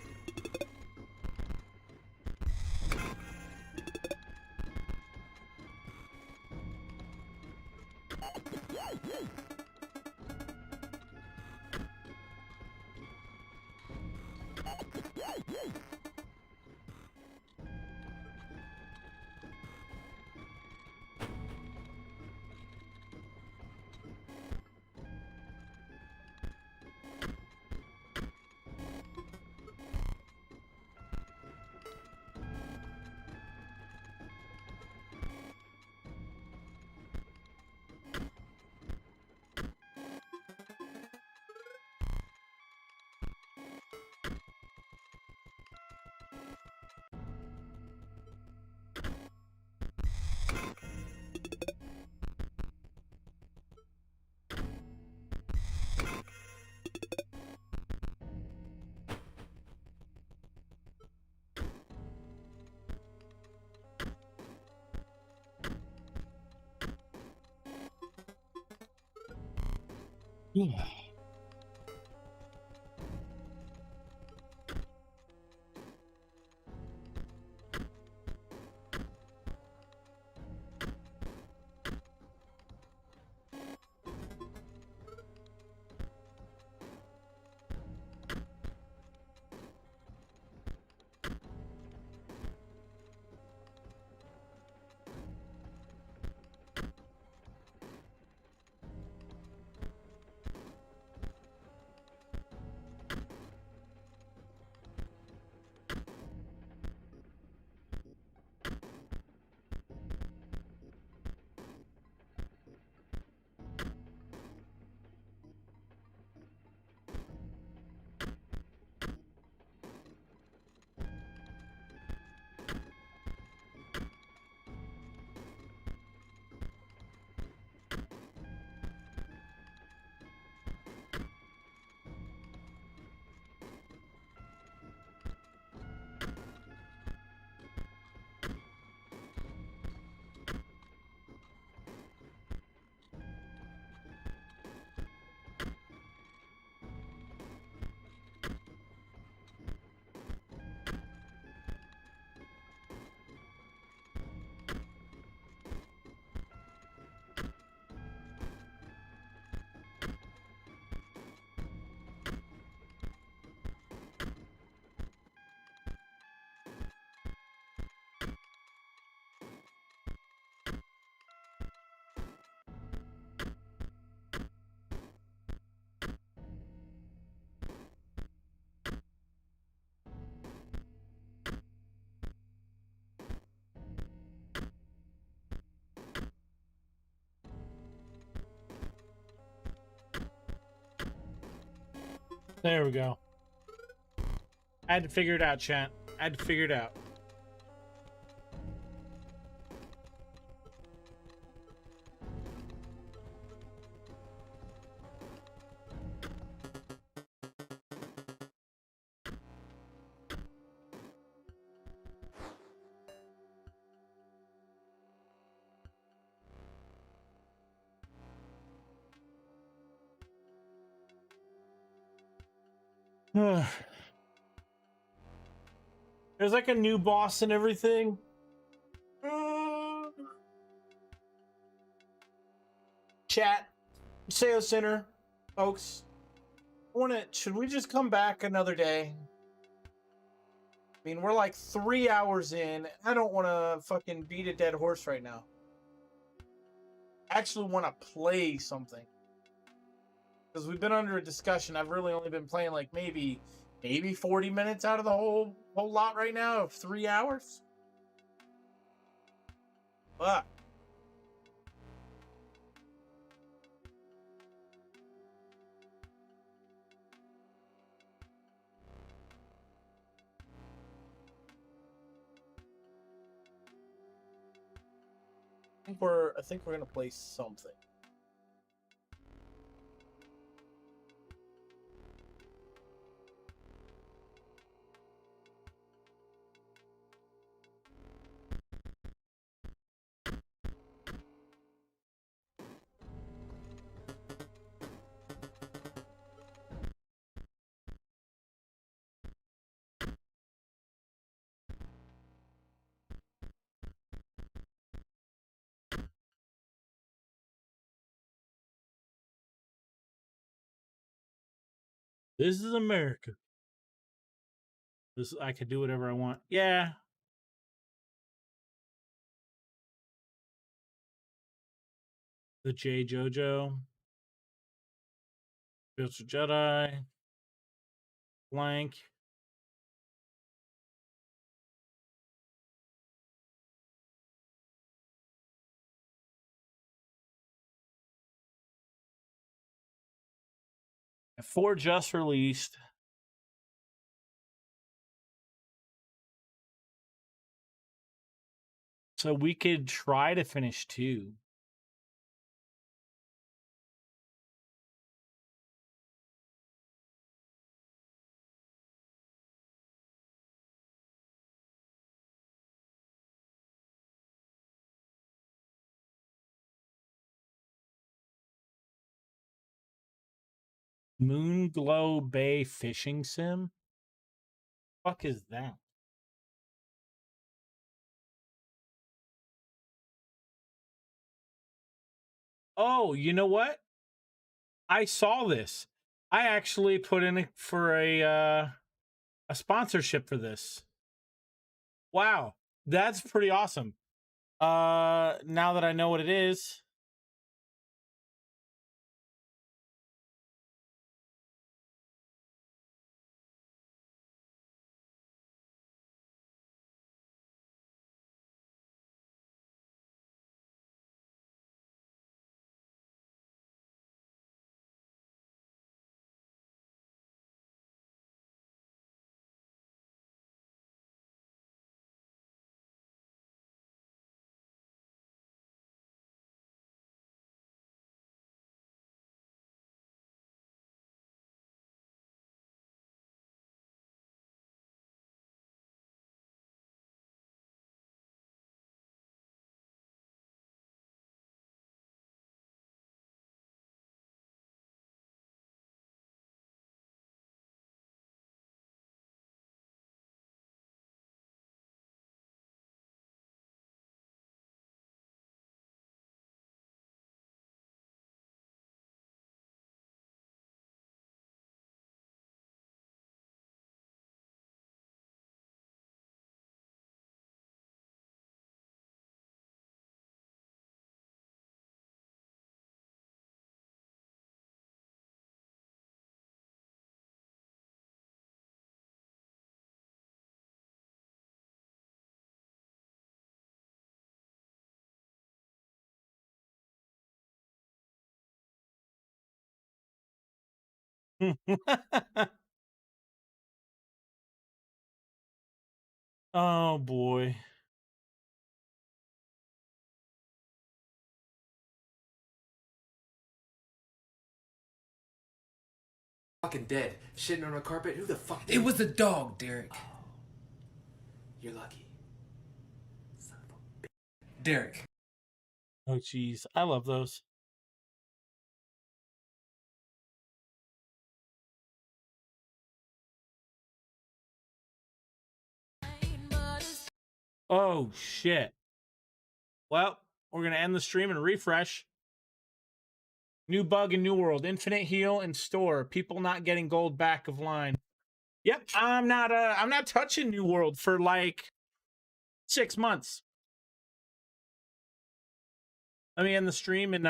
Speaker 1: Yeah. There we go. I had to figure it out, chat. I had to figure it out. There's like a new boss and everything. Chat, Sayo Center, folks. Should we just come back another day? I mean, we're like 3 hours in. I don't want to fucking beat a dead horse right now. I actually want to play something. Because we've been under a discussion. I've really only been playing like maybe 40 minutes out of the whole lot right now of 3 hours. But I think we're gonna play something. This is America. I could do whatever I want. Yeah. The J JoJo. Future Jedi. Blank. Four just released. So we could try to finish 2. Moonglow Bay Fishing Sim? Fuck is that? Oh, you know what? I saw this. I actually put in for a sponsorship for this. Wow, that's pretty awesome. Now that I know what it is. Oh boy.
Speaker 2: Fucking dead. Shitting on a carpet? Who the fuck?
Speaker 4: It was a dog, Derek.
Speaker 2: You're lucky. Son of a...
Speaker 4: Derek.
Speaker 1: Oh jeez, I love those. Oh shit. Well, we're gonna end the stream and refresh. New bug in New World. Infinite heal in store. People not getting gold back of line. Yep, I'm not touching New World for like 6 months. Let me end the stream and